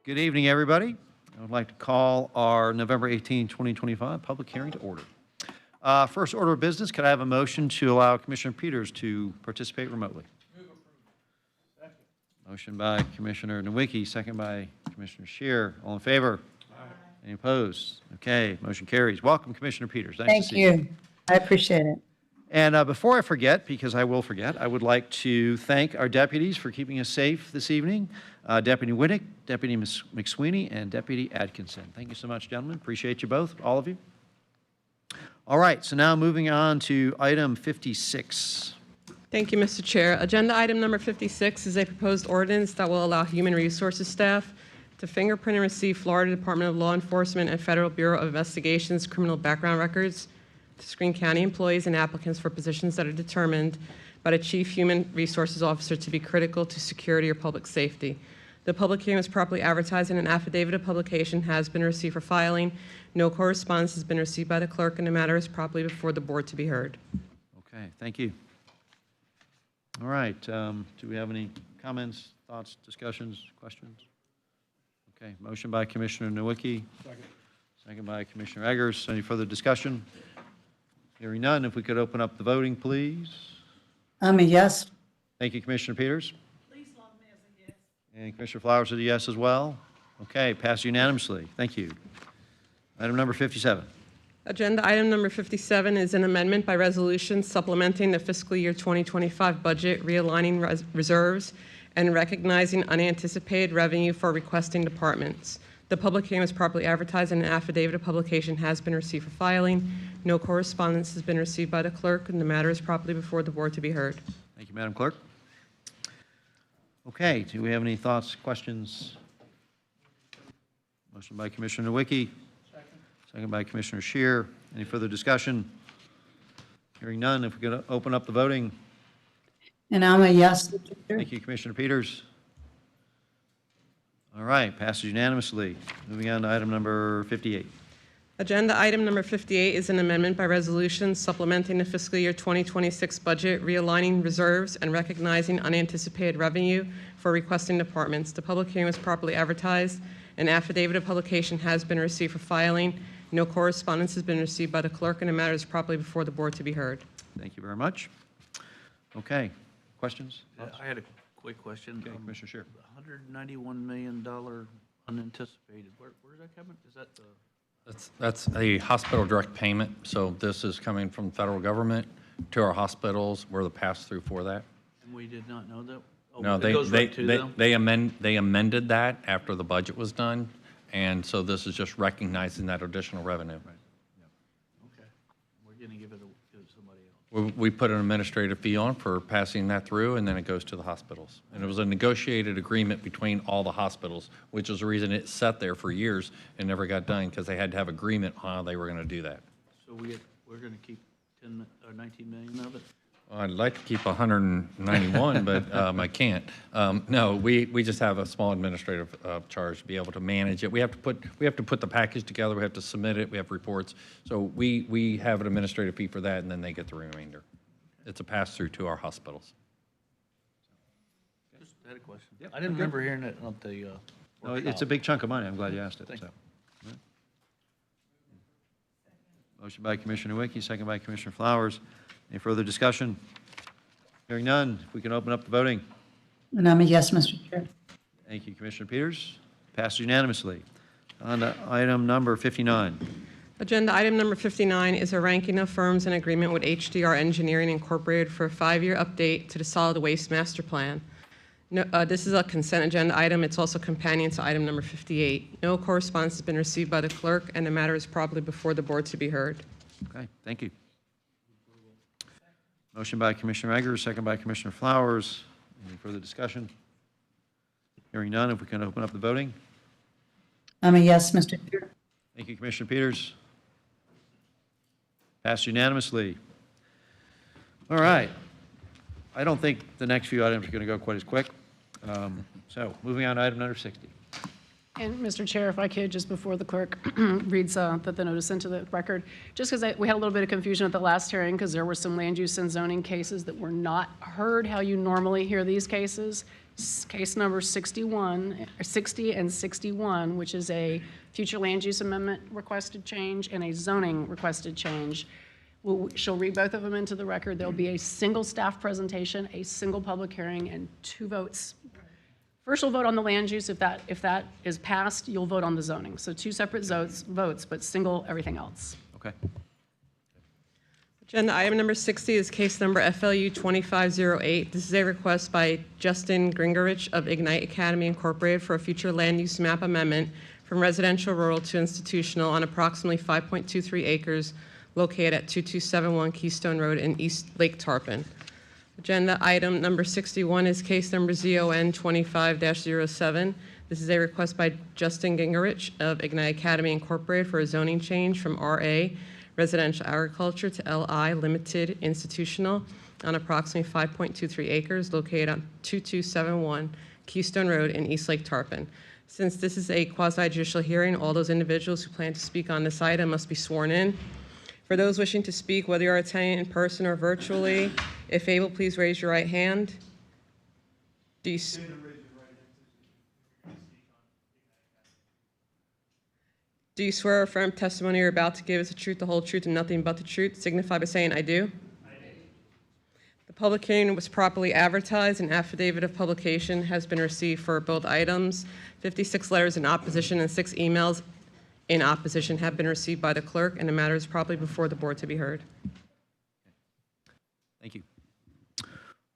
Good evening, everybody. I would like to call our November 18, 2025 public hearing to order. First order of business, could I have a motion to allow Commissioner Peters to participate remotely? Motion by Commissioner Nowicki, second by Commissioner Scheer. All in favor? Any opposed? Okay, motion carries. Welcome, Commissioner Peters. Nice to Thank see you. you. I appreciate it. And before I forget, because I will forget, I would like to thank our deputies for keeping us safe this evening. Deputy Winnick, Deputy McSweeney, and Deputy Atkinson. Thank you so much, gentlemen. Appreciate you both, all of you. All right, so now moving on to item 56. Thank you, Mr. Chair. Agenda item number 56 is a proposed ordinance that will allow human resources staff to fingerprint and receive Florida Department of Law Enforcement and Federal Bureau of Investigation's criminal background records to screen county employees and applicants for positions that are determined by the Chief Human Resources Officer to be critical to security or public safety. The public hearing was properly advertised and an affidavit of publication has been received for filing. No correspondence has been received by the clerk, and the matter is properly before the board to be heard. Okay, thank you. All right, do we have any comments, thoughts, discussions, questions? Okay, motion by Commissioner Nowicki. Second by Commissioner Eggers. Any further discussion? Hearing none, if we could open up the voting, please. I'm a yes. Thank you, Commissioner Peters. And Commissioner Flowers is a yes as well. Okay, passed unanimously. Thank you. Item number 57. Agenda item number 57 is an amendment by resolution supplementing the fiscal year 2025 budget, realigning reserves, and recognizing unanticipated revenue for requesting departments. The public hearing was properly advertised and an affidavit of publication has been received for filing. No correspondence has been received by the clerk, and the matter is properly before the board to be heard. Thank you, Madam Clerk. Okay, do we have any thoughts, questions? Motion by Commissioner Nowicki. Second by Commissioner Scheer. Any further discussion? Hearing none, if we could open up the voting. And I'm a yes. Mr. Chair. Thank you, Commissioner Peters. All right, passes unanimously. Moving on to item number 58. Agenda item number 58 is an amendment by resolution supplementing the fiscal year 2026 budget, realigning reserves, and recognizing unanticipated revenue for requesting departments. The public hearing was properly advertised. An affidavit of publication has been received for filing. No correspondence has been received by the clerk, and the matter is properly before the board to be heard. Thank you very much. Okay, questions? I had a quick question. Okay, Commissioner Scheer. $191 million unanticipated, where's that coming? Is that the? That's a hospital direct payment, so this is coming from the federal government to our hospitals. We're the pass-through for that. And we did not know that? Oh, No, it goes right to them? they amended that after the budget was done, and so this is just recognizing that additional revenue. Okay. We're going to give it to somebody else. We put an administrative fee on for passing that through, and then it goes to the hospitals. And it was a negotiated agreement between all the hospitals, which is the reason it sat there for years and never got done, because they had to have agreement on how they were going to do that. So we're going to keep 19 million of it? I'd like to keep 191, but I can't. No, we just have a small administrative charge to be able to manage it. We have to put the package together. We have to submit it. We have reports. So we have an administrative fee for that, and then they get the remainder. It's a pass-through to our hospitals. Just had a question. I didn't remember hearing it at the No, it's workshop. a big chunk of money. I'm glad you asked it. Thank So. All right. Motion by Commissioner Nowicki, second by Commissioner Flowers. Any further discussion? Hearing none, if we can open up the voting. And I'm a yes, Mr. Chair. Thank you, Commissioner Peters. Passed unanimously. On to item number 59. Agenda item number 59 is a ranking of firms in agreement with HDR Engineering Incorporated for a 5-year update to the Solid Waste Master Plan. No, this is a consent agenda item. It's also companion to item number 58. No correspondence has been received by the clerk, and the matter is properly before the board to be heard. Okay, thank you. Motion by Commissioner Eggers, second by Commissioner Flowers. Any further discussion? Hearing none, if we can open up the voting. I'm a yes, Mr. Chair. Thank you, Commissioner Peters. Passed unanimously. All right. I don't think the next few items are going to go quite as quick. So moving on to item number 60. And Mr. Chair, if I could, just before the clerk reads the notice into the record, just because we had a little bit of confusion at the last hearing because there were some land use and zoning cases that were not heard how you normally hear these cases. case number 61, or 60 and 61, which is a future land use amendment requested change and a zoning requested change. She'll read both of them into the record. There'll be a single staff presentation, a single public hearing, and 2 votes. First, you'll vote on the land use. If that is passed, you'll vote on the zoning. So 2 separate votes, but single everything else. Okay. Agenda item number 60 is case number FLU 2508. This is a request by Justin Gringerich of Ignite Academy Incorporated for a future land use map amendment from residential rural to institutional on approximately 5.23 acres located at 2271 Keystone Road in East Lake Tarpon. Agenda item number 61 is case number ZON 25-07. This is a request by Justin Gingerich of Ignite Academy Incorporated for a zoning change from RA Residential Agriculture to LI Limited Institutional on approximately 5.23 acres located on 2271 Keystone Road in East Lake Tarpon. Since this is a quasi-judicial hearing, all those individuals who plan to speak on this item must be sworn in. For those wishing to speak, whether you are attending in person or virtually, if able, please raise your right hand. Do you swear or affirm testimony you're about to give is the truth, the whole truth, and nothing but the truth? Signify by saying, I do. The public hearing was properly advertised. An affidavit of publication has been received for both items. 56 letters in opposition and 6 emails in opposition have been received by the clerk, and the matter is properly before the board to be heard. Thank you.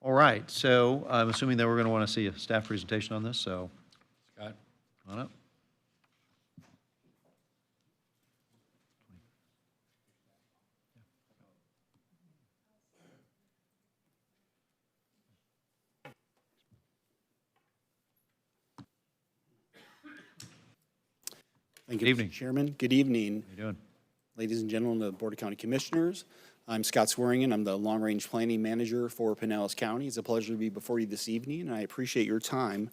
All right, so I'm assuming that we're going to want to see a staff presentation on this, so. Scott? Come on up. Thank you, Good evening. Mr. Chairman. Good evening. How you doing? Ladies and gentlemen of the Board of County Commissioners. I'm Scott Swearingen. I'm the Long Range Planning Manager for Pinellas County. It's a pleasure to be before you this evening, and I appreciate your time.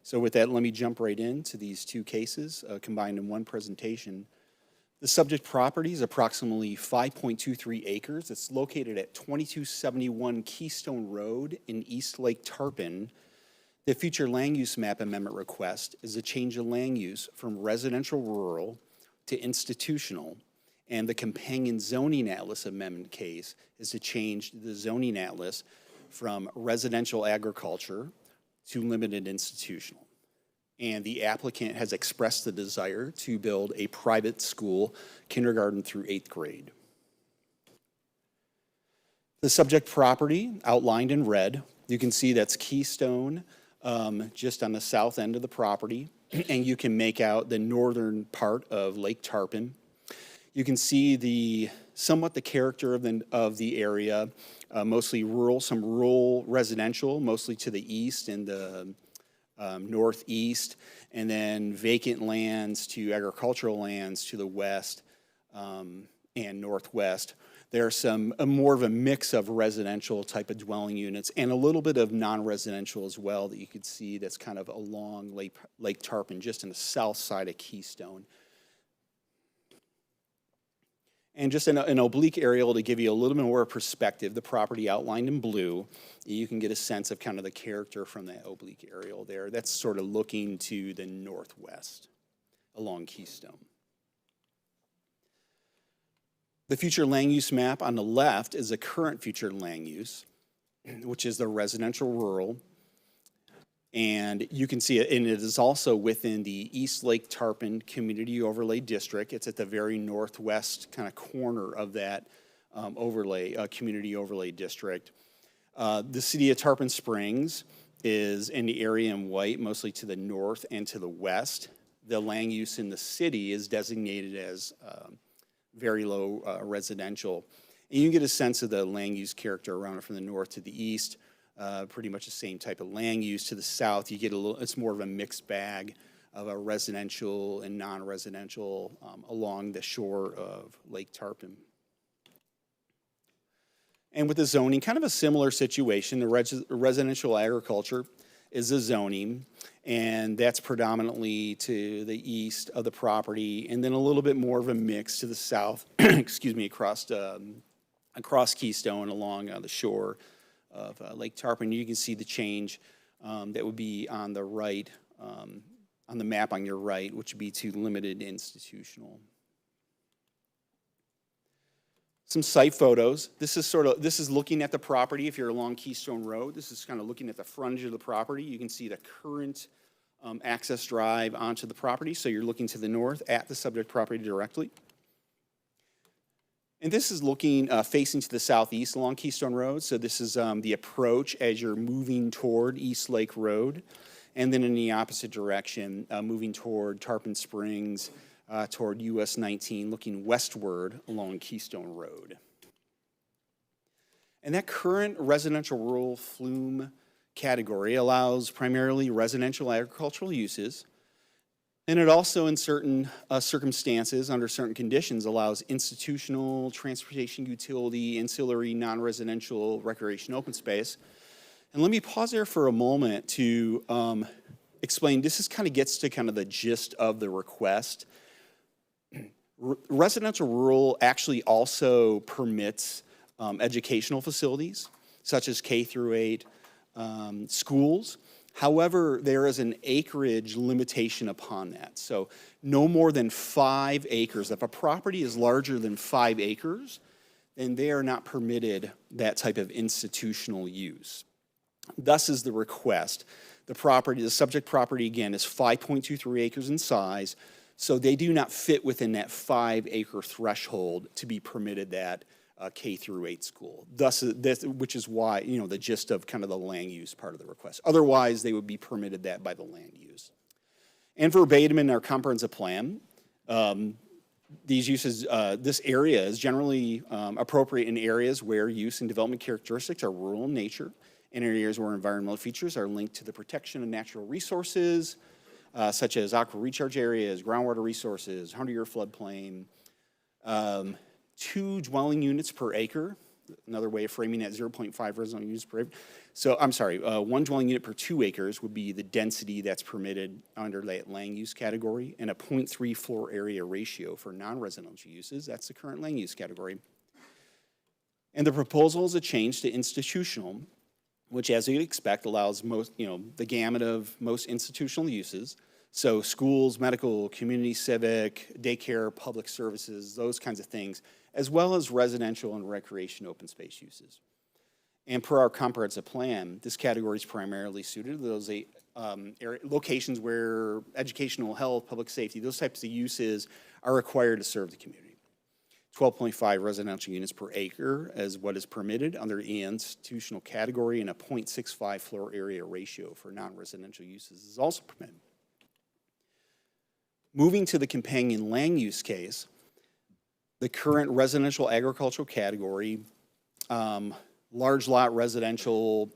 So with that, let me jump right into these 2 cases combined in one presentation. The subject property is approximately 5.23 acres. It's located at 2271 Keystone Road in East Lake Tarpon. The future land use map amendment request is a change of land use from residential rural to institutional, and the companion zoning atlas amendment case is to change the zoning atlas from residential agriculture to limited institutional. And the applicant has expressed the desire to build a private school, kindergarten through 8th grade. The subject property outlined in red, you can see that's Keystone, just on the south end of the property, and you can make out the northern part of Lake Tarpon. You can see somewhat the character of the area, mostly rural, some rural residential, mostly to the east and the northeast, and then vacant lands to agricultural lands to the west and northwest. There's more of a mix of residential type of dwelling units and a little bit of non-residential as well that you could see that's kind of along Lake Tarpon, just in the south side of Keystone. And just an oblique aerial to give you a little bit more perspective, the property outlined in blue, you can get a sense of kind of the character from that oblique aerial there. That's sort of looking to the northwest along Keystone. The future land use map on the left is a current future land use, which is the residential rural. And you can see it, and it is also within the East Lake Tarpon Community Overlay District. It's at the very northwest kind of corner of that community overlay district. The city of Tarpon Springs is in the area in white, mostly to the north and to the west. The land use in the city is designated as very low residential. And you can get a sense of the land use character around it from the north to the east. Pretty much the same type of land use. To the south, you get it's more of a mixed bag of a residential and non-residential along the shore of Lake Tarpon. And with the zoning, kind of a similar situation. The residential agriculture is the zoning, and that's predominantly to the east of the property, and then a little bit more of a mix to the south, excuse me, across Keystone along the shore of Lake Tarpon. You can see the change that would be on the right, on the map on your right, which would be to limited institutional. Some site photos. This is looking at the property. If you're along Keystone Road, this is kind of looking at the frontage of the property. You can see the current access drive onto the property. So you're looking to the north at the subject property directly. And this is looking, facing to the southeast along Keystone Road. So this is the approach as you're moving toward East Lake Road. And then in the opposite direction, moving toward Tarpon Springs, toward US 19, looking westward along Keystone Road. And that current residential rural flume category allows primarily residential agricultural uses, and it also in certain circumstances, under certain conditions, allows institutional, transportation utility, ancillary, non-residential, recreation, open space. And let me pause there for a moment to explain, this kind of gets to kind of the gist of the request. Residential rural actually also permits educational facilities, such as K through 8 schools. However, there is an acreage limitation upon that. So no more than 5 acres. If a property is larger than 5 acres, then they are not permitted that type of institutional use. Thus is the request. The subject property, again, is 5.23 acres in size, so they do not fit within that 5-acre threshold to be permitted that K through 8 school. Thus, which is why, the gist of kind of the land use part of the request. Otherwise, they would be permitted that by the land use. And verbatim in our comprehensive plan, these uses, this area is generally appropriate in areas where use and development characteristics are rural in nature, and in areas where environmental features are linked to the protection of natural resources, such as aquifer recharge areas, groundwater resources, 100-year floodplain, 2 dwelling units per acre, another way of framing that, 0.5 residential units per acre. So, I'm sorry, 1 dwelling unit per 2 acres would be the density that's permitted under that land use category, and a 0.3 floor area ratio for non-residential uses. That's the current land use category. And the proposal is a change to institutional, which, as you'd expect, allows most, the gamut of most institutional uses. So schools, medical, community civic, daycare, public services, those kinds of things, as well as residential and recreation open space uses. And per our comprehensive plan, this category is primarily suited to those locations where educational, health, public safety, those types of uses are required to serve the community. 12.5 residential units per acre as what is permitted under the institutional category, and a 0.65 floor area ratio for non-residential uses is also permitted. Moving to the companion land use case, the current residential agricultural category, large lot residential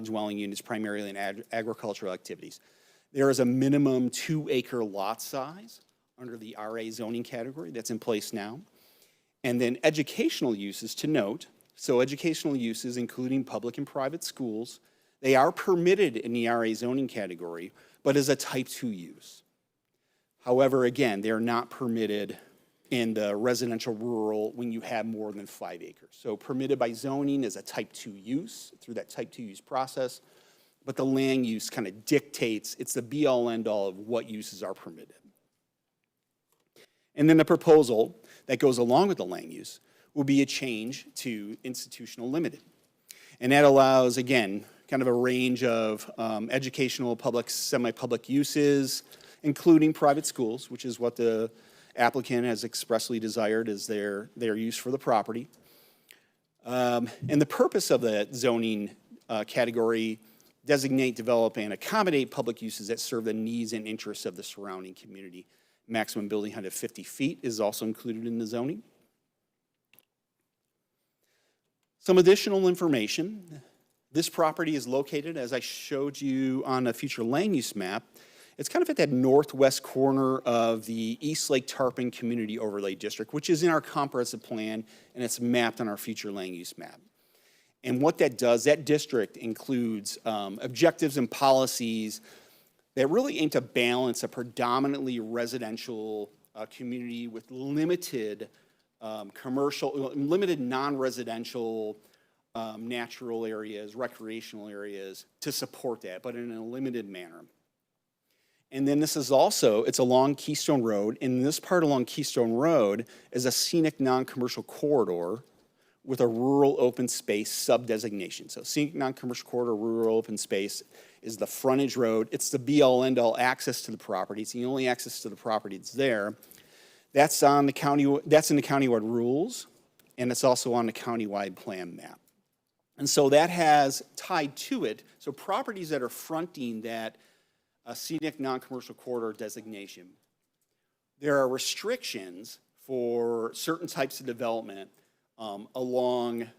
dwelling units primarily in agricultural activities. There is a minimum 2-acre lot size under the RA zoning category that's in place now. And then educational uses to note, so educational uses including public and private schools, they are permitted in the RA zoning category, but as a type 2 use. However, again, they're not permitted in the residential rural when you have more than 5 acres. So permitted by zoning as a type 2 use through that type 2 use process, but the land use kind of dictates, it's the be-all end-all of what uses are permitted. And then the proposal that goes along with the land use will be a change to institutional limited. And that allows, again, kind of a range of educational, public, semi-public uses, including private schools, which is what the applicant has expressly desired as their use for the property. And the purpose of the zoning category, designate, develop, and accommodate public uses that serve the needs and interests of the surrounding community. Maximum building height of 50 feet is also included in the zoning. Some additional information. This property is located, as I showed you on a future land use map, it's kind of at that northwest corner of the East Lake Tarpon Community Overlay District, which is in our comprehensive plan, and it's mapped on our future land use map. And what that does, that district includes objectives and policies that really aim to balance a predominantly residential community with limited limited non-residential natural areas, recreational areas to support that, but in a limited manner. And then this is also, it's along Keystone Road, and this part along Keystone Road is a scenic non-commercial corridor with a rural open space sub-designation. So scenic non-commercial corridor, rural open space is the frontage road. It's the be-all, end-all access to the property. It's the only access to the property that's there. That's on the county, that's in the countywide rules, and it's also on the countywide plan map. And so that has tied to it, so properties that are fronting that scenic non-commercial corridor designation, there are restrictions for certain types of development along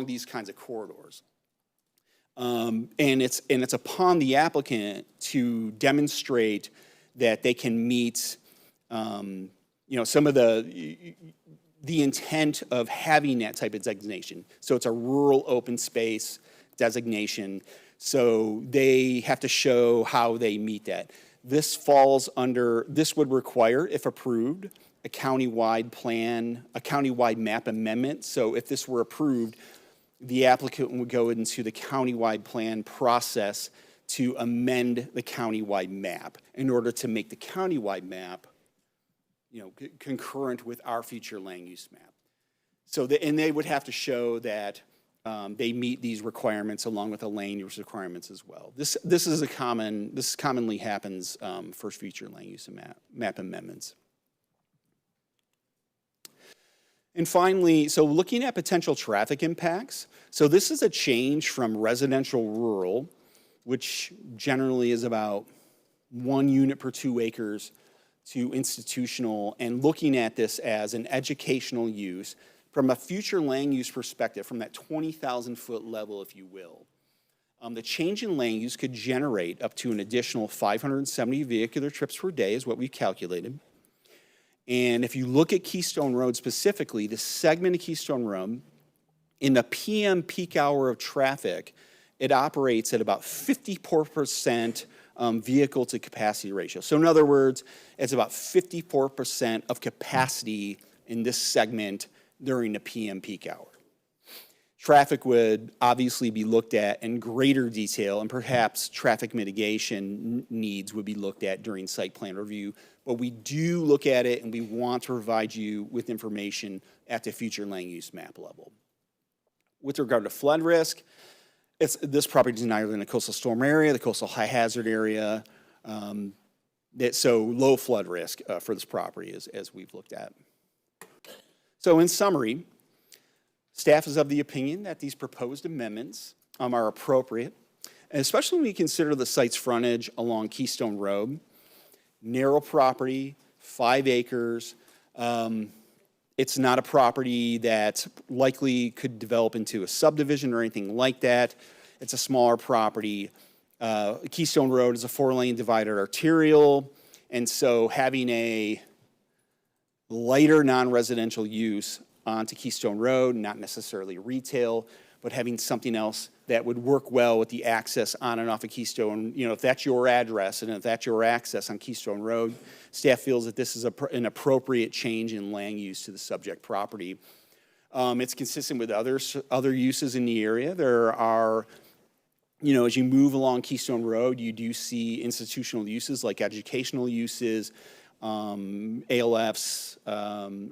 these kinds of corridors. And it's upon the applicant to demonstrate that they can meet, some of the intent of having that type of designation. So it's a rural open space designation. So they have to show how they meet that. This falls under, this would require, if approved, a countywide plan, a countywide map amendment. So if this were approved, the applicant would go into the countywide plan process to amend the countywide map in order to make the countywide map, concurrent with our future land use map. So, and they would have to show that they meet these requirements along with the land use requirements as well. This commonly happens for future land use and map amendments. And finally, so looking at potential traffic impacts. So this is a change from residential rural, which generally is about 1 unit per 2 acres, to institutional, and looking at this as an educational use from a future land use perspective, from that 20,000-foot level, if you will. The change in land use could generate up to an additional 570 vehicular trips per day is what we calculated. And if you look at Keystone Road specifically, the segment of Keystone Road, in the PM peak hour of traffic, it operates at about 54% vehicle to capacity ratio. So in other words, it's about 54% of capacity in this segment during the PM peak hour. Traffic would obviously be looked at in greater detail, and perhaps traffic mitigation needs would be looked at during site plan review. But we do look at it, and we want to provide you with information at the future land use map level. With regard to flood risk, this property is neither in the coastal storm area, the coastal high hazard area, so low flood risk for this property as we've looked at. So in summary, staff is of the opinion that these proposed amendments are appropriate, and especially when we consider the site's frontage along Keystone Road, narrow property, 5 acres. It's not a property that likely could develop into a subdivision or anything like that. It's a smaller property. Keystone Road is a 4-lane divided arterial, and so having a lighter non-residential use onto Keystone Road, not necessarily retail, but having something else that would work well with the access on and off of Keystone. If that's your address and if that's your access on Keystone Road, staff feels that this is an appropriate change in land use to the subject property. It's consistent with other uses in the area. There are, as you move along Keystone Road, you do see institutional uses like educational uses, ALFs,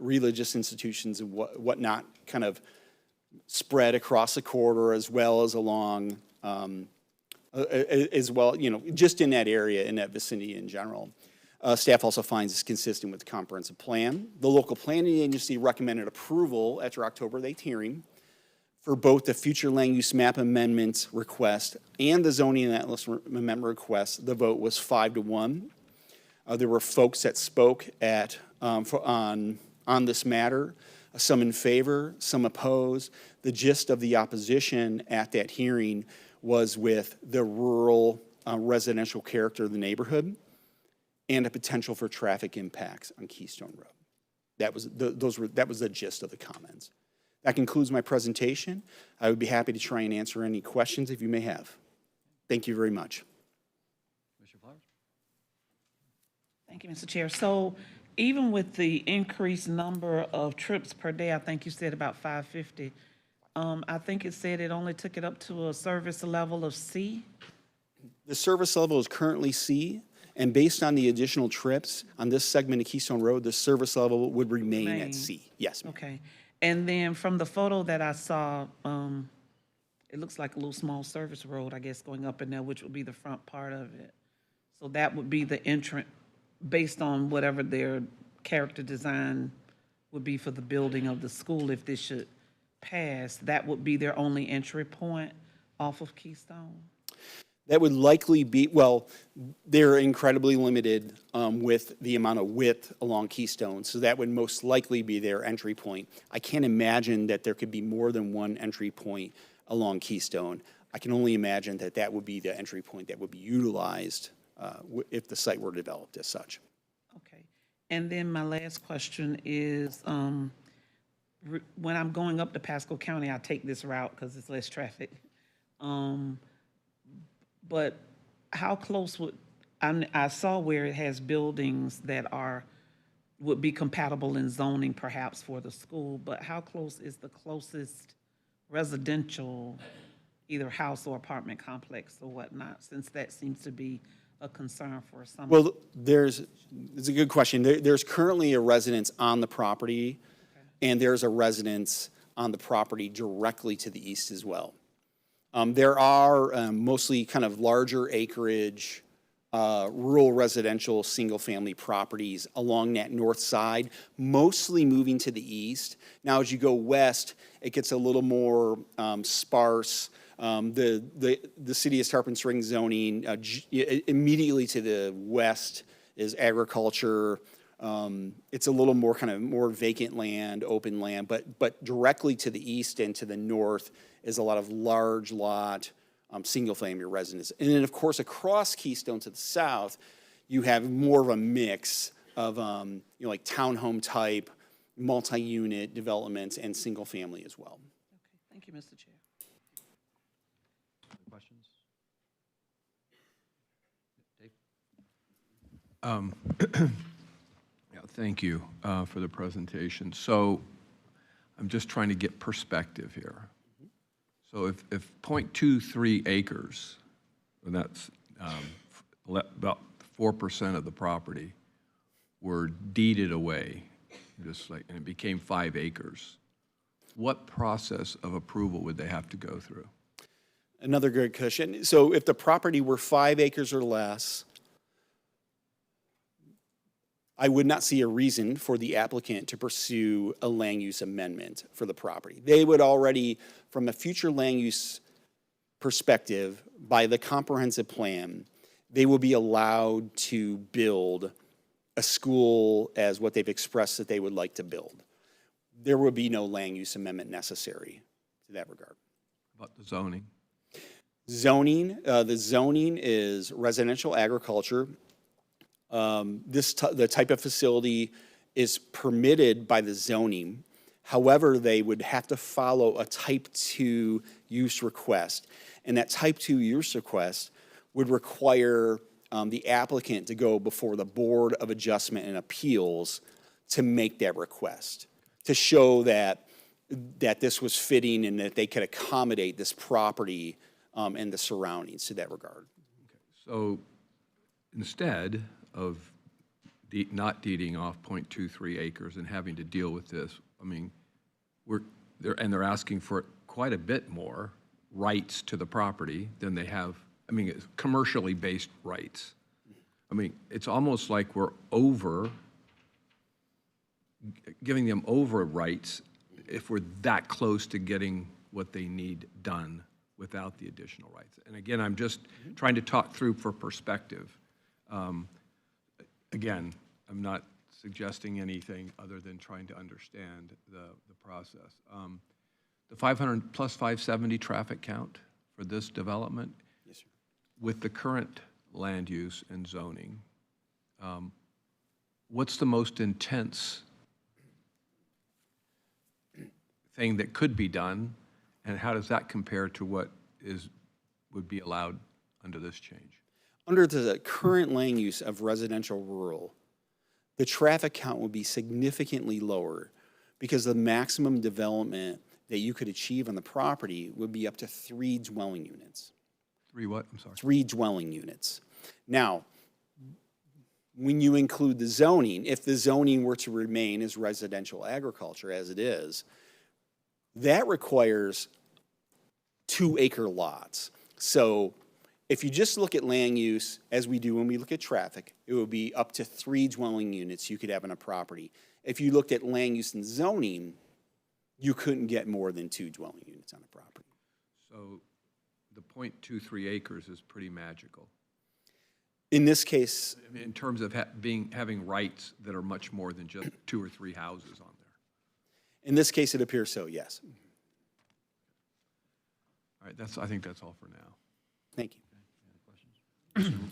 religious institutions and whatnot kind of spread across the corridor as well as along, just in that area, in that vicinity in general. Staff also finds this consistent with the comprehensive plan. The local planning agency recommended approval at your October 8th hearing for both the future land use map amendment request and the zoning atlas amendment request. The vote was 5-1. There were folks that spoke on this matter, some in favor, some opposed. The gist of the opposition at that hearing was with the rural residential character of the neighborhood and the potential for traffic impacts on Keystone Road. That was the gist of the comments. That concludes my presentation. I would be happy to try and answer any questions if you may have. Thank you very much. Thank you, Mr. Chair. So even with the increased number of trips per day, I think you said about 550, I think it said it only took it up to a service level of C. The service level is currently C, and based on the additional trips on this segment of Keystone Road, the service level would remain Remain. at C. Yes, ma'am. Okay. And then from the photo that I saw, it looks like a little small service road, I guess, going up in there, which would be the front part of it. So that would be the entrance, based on whatever their character design would be for the building of the school, if this should pass, that would be their only entry point off of Keystone? That would likely be, well, they're incredibly limited with the amount of width along Keystone, so that would most likely be their entry point. I can't imagine that there could be more than one entry point along Keystone. I can only imagine that that would be the entry point that would be utilized if the site were developed as such. Okay. And then my last question is, when I'm going up to Pasco County, I take this route because it's less traffic. But how close would, I saw where it has buildings that would be compatible in zoning perhaps for the school, but how close is the closest residential, either house or apartment complex or whatnot, since that seems to be a concern for some? Well, it's a good question. There's currently a residence on the property, and there's a residence on the property directly to the east as well. There are mostly kind of larger acreage, rural residential, single-family properties along that north side, mostly moving to the east. Now, as you go west, it gets a little more sparse. The city of Tarpon Springs zoning, immediately to the west is agriculture. It's a little more kind of more vacant land, open land, but directly to the east and to the north is a lot of large lot, single-family residence. And then, of course, across Keystone to the south, you have more of a mix of, like townhome type, multi-unit developments and single-family as well. Thank you, Mr. Chair. Questions? Yeah, thank you for the presentation. So I'm just trying to get perspective here. So if 0.23 acres, and that's about 4% of the property, were deeded away, just like, and it became 5 acres, what process of approval would they have to go through? Another good question. So if the property were 5 acres or less, I would not see a reason for the applicant to pursue a land use amendment for the property. They would already, from a future land use perspective, by the comprehensive plan, they will be allowed to build a school as what they've expressed that they would like to build. There would be no land use amendment necessary to that regard. About the zoning? Zoning, the zoning is residential agriculture. The type of facility is permitted by the zoning. However, they would have to follow a type 2 use request. And that type 2 use request would require the applicant to go before the Board of Adjustment and Appeals to make that request, to show that this was fitting and that they could accommodate this property and the surroundings to that regard. So instead of not deeding off 0.23 acres and having to deal with this, I mean, they're asking for quite a bit more rights to the property than they have. I mean, it's commercially based rights. I mean, it's almost like we're giving them over rights if we're that close to getting what they need done without the additional rights. And again, I'm just trying to talk through for perspective. Again, I'm not suggesting anything other than trying to understand the process. The 500 plus 570 traffic count for this development, yes, sir, with the current land use and zoning, what's the most intense thing that could be done, and how does that compare to what would be allowed under this change? Under the current land use of residential rural, the traffic count would be significantly lower because the maximum development that you could achieve on the property would be up to 3 dwelling units. 3 what? I'm sorry. 3 dwelling units. Now, when you include the zoning, if the zoning were to remain as residential agriculture as it is, that requires 2-acre lots. So if you just look at land use, as we do when we look at traffic, it would be up to 3 dwelling units you could have on a property. If you looked at land use and zoning, you couldn't get more than 2 dwelling units on a property. So the 0.23 acres is pretty magical. In this case, In terms of having rights that are much more than just 2 or 3 houses on there. in this case, it appears so, yes. All right, I think that's all for now. Thank you.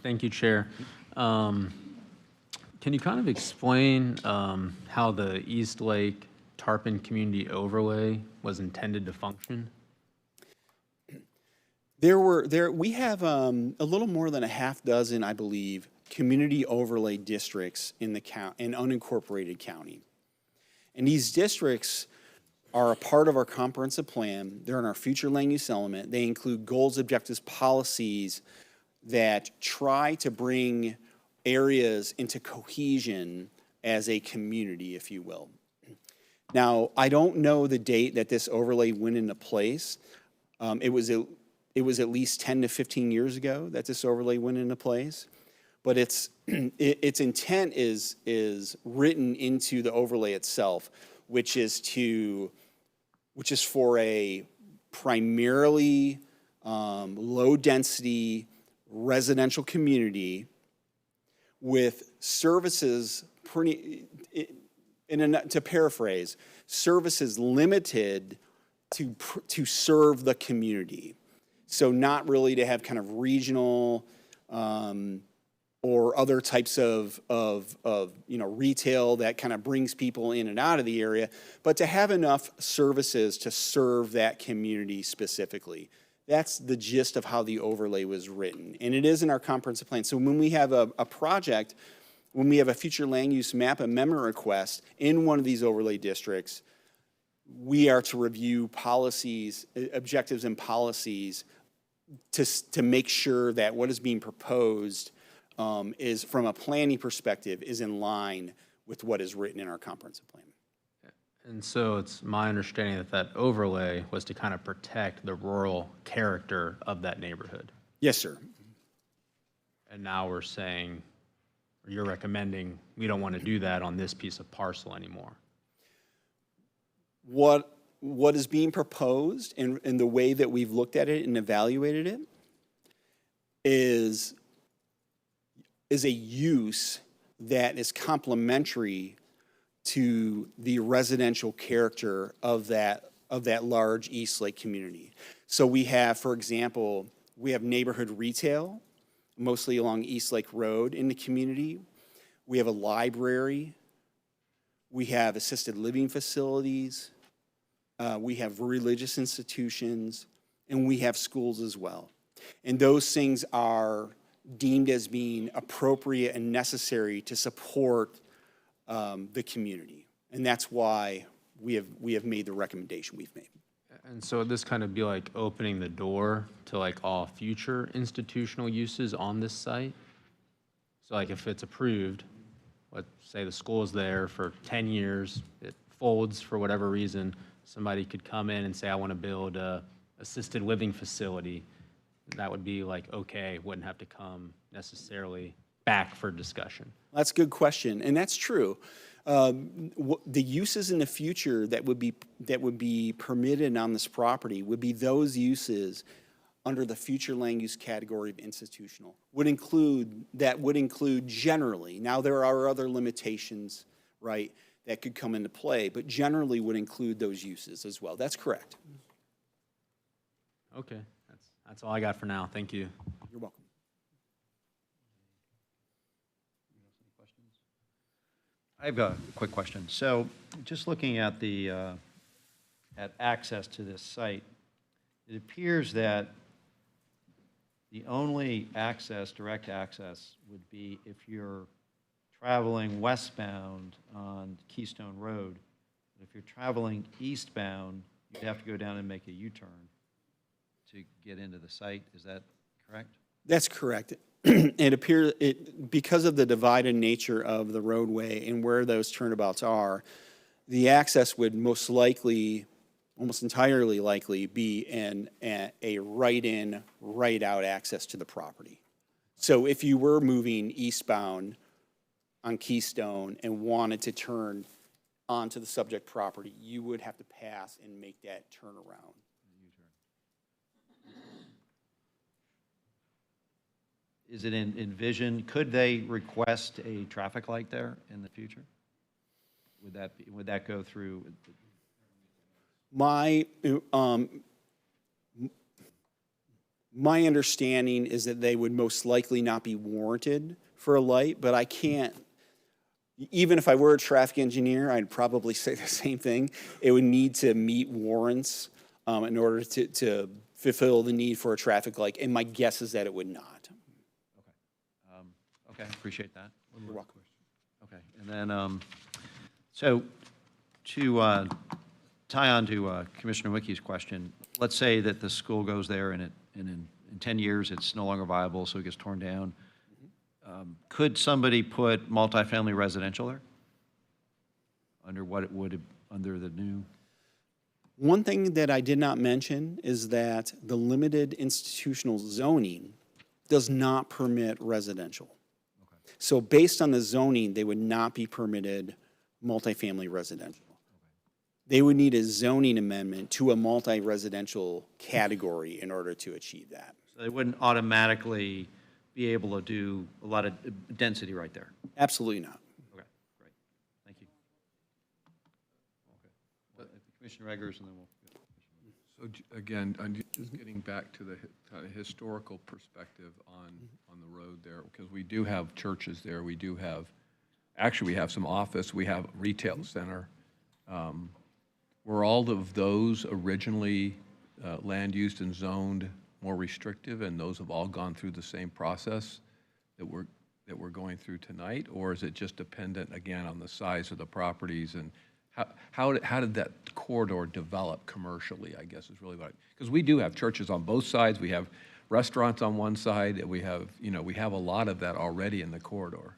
Thank you, Chair. Can you kind of explain how the East Lake Tarpon Community Overlay was intended to function? We have a little more than a half dozen, I believe, community overlay districts in unincorporated county. And these districts are a part of our comprehensive plan. They're in our future land use element. They include goals, objectives, policies that try to bring areas into cohesion as a community, if you will. Now, I don't know the date that this overlay went into place. It was at least 10 to 15 years ago that this overlay went into place. But its intent is written into the overlay itself, which is for a primarily low-density residential community with services, to paraphrase, services limited to serve the community. So not really to have kind of regional or other types of retail that kind of brings people in and out of the area, but to have enough services to serve that community specifically. That's the gist of how the overlay was written. And it is in our comprehensive plan. So when we have a project, when we have a future land use map amendment request in one of these overlay districts, we are to review policies, objectives and policies to make sure that what is being proposed is, from a planning perspective, is in line with what is written in our comprehensive plan. And so it's my understanding that that overlay was to kind of protect the rural character of that neighborhood. Yes, sir. And now we're saying, or you're recommending, we don't want to do that on this piece of parcel anymore. What is being proposed and the way that we've looked at it and evaluated it is a use that is complementary to the residential character of that large East Lake community. So we have, for example, we have neighborhood retail, mostly along East Lake Road in the community. We have a library. We have assisted living facilities. We have religious institutions, and we have schools as well. And those things are deemed as being appropriate and necessary to support the community. And that's why we have made the recommendation we've made. And so would this kind of be like opening the door to like all future institutional uses on this site? So like if it's approved, let's say the school is there for 10 years, it folds for whatever reason, somebody could come in and say, I want to build a assisted living facility. That would be like, okay, wouldn't have to come necessarily back for discussion. That's a good question, and that's true. The uses in the future that would be permitted on this property would be those uses under the future land use category of institutional. Would include generally. Now there are other limitations, right, that could come into play, but generally would include those uses as well. That's correct. Okay, that's all I got for now. Thank you. You're welcome. I have a quick question. So just looking at the at access to this site, it appears that the only access, direct access, would be if you're traveling westbound on Keystone Road. If you're traveling eastbound, you'd have to go down and make a U-turn to get into the site. Is that correct? That's correct. Because of the divided nature of the roadway and where those turnabouts are, the access would most likely, almost entirely likely, be a right-in, right-out access to the property. So if you were moving eastbound on Keystone and wanted to turn onto the subject property, you would have to pass and make that turnaround. Is it envisioned, could they request a traffic light there in the future? Would that go through? My understanding is that they would most likely not be warranted for a light, but I can't, even if I were a traffic engineer, I'd probably say the same thing. It would need to meet warrants in order to fulfill the need for a traffic light, and my guess is that it would not. Okay, appreciate that. You're welcome. Okay, and then, so to tie on to Commissioner Wickie's question, let's say that the school goes there and in 10 years it's no longer viable, so it gets torn down. Could somebody put multifamily residential there? Under what it would, under the new? One thing that I did not mention is that the limited institutional zoning does not permit residential. So based on the zoning, they would not be permitted multifamily residential. They would need a zoning amendment to a multi-residential category in order to achieve that. So they wouldn't automatically be able to do a lot of density right there? Absolutely not. Okay, great. Thank you. Okay. Commissioner Eggers, and then we'll. So again, I'm just getting back to the kind of historical perspective on the road there, because we do have churches there. We do have, actually, we have some office. We have retail center. Were all of those originally land used and zoned more restrictive, and those have all gone through the same process that we're going through tonight? Or is it just dependent, again, on the size of the properties? And how did that corridor develop commercially, I guess is really what, because we do have churches on both sides. We have restaurants on one side, and we have a lot of that already in the corridor.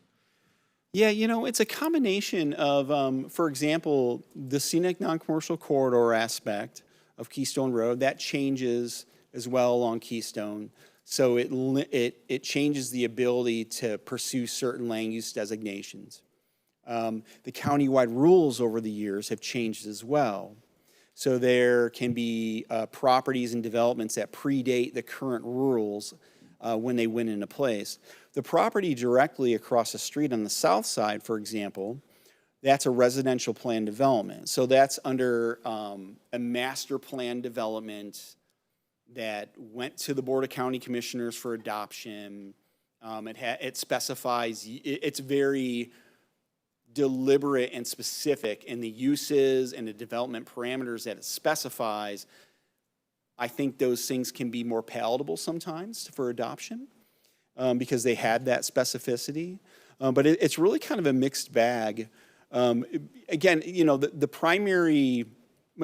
Yeah, it's a combination of, for example, the scenic non-commercial corridor aspect of Keystone Road, that changes as well along Keystone. So it changes the ability to pursue certain land use designations. The countywide rules over the years have changed as well. So there can be properties and developments that predate the current rules when they went into place. The property directly across the street on the south side, for example, that's a residential plan development. So that's under a master plan development that went to the Board of County Commissioners for adoption. It specifies, it's very deliberate and specific in the uses and the development parameters that it specifies. I think those things can be more palatable sometimes for adoption because they had that specificity. But it's really kind of a mixed bag. Again, the primary,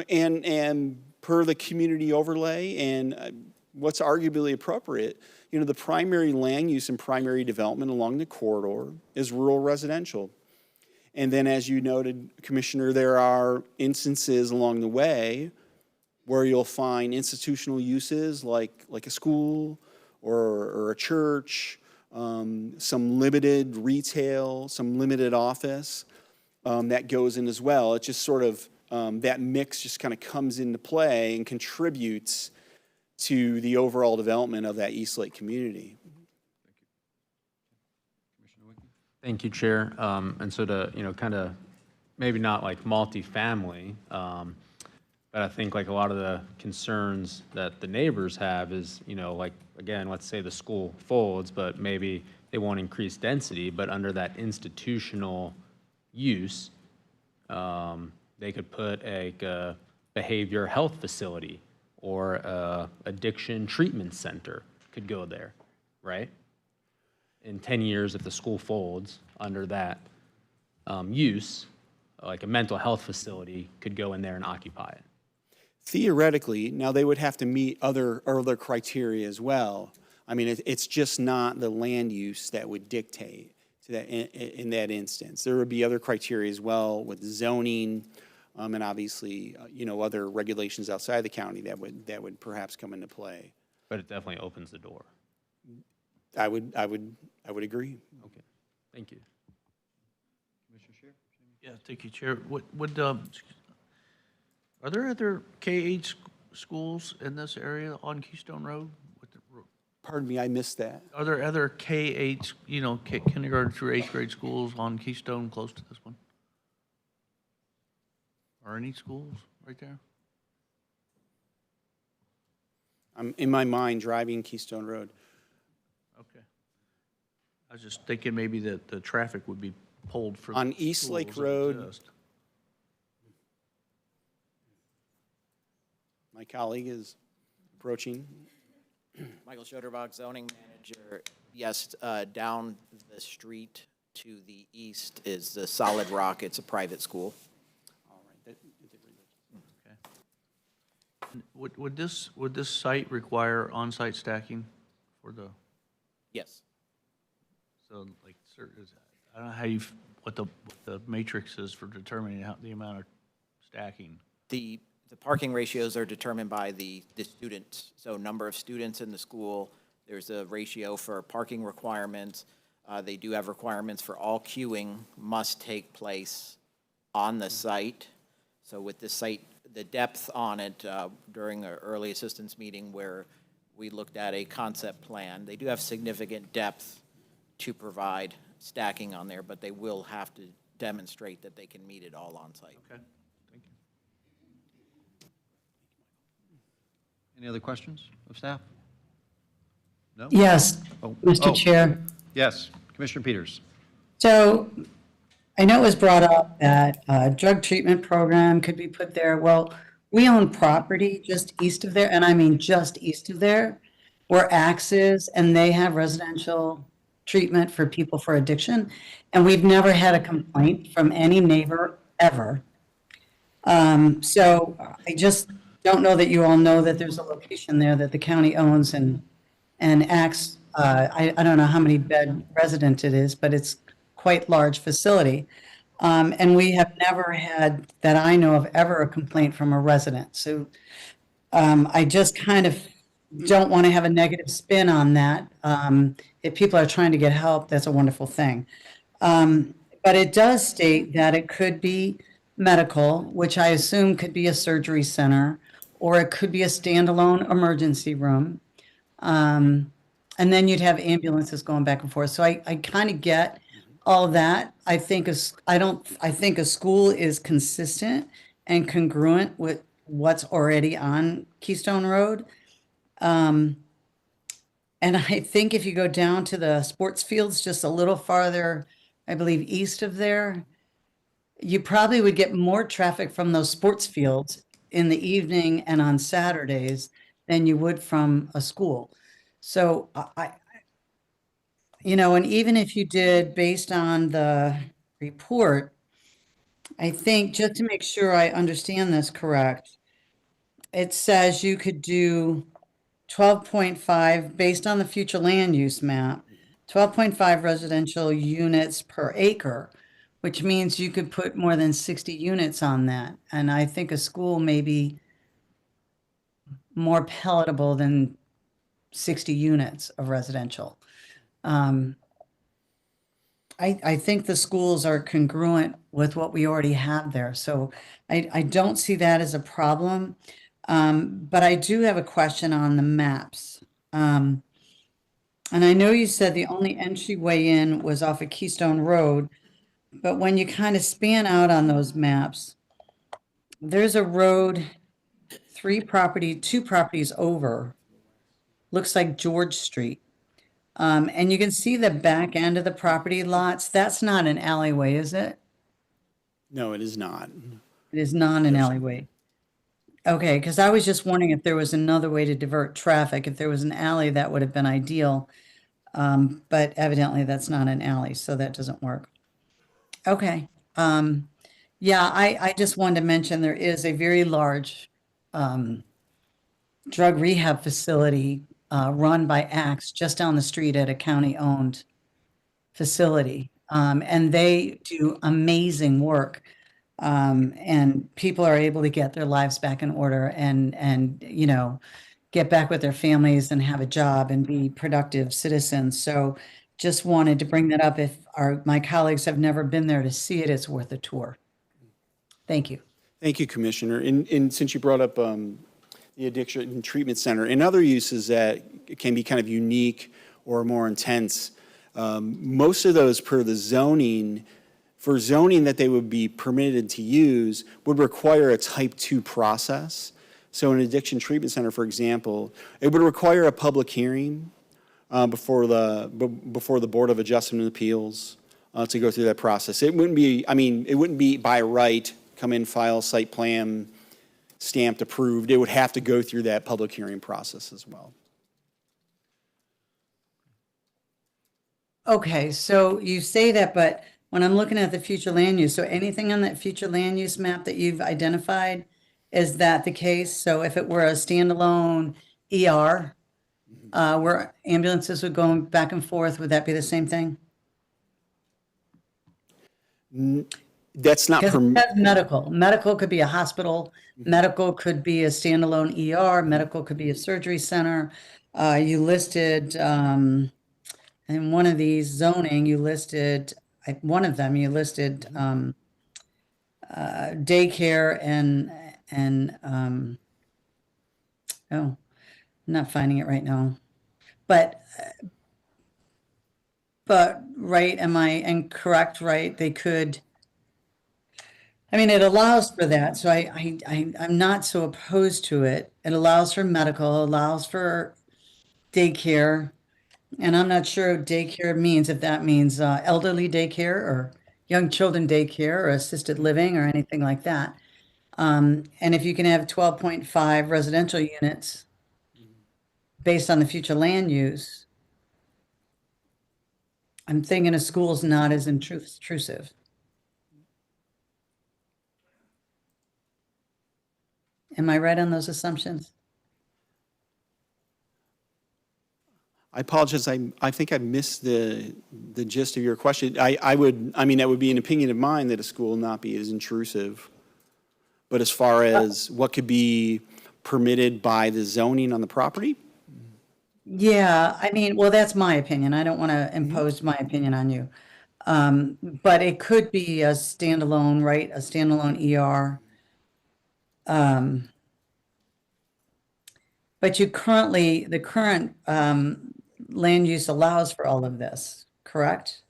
and per the community overlay and what's arguably appropriate, the primary land use and primary development along the corridor is rural residential. And then, as you noted, Commissioner, there are instances along the way where you'll find institutional uses like a school or a church, some limited retail, some limited office that goes in as well. It just sort of, that mix just kind of comes into play and contributes to the overall development of that East Lake community. Thank you, Chair. And so to, kind of, maybe not like multifamily, but I think like a lot of the concerns that the neighbors have is, like, again, let's say the school folds, but maybe they won't increase density, but under that institutional use, they could put a behavior health facility or a addiction treatment center could go there, right? In 10 years, if the school folds under that use, like a mental health facility could go in there and occupy it. Theoretically, now they would have to meet other criteria as well. I mean, it's just not the land use that would dictate to that in that instance. There would be other criteria as well with zoning, and obviously, other regulations outside the county that would perhaps come into play. But it definitely opens the door. I would agree. Okay, thank you. Yeah, thank you, Chair. Are there other K-8 schools in this area on Keystone Road? Pardon me, I missed that. Are there other K-8, kindergarten through 8th grade schools on Keystone close to this one? Are any schools right there? I'm in my mind driving Keystone Road. Okay. I was just thinking maybe that the traffic would be pulled for. On East Lake Road. My colleague is approaching. Michael Schoderbach, zoning manager. Yes, down the street to the east is the Solid Rock. It's a private school. Would this site require on-site stacking for the, Yes. so like, I don't know what the matrix is for determining the amount of stacking? The parking ratios are determined by the students. So number of students in the school, there's a ratio for parking requirements. They do have requirements for all queuing must take place on the site. So with this site, the depth on it during an early assistance meeting where we looked at a concept plan, they do have significant depth to provide stacking on there, but they will have to demonstrate that they can meet it all on site. Okay, thank you. Any other questions of staff? No? Yes, Mr. Chair. Yes, Commissioner Peters. So I know it was brought up that a drug treatment program could be put there. Well, we own property just east of there, and I mean just east of there, where Axe is, and they have residential treatment for people for addiction. And we've never had a complaint from any neighbor ever. So I just don't know that you all know that there's a location there that the county owns and Axe, I don't know how many bed resident it is, but it's quite large facility. And we have never had, that I know of, ever a complaint from a resident. So I just kind of don't want to have a negative spin on that. If people are trying to get help, that's a wonderful thing. But it does state that it could be medical, which I assume could be a surgery center, or it could be a standalone emergency room. And then you'd have ambulances going back and forth. So I kind of get all that. I think a school is consistent and congruent with what's already on Keystone Road. And I think if you go down to the sports fields just a little farther, I believe east of there, you probably would get more traffic from those sports fields in the evening and on Saturdays than you would from a school. So and even if you did based on the report, I think just to make sure I understand this correct, it says you could do 12.5 based on the future land use map, 12.5 residential units per acre, which means you could put more than 60 units on that. And I think a school may be more palatable than 60 units of residential. I think the schools are congruent with what we already have there. So I don't see that as a problem. But I do have a question on the maps. And I know you said the only entryway in was off of Keystone Road, but when you kind of span out on those maps, there's a road, two properties over, looks like George Street. And you can see the back end of the property lots. That's not an alleyway, is it? No, it is not. It is not an alleyway. Okay, because I was just wondering if there was another way to divert traffic. If there was an alley, that would have been ideal. But evidently that's not an alley, so that doesn't work. Okay. Yeah, I just wanted to mention there is a very large drug rehab facility run by Axe just down the street at a county-owned facility. And they do amazing work. And people are able to get their lives back in order and you know, get back with their families and have a job and be productive citizens. So just wanted to bring that up. If my colleagues have never been there to see it, it's worth a tour. Thank you. Thank you, Commissioner. And since you brought up the Addiction Treatment Center and other uses that can be kind of unique or more intense, most of those per the zoning, for zoning that they would be permitted to use would require a type 2 process. So an addiction treatment center, for example, it would require a public hearing before the Board of Adjustment and Appeals to go through that process. It wouldn't be, I mean, it wouldn't be by right, come in, file site plan, stamped, approved. It would have to go through that public hearing process as well. Okay, so you say that, but when I'm looking at the future land use, so anything on that future land use map that you've identified, is that the case? So if it were a standalone ER, where ambulances would go back and forth, would that be the same thing? That's not That's medical. Medical could be a hospital. Medical could be a standalone ER. Medical could be a surgery center. You listed, in one of these zoning, you listed, one of them, you listed daycare and oh, I'm not finding it right now. But right, am I incorrect, right? They could, I mean, it allows for that, so I'm not so opposed to it. It allows for medical, allows for daycare, and I'm not sure what daycare means, if that means elderly daycare or young children daycare or assisted living or anything like that. And if you can have 12.5 residential units based on the future land use, I'm thinking a school's not as intrusive. Am I right on those assumptions? I apologize. I think I missed the gist of your question. I mean, that would be an opinion of mine that a school will not be as intrusive. But as far as what could be permitted by the zoning on the property? Yeah, I mean, well, that's my opinion. I don't want to impose my opinion on you. But it could be a standalone, right? A standalone ER. But the current land use allows for all of this, correct?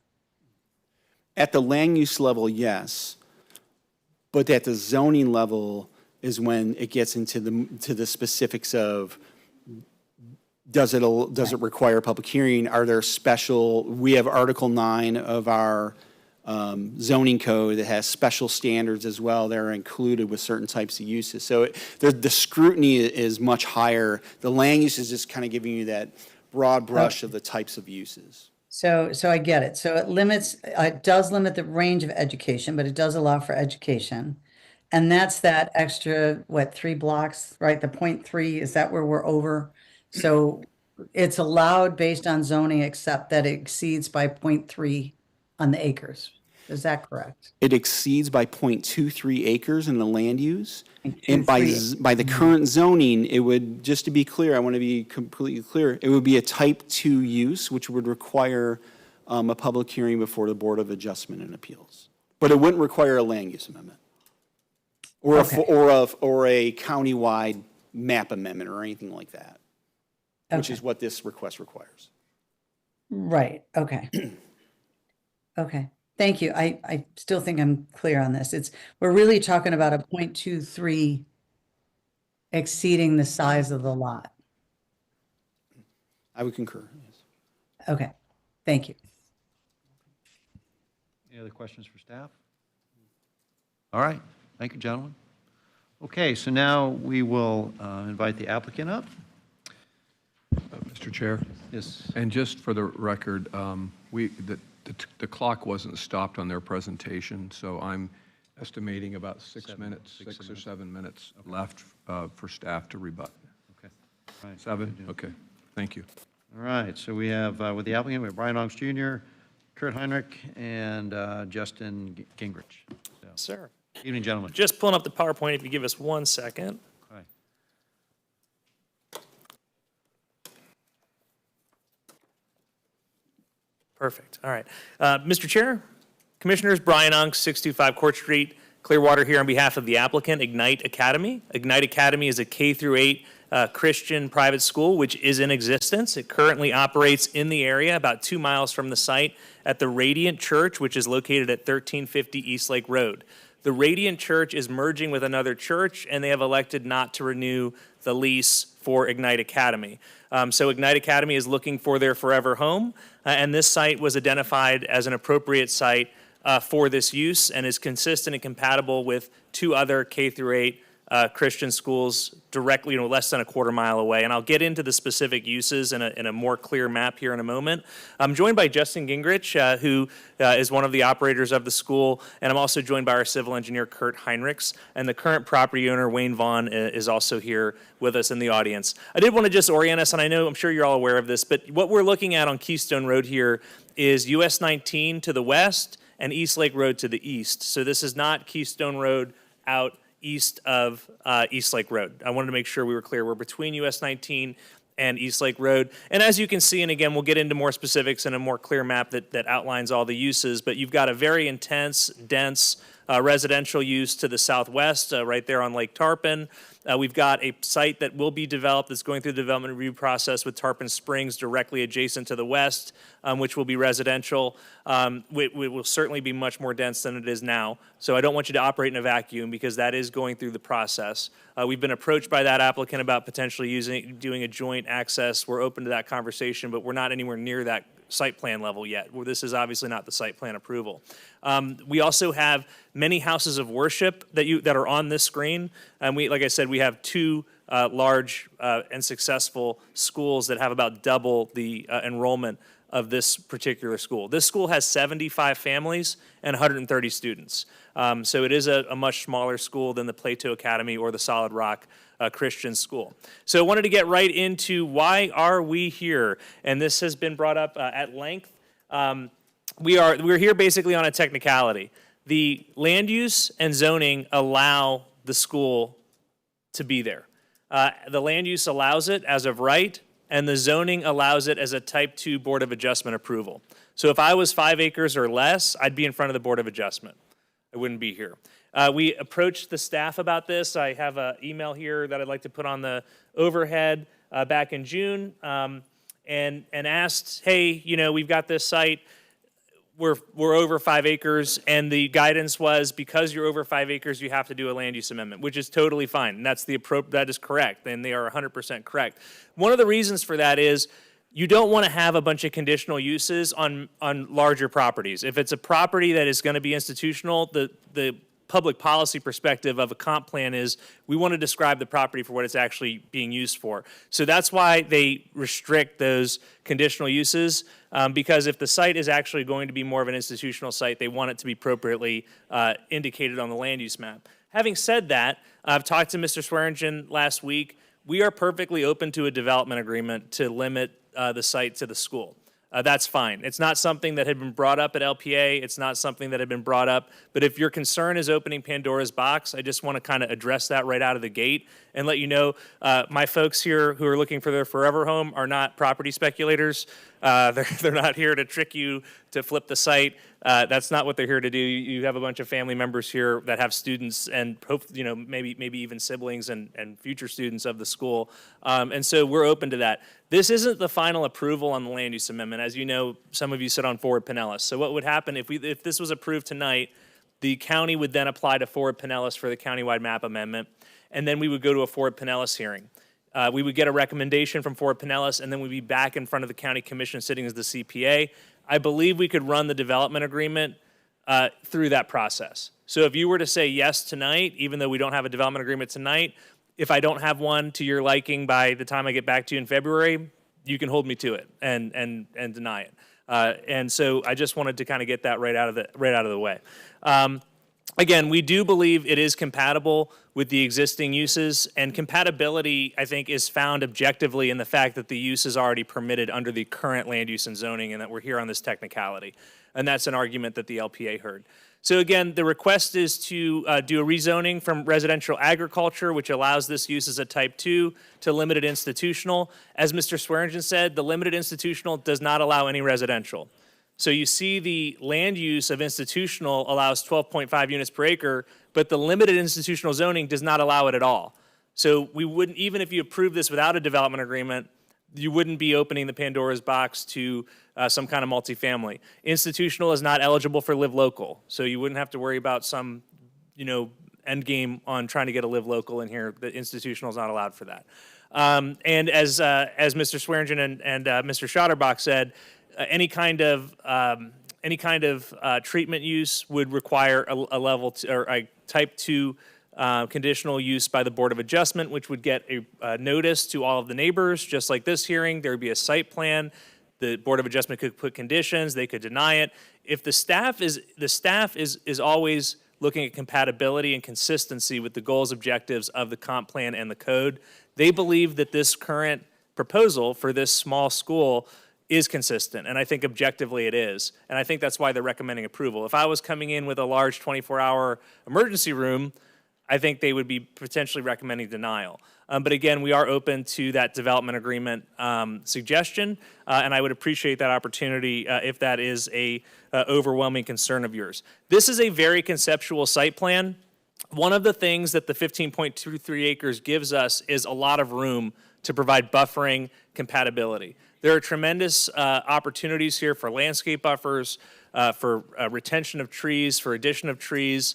At the land use level, yes. But at the zoning level is when it gets into the specifics of, does it require a public hearing? Are there special, we have Article 9 of our zoning code that has special standards as well that are included with certain types of uses. So the scrutiny is much higher. The land use is just kind of giving you that broad brush of the types of uses. So I get it. So it does limit the range of education, but it does allow for education. And that's that extra, 3 blocks, right? The 0.3, is that where we're over? So it's allowed based on zoning, except that it exceeds by 0.3 on the acres. Is that correct? It exceeds by 0.23 acres in the land use. And by the current zoning, it would, just to be clear, I want to be completely clear, it would be a type 2 use, which would require a public hearing before the Board of Adjustment and Appeals. But it wouldn't require a land use amendment. Or a countywide map amendment or anything like that, which is what this request requires. Right, okay. Okay, thank you. I still think I'm clear on this. We're really talking about a 0.23 exceeding the size of the lot. I would concur, yes. Okay, thank you. Any other questions for staff? All right, thank you, gentlemen. Okay, so now we will invite the applicant up. Mr. Chair? Yes. And just for the record, the clock wasn't stopped on their presentation, so I'm estimating about 6 or 7 minutes left for staff to rebut. Okay. All right. 7? Okay, thank you. All right, so we have, with the applicant, we have Brian Onks Jr., Kurt Heinrich, and Justin Gingrich. So, Sir. evening, gentlemen. Just pulling up the PowerPoint, if you give us 1 second. Okay. Perfect. All right. Mr. Chair, Commissioners, Brian Unks, 625 Court Street, Clearwater, here on behalf of the applicant, Ignite Academy. Ignite Academy is a K-8 Christian private school which is in existence. It currently operates in the area about 2 miles from the site at the Radiant Church, which is located at 1350 East Lake Road. The Radiant Church is merging with another church, and they have elected not to renew the lease for Ignite Academy. So Ignite Academy is looking for their forever home, and this site was identified as an appropriate site for this use and is consistent and compatible with 2 other K-8 Christian schools directly, less than a quarter-mile away. And I'll get into the specific uses in a more clear map here in a moment. I'm joined by Justin Gingrich, who is one of the operators of the school, and I'm also joined by our civil engineer, Kurt Heinrichs, and the current property owner, Wayne Vaughn, is also here with us in the audience. I did want to just orient us, and I'm sure you're all aware of this, but what we're looking at on Keystone Road here is US 19 to the west and East Lake Road to the east. So this is not Keystone Road out east of East Lake Road. I wanted to make sure we were clear. We're between US 19 and East Lake Road. And as you can see, and again, we'll get into more specifics in a more clear map that outlines all the uses, but you've got a very intense, dense residential use to the southwest, right there on Lake Tarpon. We've got a site that will be developed that's going through the development review process with Tarpon Springs directly adjacent to the west, which will be residential. It will certainly be much more dense than it is now. So I don't want you to operate in a vacuum because that is going through the process. We've been approached by that applicant about potentially doing a joint access. We're open to that conversation, but we're not anywhere near that site plan level yet. Well, this is obviously not the site plan approval. We also have many houses of worship that are on this screen. And like I said, we have 2 large and successful schools that have about double the enrollment of this particular school. This school has 75 families and 130 students. So it is a much smaller school than the Plato Academy or the Solid Rock Christian School. So I wanted to get right into why are we here? And this has been brought up at length. We're here basically on a technicality. The land use and zoning allow the school to be there. The land use allows it as of right, and the zoning allows it as a type 2 Board of Adjustment approval. So if I was 5 acres or less, I'd be in front of the Board of Adjustment. I wouldn't be here. We approached the staff about this. I have an email here that I'd like to put on the overhead back in June, and asked, hey, we've got this site. We're over 5 acres, and the guidance was because you're over 5 acres, you have to do a land use amendment, which is totally fine. And that is correct, and they are 100% correct. One of the reasons for that is you don't want to have a bunch of conditional uses on larger properties. If it's a property that is going to be institutional, the public policy perspective of a comp plan is we want to describe the property for what it's actually being used for. So that's why they restrict those conditional uses, because if the site is actually going to be more of an institutional site, they want it to be appropriately indicated on the land use map. Having said that, I've talked to Mr. Swearingen last week. We are perfectly open to a development agreement to limit the site to the school. That's fine. It's not something that had been brought up at LPA. It's not something that had been brought up. But if your concern is opening Pandora's box, I just want to kind of address that right out of the gate and let you know my folks here who are looking for their forever home are not property speculators. They're not here to trick you to flip the site. That's not what they're here to do. You have a bunch of family members here that have students and maybe even siblings and future students of the school. And so we're open to that. This isn't the final approval on the land use amendment. As you know, some of you sit on Forward Pinellas. So what would happen if this was approved tonight, the county would then apply to Forward Pinellas for the countywide map amendment, and then we would go to a Forward Pinellas hearing. We would get a recommendation from Forward Pinellas, and then we'd be back in front of the county commission sitting as the CPA. I believe we could run the development agreement through that process. So if you were to say yes tonight, even though we don't have a development agreement tonight, if I don't have one to your liking by the time I get back to you in February, you can hold me to it and deny it. And so I just wanted to kind of get that right out of the way. Again, we do believe it is compatible with the existing uses, and compatibility, I think, is found objectively in the fact that the use is already permitted under the current land use and zoning, and that we're here on this technicality. And that's an argument that the LPA heard. So again, the request is to do a rezoning from residential agriculture, which allows this use as a type 2, to limited institutional. As Mr. Swearingen said, the limited institutional does not allow any residential. So you see the land use of institutional allows 12.5 units per acre, but the limited institutional zoning does not allow it at all. So we wouldn't, even if you approve this without a development agreement, you wouldn't be opening the Pandora's box to some kind of multifamily. Institutional is not eligible for live local, so you wouldn't have to worry about some, end game on trying to get a live local in here. The institutional is not allowed for that. And as Mr. Swearingen and Mr. Schotterbach said, any kind of treatment use would require a level or a type 2 conditional use by the Board of Adjustment, which would get a notice to all of the neighbors, just like this hearing. There would be a site plan. The Board of Adjustment could put conditions. They could deny it. If the staff is always looking at compatibility and consistency with the goals, objectives of the comp plan and the code, they believe that this current proposal for this small school is consistent, and I think objectively it is. And I think that's why they're recommending approval. If I was coming in with a large 24-hour emergency room, I think they would be potentially recommending denial. But again, we are open to that development agreement suggestion, and I would appreciate that opportunity if that is a overwhelming concern of yours. This is a very conceptual site plan. One of the things that the 15.23 acres gives us is a lot of room to provide buffering compatibility. There are tremendous opportunities here for landscape buffers, for retention of trees, for addition of trees.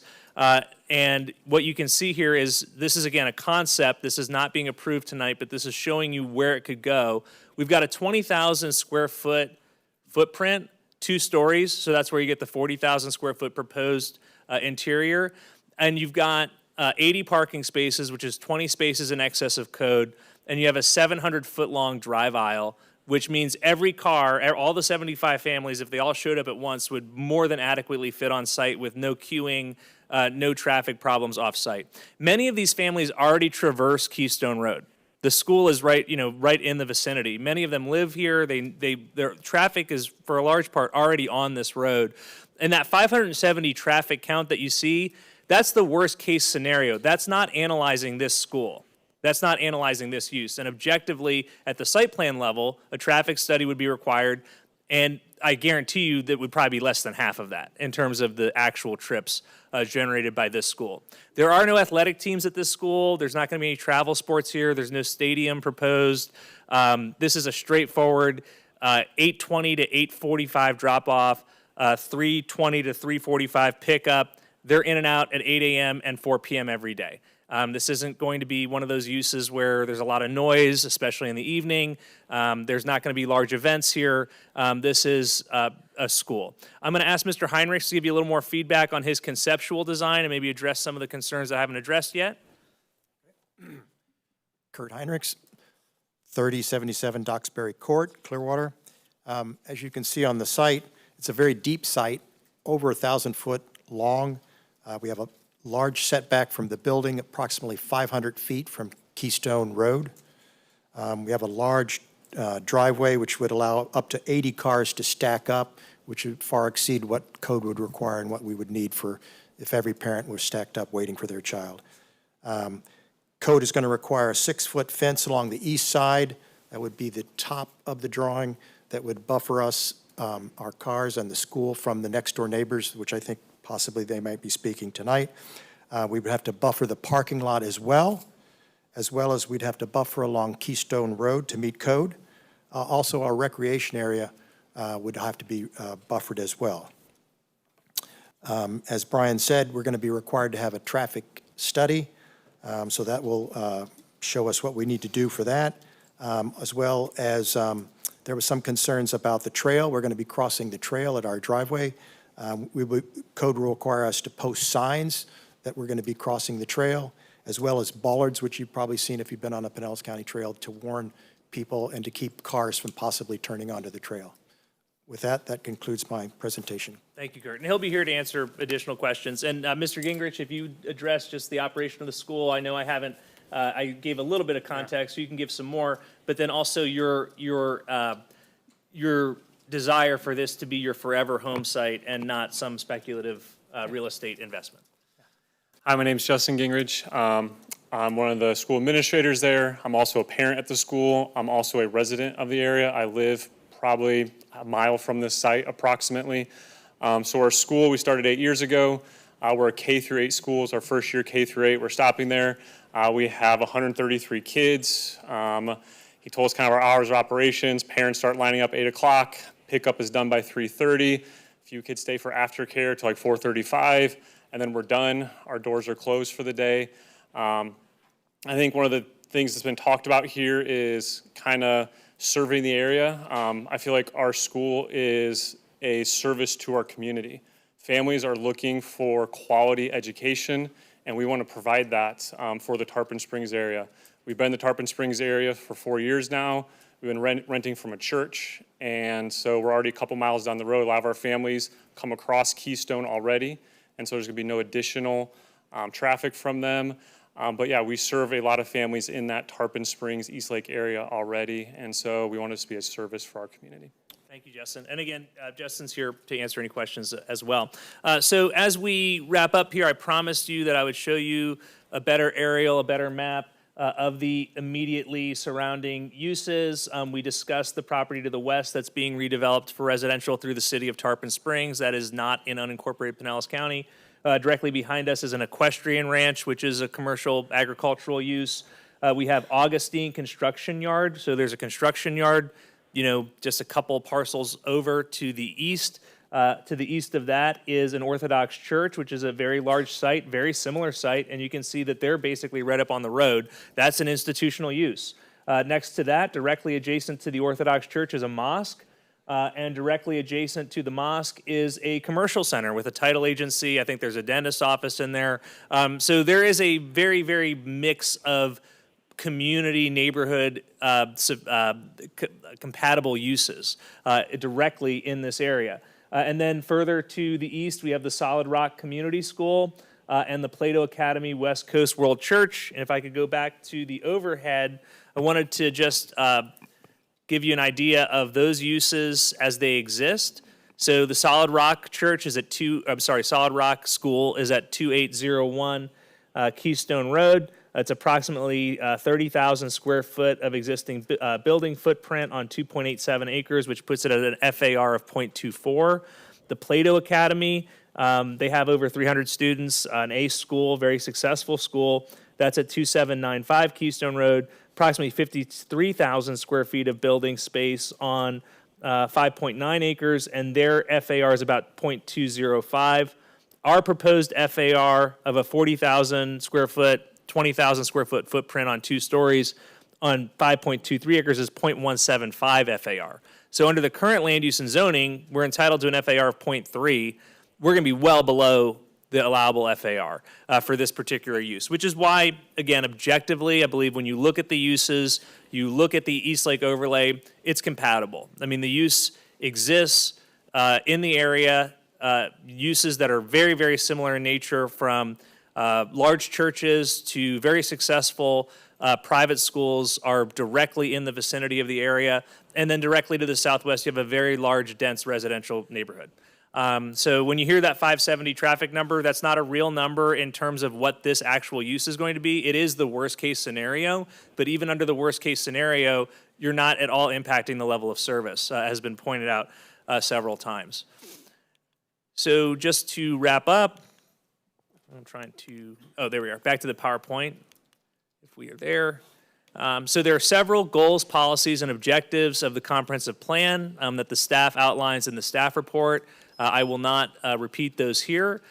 And what you can see here is this is, again, a concept. This is not being approved tonight, but this is showing you where it could go. We've got a 20,000 square foot footprint, 2 stories, so that's where you get the 40,000 square foot proposed interior. And you've got 80 parking spaces, which is 20 spaces in excess of code, and you have a 700-foot-long drive aisle, which means every car, all the 75 families, if they all showed up at once, would more than adequately fit on site with no queuing, no traffic problems off site. Many of these families already traverse Keystone Road. The school is right in the vicinity. Many of them live here. Their traffic is, for a large part, already on this road. And that 570 traffic count that you see, that's the worst case scenario. That's not analyzing this school. That's not analyzing this use. And objectively, at the site plan level, a traffic study would be required, and I guarantee you that would probably be less than half of that in terms of the actual trips generated by this school. There are no athletic teams at this school. There's not going to be any travel sports here. There's no stadium proposed. This is a straightforward 8:20 to 8:45 drop-off, 3:20 to 3:45 pickup. They're in and out at 8 a.m. and 4 p.m. every day. This isn't going to be one of those uses where there's a lot of noise, especially in the evening. There's not going to be large events here. This is a school. I'm going to ask Mr. Heinrichs to give you a little more feedback on his conceptual design and maybe address some of the concerns I haven't addressed yet. Kurt Heinrichs, 3077 Duxbury Court, Clearwater. As you can see on the site, it's a very deep site, over 1,000 foot long. We have a large setback from the building, approximately 500 feet from Keystone Road. We have a large driveway which would allow up to 80 cars to stack up, which would far exceed what code would require and what we would need for if every parent was stacked up waiting for their child. Code is going to require a 6-foot fence along the east side. That would be the top of the drawing that would buffer us, our cars and the school from the next door neighbors, which I think possibly they might be speaking tonight. We would have to buffer the parking lot as well as we'd have to buffer along Keystone Road to meet code. Also, our recreation area would have to be buffered as well. As Brian said, we're going to be required to have a traffic study, so that will show us what we need to do for that, as well as there were some concerns about the trail. We're going to be crossing the trail at our driveway. Code will require us to post signs that we're going to be crossing the trail, as well as bollards, which you've probably seen if you've been on a Pinellas County trail, to warn people and to keep cars from possibly turning onto the trail. With that, that concludes my presentation. Thank you, Kurt. And he'll be here to answer additional questions. And Mr. Gingrich, if you address just the operation of the school, I know I haven't, I gave a little bit of context, so you can give some more, but then also your desire for this to be your forever home site and not some speculative real estate investment. Hi, my name's Justin Gingrich. I'm one of the school administrators there. I'm also a parent at the school. I'm also a resident of the area. I live probably a mile from this site approximately. So our school, we started 8 years ago. We're a K through 8 school. It's our first year K through 8. We're stopping there. We have 133 kids. He told us kind of our hours of operations. Parents start lining up 8 o'clock. Pickup is done by 3:30. A few kids stay for aftercare till like 4:35, and then we're done. Our doors are closed for the day. I think one of the things that's been talked about here is kind of serving the area. I feel like our school is a service to our community. Families are looking for quality education, and we want to provide that for the Tarpon Springs area. We've been in the Tarpon Springs area for 4 years now. We've been renting from a church, and so we're already a couple miles down the road. A lot of our families come across Keystone already, and so there's going to be no additional traffic from them. But yeah, we serve a lot of families in that Tarpon Springs, East Lake area already, and so we want this to be a service for our community. Thank you, Justin. And again, Justin's here to answer any questions as well. So as we wrap up here, I promised you that I would show you a better aerial, a better map of the immediately surrounding uses. We discussed the property to the west that's being redeveloped for residential through the city of Tarpon Springs. That is not in unincorporated Pinellas County. Directly behind us is an equestrian ranch, which is a commercial agricultural use. We have Augustine Construction Yard. So there's a construction yard, you know, just a couple parcels over to the east. To the east of that is an Orthodox church, which is a very large site, very similar site, and you can see that they're basically right up on the road. That's an institutional use. Next to that, directly adjacent to the Orthodox church, is a mosque, and directly adjacent to the mosque is a commercial center with a title agency. I think there's a dentist's office in there. So there is a very, very mix of community, neighborhood, compatible uses directly in this area. And then further to the east, we have the Solid Rock Community School and the Plato Academy West Coast World Church. And if I could go back to the overhead, I wanted to just give you an idea of those uses as they exist. So the Solid Rock Church is at Solid Rock School is at 2801 Keystone Road. It's approximately 30,000 square foot of existing building footprint on 2.87 acres, which puts it at an FAR of 0.24. The Plato Academy, they have over 300 students, an A school, very successful school. That's at 2795 Keystone Road, approximately 53,000 square feet of building space on 5.9 acres, and their FAR is about 0.205. Our proposed FAR of a 40,000 square foot, 20,000 square foot footprint on 2 stories on 5.23 acres is 0.175 FAR. So under the current land use and zoning, we're entitled to an FAR of 0.3. We're going to be well below the allowable FAR for this particular use, which is why, again, objectively, I believe when you look at the uses, you look at the East Lake overlay, it's compatible. I mean, the use exists in the area, uses that are very, very similar in nature, from large churches to very successful private schools are directly in the vicinity of the area. And then directly to the southwest, you have a very large, dense residential neighborhood. So when you hear that 570 traffic number, that's not a real number in terms of what this actual use is going to be. It is the worst case scenario, but even under the worst case scenario, you're not at all impacting the level of service, has been pointed out several times. So just to wrap up, I'm trying to, oh, there we are. Back to the PowerPoint, if we are there. So there are several goals, policies, and objectives of the comprehensive plan that the staff outlines in the staff report. I will not repeat those here.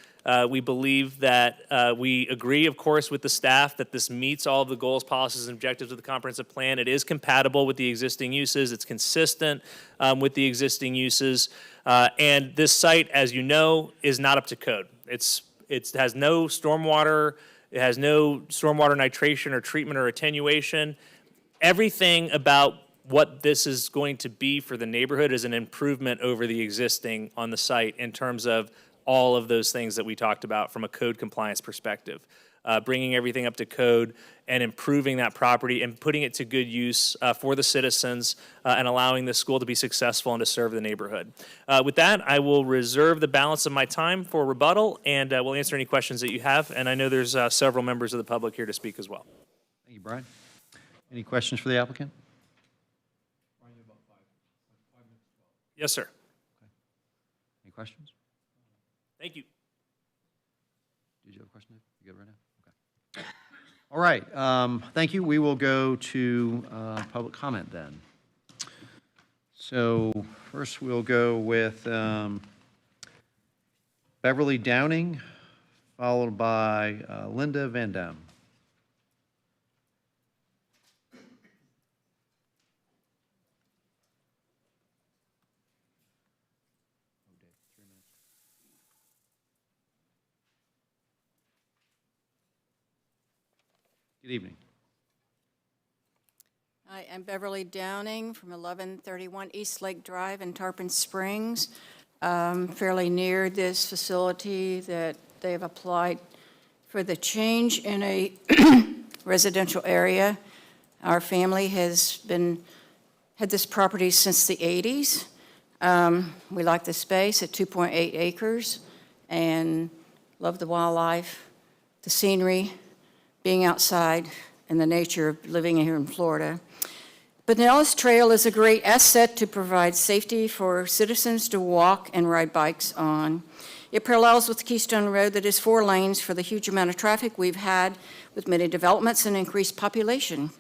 We believe that we agree, of course, with the staff that this meets all of the goals, policies, and objectives of the comprehensive plan. It is compatible with the existing uses. It's consistent with the existing uses. And this site, as you know, is not up to code. It has no stormwater. It has no stormwater nitration or treatment or attenuation. Everything about what this is going to be for the neighborhood is an improvement over the existing on the site in terms of all of those things that we talked about from a code compliance perspective. Bringing everything up to code and improving that property and putting it to good use for the citizens and allowing the school to be successful and to serve the neighborhood. With that, I will reserve the balance of my time for rebuttal, and we'll answer any questions that you have. And I know there's several members of the public here to speak as well. Thank you, Brian. Any questions for the applicant? Yes, sir. Any questions? Thank you. Did you have a question? You good right now? Okay. All right. Thank you. We will go to public comment then. So first we'll go with Beverly Downing, followed by Linda Van Dam. Good evening. Hi, I'm Beverly Downing from 1131 East Lake Drive in Tarpon Springs, fairly near this facility that they've applied for the change in a residential area. Our family has had this property since the 80s. We like the space at 2.8 acres and love the wildlife, the scenery, being outside, and the nature of living here in Florida. Pinellas Trail is a great asset to provide safety for citizens to walk and ride bikes on. It parallels with Keystone Road that is 4 lanes for the huge amount of traffic we've had with many developments and increased population.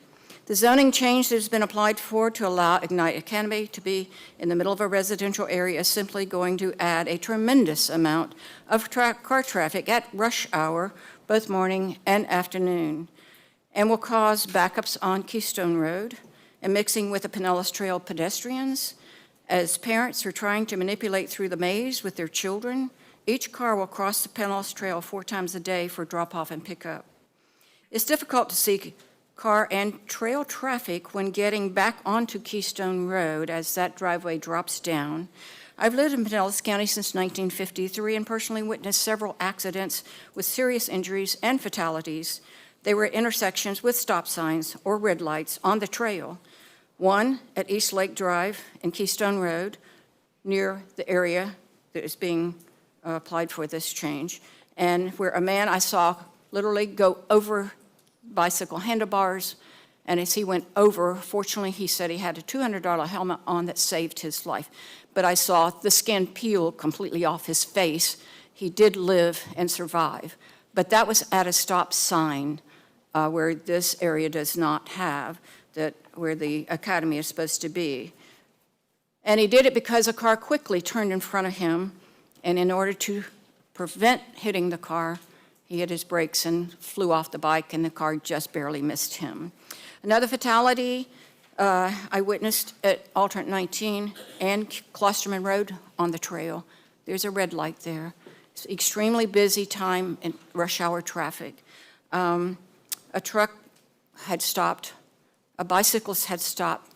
The zoning change that has been applied for to allow Ignite Academy to be in the middle of a residential area is simply going to add a tremendous amount of car traffic at rush hour, both morning and afternoon, and will cause backups on Keystone Road and mixing with the Pinellas Trail pedestrians. As parents are trying to manipulate through the maze with their children, each car will cross the Pinellas Trail 4 times a day for drop-off and pickup. It's difficult to see car and trail traffic when getting back onto Keystone Road as that driveway drops down. I've lived in Pinellas County since 1953 and personally witnessed several accidents with serious injuries and fatalities. They were at intersections with stop signs or red lights on the trail. One at East Lake Drive and Keystone Road, near the area that is being applied for this change, and where a man I saw literally go over bicycle handlebars, and as he went over, fortunately, he said he had a $200 helmet on that saved his life. But I saw the skin peel completely off his face. He did live and survive. But that was at a stop sign where this area does not have, where the academy is supposed to be. And he did it because a car quickly turned in front of him, and in order to prevent hitting the car, he hit his brakes and flew off the bike, and the car just barely missed him. Another fatality I witnessed at Alternate 19 and Klosterman Road on the trail. There's a red light there. It's extremely busy time in rush hour traffic. A truck had stopped. A bicyclist had stopped.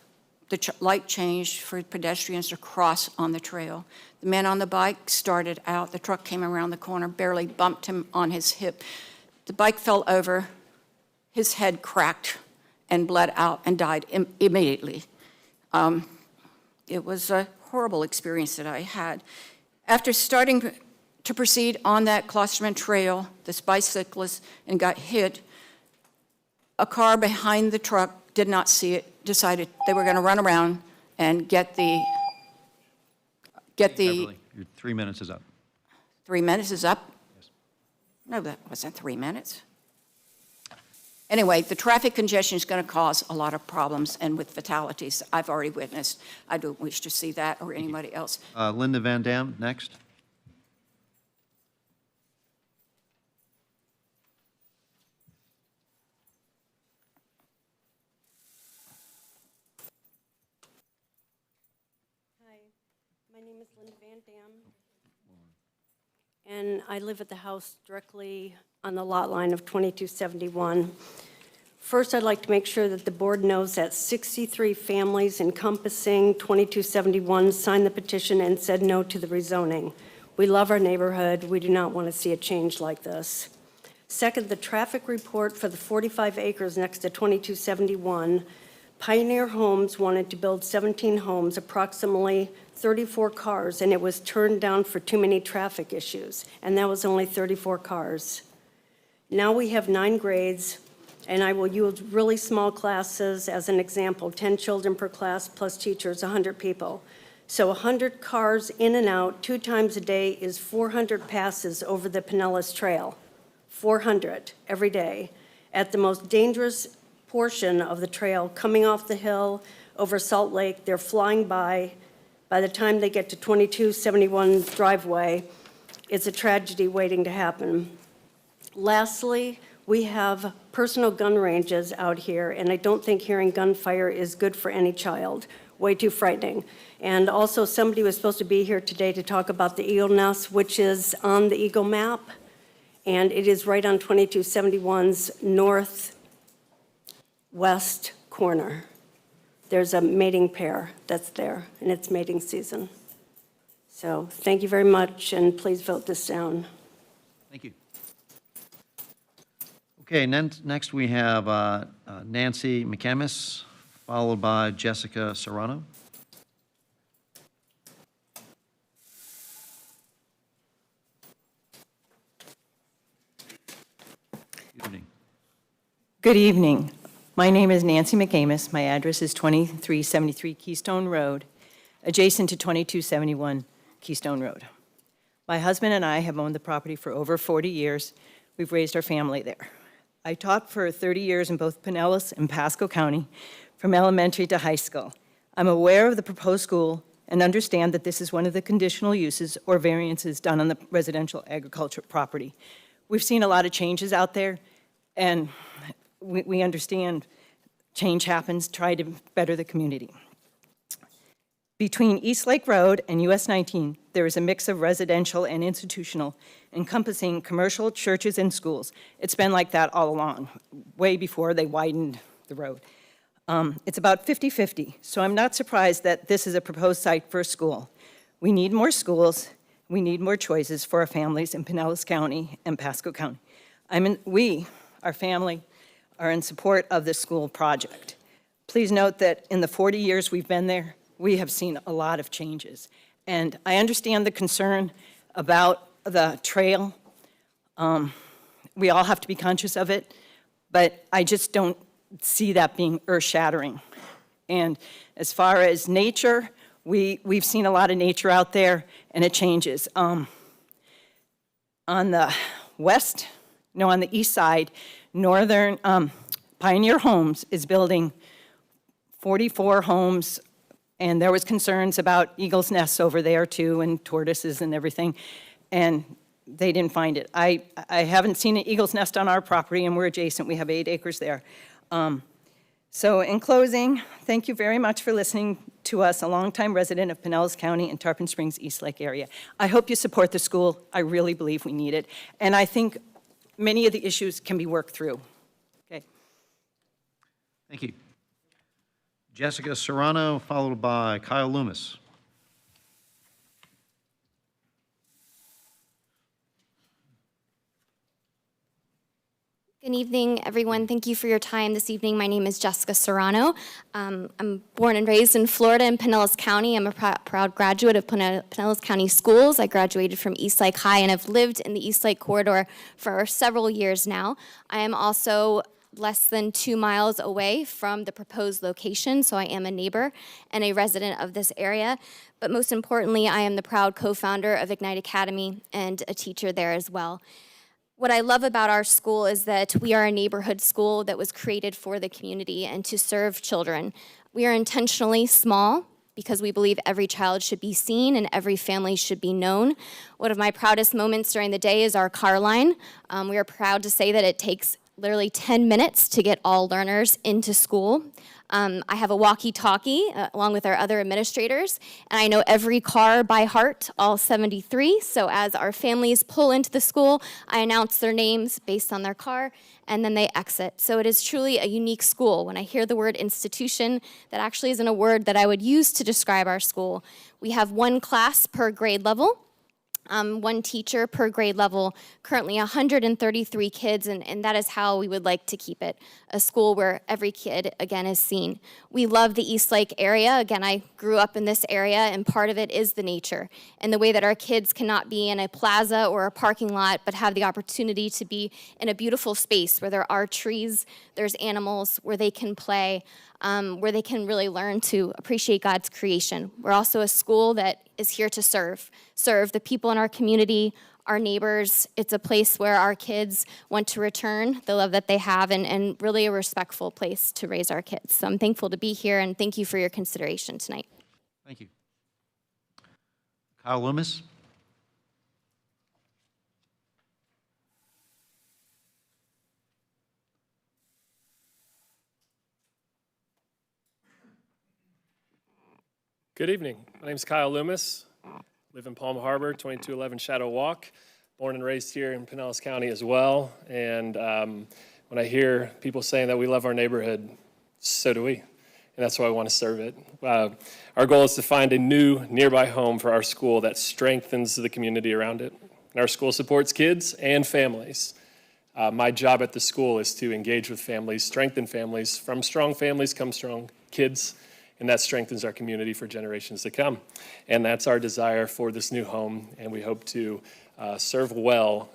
The light changed for pedestrians to cross on the trail. The man on the bike started out. The truck came around the corner, barely bumped him on his hip. The bike fell over. His head cracked and bled out and died immediately. It was a horrible experience that I had. After starting to proceed on that Klosterman Trail, this bicyclist, and got hit, a car behind the truck did not see it, decided they were going to run around and get the Beverly, your 3 minutes is up. 3 minutes is up? Yes. No, that wasn't 3 minutes. Anyway, the traffic congestion is going to cause a lot of problems, and with fatalities I've already witnessed. I don't wish to see that or anybody else. Linda Van Dam, next. Hi, my name is Linda Van Dam, and I live at the house directly on the lot line of 2271. First, I'd like to make sure that the board knows that 63 families encompassing 2271 signed the petition and said no to the rezoning. We love our neighborhood. We do not want to see a change like this. Second, the traffic report for the 45 acres next to 2271, Pioneer Homes wanted to build 17 homes, approximately 34 cars, and it was turned down for too many traffic issues, and that was only 34 cars. Now we have 9 grades, and I will use really small classes as an example, 10 children per class plus teachers, 100 people. So 100 cars in and out 2 times a day is 400 passes over the Pinellas Trail. 400 every day at the most dangerous portion of the trail, coming off the hill over Salt Lake. They're flying by. By the time they get to 2271 driveway, it's a tragedy waiting to happen. Lastly, we have personal gun ranges out here, and I don't think hearing gunfire is good for any child. Way too frightening. And also, somebody was supposed to be here today to talk about the Eagle Nest, which is on the Eagle map, and it is right on 2271's northwest corner. There's a mating pair that's there, and it's mating season. So thank you very much, and please vote this down. Thank you. Okay, next we have Nancy McCamus, followed by Jessica Serrano. Good evening. Good evening. My name is Nancy McCamus. My address is 2373 Keystone Road, adjacent to 2271 Keystone Road. My husband and I have owned the property for over 40 years. We've raised our family there. I taught for 30 years in both Pinellas and Pasco County, from elementary to high school. I'm aware of the proposed school and understand that this is one of the conditional uses or variances done on the residential agriculture property. We've seen a lot of changes out there, and we understand change happens, try to better the community. Between East Lake Road and US 19, there is a mix of residential and institutional, encompassing commercial, churches, and schools. It's been like that all along, way before they widened the road. It's about 50-50, so I'm not surprised that this is a proposed site for a school. We need more schools. We need more choices for our families in Pinellas County and Pasco County. Our family, are in support of this school project. Please note that in the 40 years we've been there, we have seen a lot of changes. And I understand the concern about the trail. We all have to be conscious of it, but I just don't see that being earth-shattering. And as far as nature, we've seen a lot of nature out there, and it changes. On the east side, Northern Pioneer Homes is building 44 homes, and there was concerns about eagles' nests over there too, and tortoises and everything, and they didn't find it. I haven't seen an eagle's nest on our property, and we're adjacent. We have 8 acres there. So in closing, thank you very much for listening to us, a longtime resident of Pinellas County and Tarpon Springs, East Lake area. I hope you support the school. I really believe we need it, and I think many of the issues can be worked through. Okay. Thank you. Jessica Serrano, followed by Kyle Loomis. Good evening, everyone. Thank you for your time this evening. My name is Jessica Serrano. I'm born and raised in Florida in Pinellas County. I'm a proud graduate of Pinellas County Schools. I graduated from East Lake High and have lived in the East Lake corridor for several years now. I am also less than 2 miles away from the proposed location, so I am a neighbor and a resident of this area. But most importantly, I am the proud co-founder of Ignite Academy and a teacher there as well. What I love about our school is that we are a neighborhood school that was created for the community and to serve children. We are intentionally small because we believe every child should be seen and every family should be known. One of my proudest moments during the day is our car line. We are proud to say that it takes literally 10 minutes to get all learners into school. I have a walkie-talkie along with our other administrators, and I know every car by heart, all 73. So as our families pull into the school, I announce their names based on their car, and then they exit. So it is truly a unique school. When I hear the word institution, that actually isn't a word that I would use to describe our school. We have one class per grade level. One teacher per grade level, currently 133 kids, and that is how we would like to keep it, a school where every kid, again, is seen. We love the East Lake area. Again, I grew up in this area, and part of it is the nature and the way that our kids cannot be in a plaza or a parking lot, but have the opportunity to be in a beautiful space where there are trees, there's animals, where they can play, where they can really learn to appreciate God's creation. We're also a school that is here to serve the people in our community, our neighbors. It's a place where our kids want to return the love that they have, and really a respectful place to raise our kids. So I'm thankful to be here, and thank you for your consideration tonight. Thank you. Kyle Loomis? Good evening. My name is Kyle Loomis. Live in Palm Harbor, 2211 Shadow Walk. Born and raised here in Pinellas County as well. And when I hear people saying that we love our neighborhood, so do we. And that's why I want to serve it. Our goal is to find a new nearby home for our school that strengthens the community around it. And our school supports kids and families. My job at the school is to engage with families, strengthen families. From strong families come strong kids. And that strengthens our community for generations to come. And that's our desire for this new home, and we hope to serve well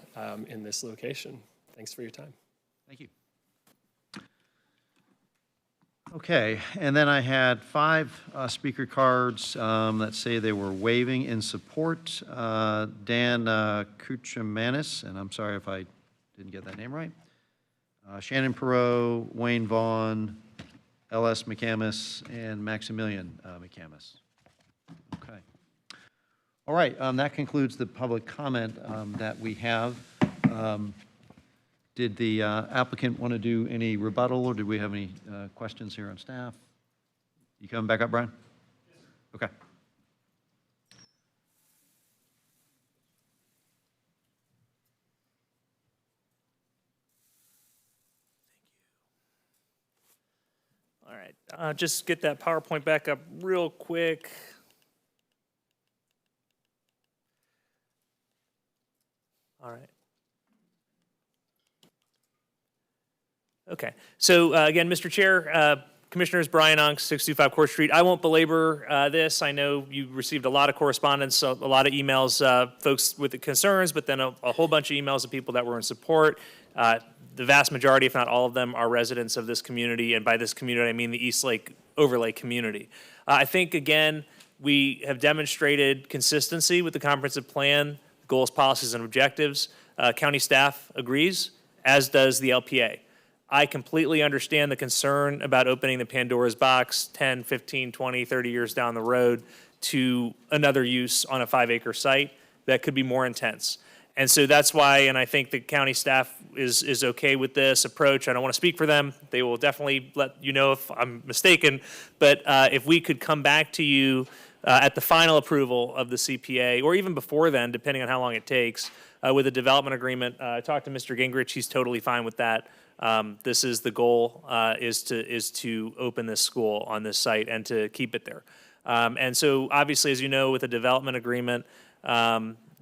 in this location. Thanks for your time. Thank you. Okay, and then I had 5 speaker cards that say they were waiving in support. Dan Kuchamanis, and I'm sorry if I didn't get that name right. Shannon Perot, Wayne Vaughn, L.S. McCamus, and Maximilian McCamus. Okay. All right, that concludes the public comment that we have. Did the applicant want to do any rebuttal, or did we have any questions here on staff? You coming back up, Brian? Okay. All right, just get that PowerPoint back up real quick. All right. Okay, so again, Mr. Chair, Commissioners, Brian Unks, 625 Court Street. I won't belabor this. I know you received a lot of correspondence, a lot of emails, folks with the concerns, but then a whole bunch of emails of people that were in support. The vast majority, if not all of them, are residents of this community, and by this community, I mean the East Lake overlay community. I think, again, we have demonstrated consistency with the comprehensive plan, goals, policies, and objectives. County staff agrees, as does the LPA. I completely understand the concern about opening the Pandora's box 10, 15, 20, 30 years down the road to another use on a 5-acre site that could be more intense. And so that's why, and I think the county staff is okay with this approach. I don't want to speak for them. They will definitely let you know if I'm mistaken. But if we could come back to you at the final approval of the CPA, or even before then, depending on how long it takes, with a development agreement. I talked to Mr. Gingrich. He's totally fine with that. This is the goal, is to open this school on this site and to keep it there. And so obviously, as you know, with a development agreement,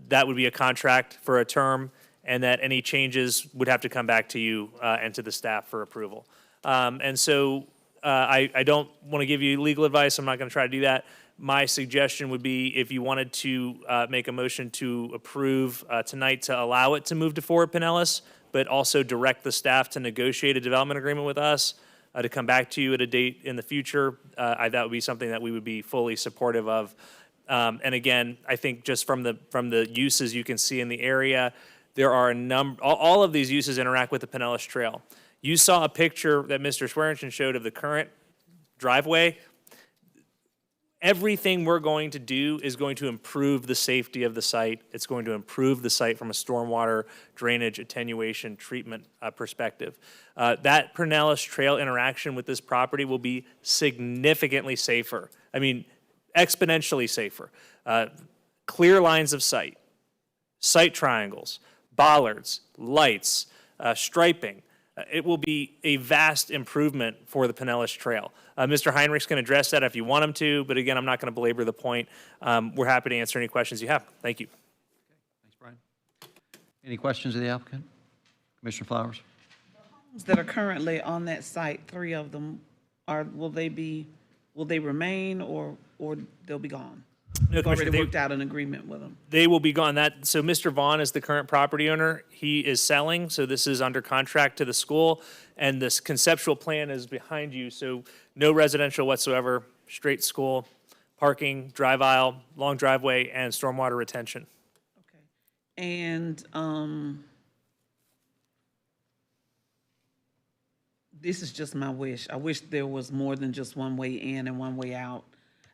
that would be a contract for a term, and that any changes would have to come back to you and to the staff for approval. And so I don't want to give you legal advice. I'm not going to try to do that. My suggestion would be if you wanted to make a motion to approve tonight to allow it to move to Fort Pinellas, but also direct the staff to negotiate a development agreement with us to come back to you at a date in the future, that would be something that we would be fully supportive of. And again, I think just from the uses you can see in the area, there are a number, all of these uses interact with the Pinellas Trail. You saw a picture that Mr. Swearingen showed of the current driveway. Everything we're going to do is going to improve the safety of the site. It's going to improve the site from a stormwater drainage attenuation treatment perspective. That Pinellas Trail interaction with this property will be significantly safer. I mean, exponentially safer. Clear lines of sight, sight triangles, bollards, lights, striping. It will be a vast improvement for the Pinellas Trail. Mr. Heinrichs can address that if you want him to, but again, I'm not going to belabor the point. We're happy to answer any questions you have. Thank you. Thanks, Brian. Any questions of the applicant? Commissioner Flowers? That are currently on that site, 3 of them, will they remain or they'll be gone? No, We've already Commissioner, worked out an agreement with them. they will be gone. So Mr. Vaughn is the current property owner. He is selling, so this is under contract to the school, and this conceptual plan is behind you, so no residential whatsoever, straight school, parking, drive aisle, long driveway, and stormwater retention. And this is just my wish. I wish there was more than just one way in and one way out.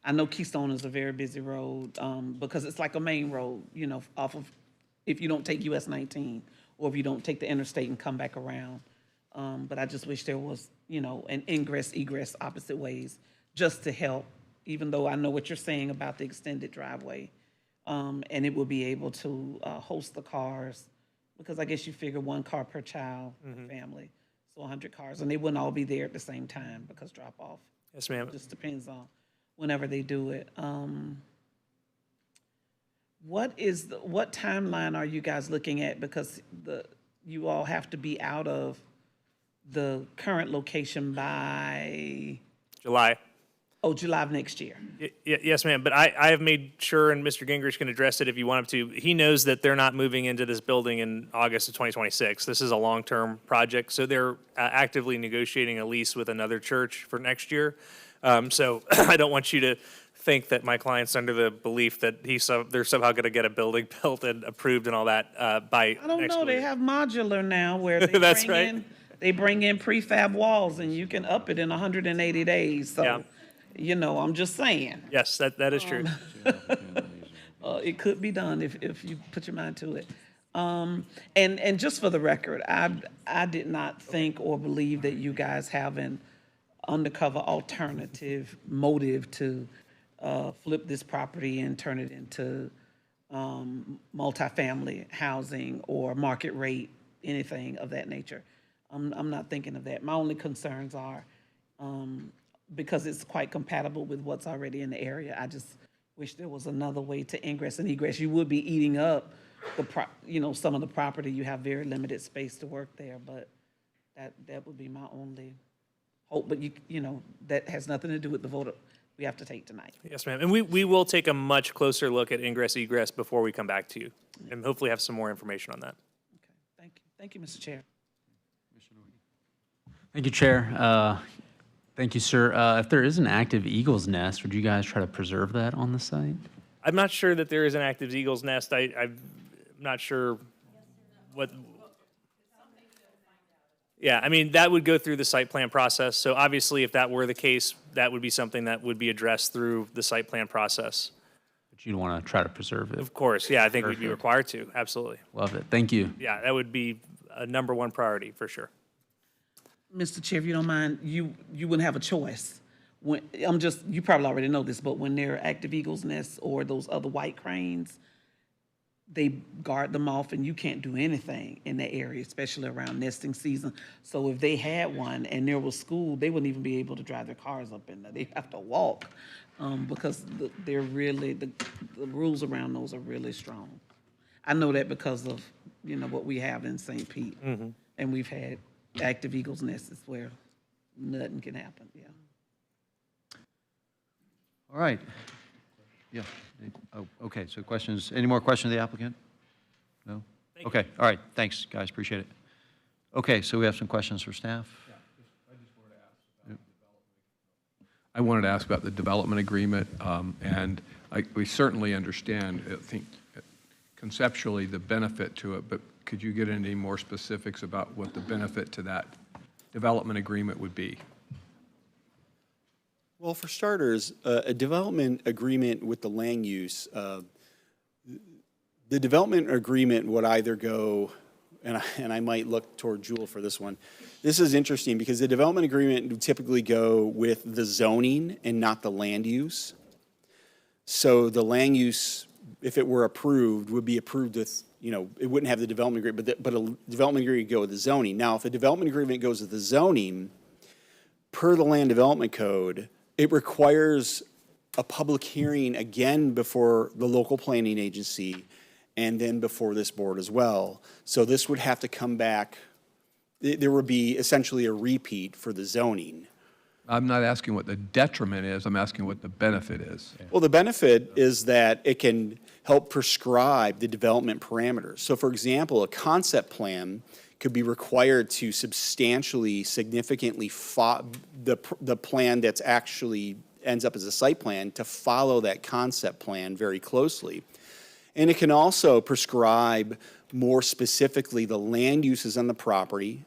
I know Keystone is a very busy road because it's like a main road, you know, off of, if you don't take US 19 or if you don't take the interstate and come back around. But I just wish there was, you know, an ingress, egress opposite ways just to help, even though I know what you're saying about the extended driveway. And it will be able to host the cars because I guess you figure 1 car per child, family. So 100 cars, and they wouldn't all be there at the same time because drop off. Yes, ma'am. It just depends on whenever they do it. What timeline are you guys looking at? Because you all have to be out of the current location by July. Oh, July of next year. Yes, ma'am, but I have made sure, and Mr. Gingrich can address it if you want him to, he knows that they're not moving into this building in August of 2026. This is a long-term project, so they're actively negotiating a lease with another church for next year. So I don't want you to think that my client's under the belief that they're somehow going to get a building built and approved and all that by I don't next know, week. they have modular now where they That's bring right. in, they bring in prefab walls and you can up it in 180 days. So, Yeah. you know, I'm just saying. Yes, that is true. It could be done if you put your mind to it. And just for the record, I did not think or believe that you guys have an undercover alternative motive to flip this property and turn it into multifamily housing or market rate, anything of that nature. I'm not thinking of that. My only concerns are because it's quite compatible with what's already in the area. I just wish there was another way to ingress and egress. You would be eating up some of the property. You have very limited space to work there, but that would be my only hope. But you know, that has nothing to do with the vote we have to take tonight. Yes, ma'am, and we will take a much closer look at ingress egress before we come back to you, and hopefully have some more information on that. Thank you, Mr. Chair. Thank you, Chair. Thank you, sir. If there is an active eagle's nest, would you guys try to preserve that on the site? I'm not sure that there is an active eagle's nest. I'm not sure what. Yeah, I mean, that would go through the site plan process. So obviously, if that were the case, that would be something that would be addressed through the site plan process. But you'd want to try to preserve it? Of course, yeah, I think we'd be Perfect. required to, absolutely. Love it. Thank you. Yeah, that would be a #1 priority, for sure. Mr. Chair, if you don't mind, you wouldn't have a choice. You probably already know this, but when there are active eagle's nests or those other white cranes, they guard them off and you can't do anything in that area, especially around nesting season. So if they had one and there was school, they wouldn't even be able to drive their cars up in there. They have to walk because the rules around those are really strong. I know that because of, what we have in St. Pete. And we've had active eagle's nests where nothing can happen, yeah. All right. Yeah. Oh, okay, so questions, any more questions of the applicant? No? Okay, all right, thanks, guys, appreciate it. Okay, so we have some questions for staff. I wanted to ask about the development agreement, and we certainly understand, I think, conceptually, the benefit to it, but could you get into any more specifics about what the benefit to that development agreement would be? Well, for starters, a development agreement with the land use, the development agreement would either go, and I might look toward Jewel for this one. This is interesting because the development agreement would typically go with the zoning and not the land use. So the land use, if it were approved, would be approved with, it wouldn't have the development agreement, but a development agreement would go with the zoning. Now, if a development agreement goes with the zoning, per the land development code, it requires a public hearing again before the local planning agency and then before this board as well. So this would have to come back, there would be essentially a repeat for the zoning. I'm not asking what the detriment is, I'm asking what the benefit is. Well, the benefit is that it can help prescribe the development parameters. So for example, a concept plan could be required to substantially, significantly the plan that's actually ends up as a site plan to follow that concept plan very closely. And it can also prescribe more specifically the land uses on the property,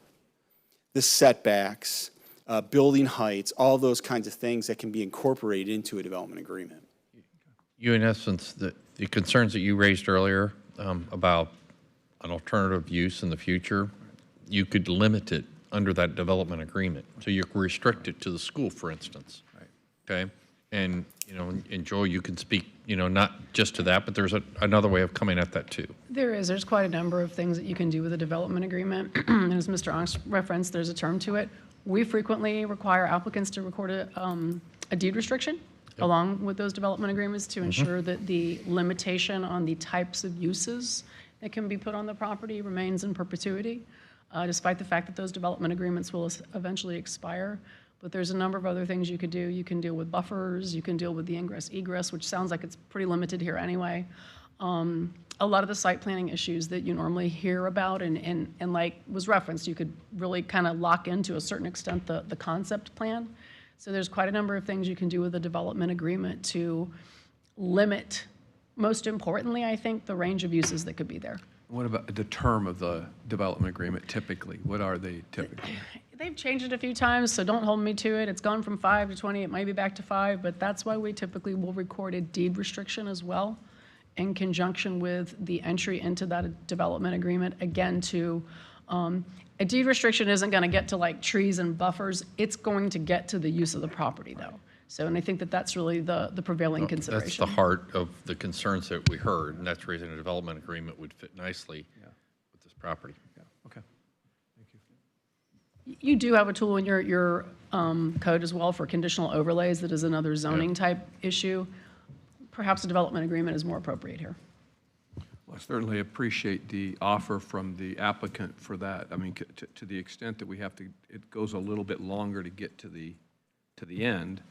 the setbacks, building heights, all those kinds of things that can be incorporated into a development agreement. You, in essence, the concerns that you raised earlier about an alternative use in the future, you could limit it under that development agreement. So you restrict it to the school, for instance. Okay? And, and Joel, you can speak, not just to that, but there's another way of coming at that too. There's quite a number of things that you can do with a development agreement. And as Mr. Ongst referenced, there's a term to it. We frequently require applicants to record a deed restriction along with those development agreements to ensure that the limitation on the types of uses that can be put on the property remains in perpetuity, despite the fact that those development agreements will eventually expire. But there's a number of other things you could do. You can deal with buffers, you can deal with the ingress egress, which sounds like it's pretty limited here anyway. A lot of the site planning issues that you normally hear about and like was referenced, you could really kind of lock into a certain extent the concept plan. So there's quite a number of things you can do with a development agreement to limit, most importantly, I think, the range of uses that could be there. What about the term of the development agreement typically? What are they typically? They've changed it a few times, so don't hold me to it. It's gone from 5 to 20, it might be back to 5, but that's why we typically will record a deed restriction as well in conjunction with the entry into that development agreement, again, to, a deed restriction isn't gonna get to like trees and buffers, it's going to get to the use of the property though. So, and I think that that's really the prevailing consideration. That's the heart of the concerns that we heard, and that's the reason a development agreement would fit nicely with this property. Okay. You do have a tool in your code as well for conditional overlays that is another zoning type issue. Perhaps a development agreement is more appropriate here. Well, I certainly appreciate the offer from the applicant for that. I mean, to the extent that we have to, it goes a little bit longer to get to the end,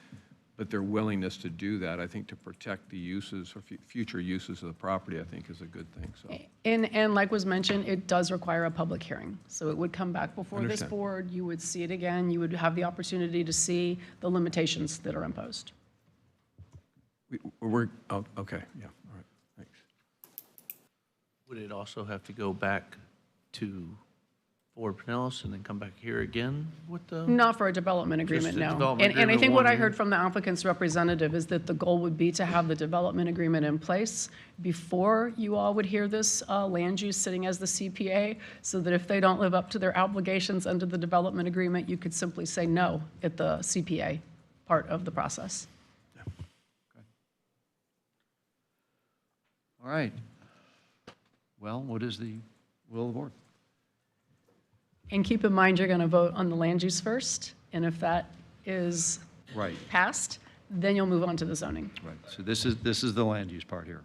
but their willingness to do that, I think, to protect the uses or future uses of the property, I think is a good thing, so. And like was mentioned, it does require a public hearing. So it would come back before this Understand. board, you would see it again, you would have the opportunity to see the limitations that are imposed. We're, oh, okay, yeah, all right, thanks. Would it also have to go back to Fort Pinellas and then come back here again with the? Not for a development agreement, a no. development And I agreement think what I 1 year? heard from the applicant's representative is that the goal would be to have the development agreement in place before you all would hear this land use sitting as the CPA, so that if they don't live up to their obligations under the development agreement, you could simply say no at the CPA part of the process. All right. Well, what is the will of the board? And keep in mind, you're going to vote on the land use first, and if that is Right. passed, then you'll move on to the zoning. Right. So this is the land use part here.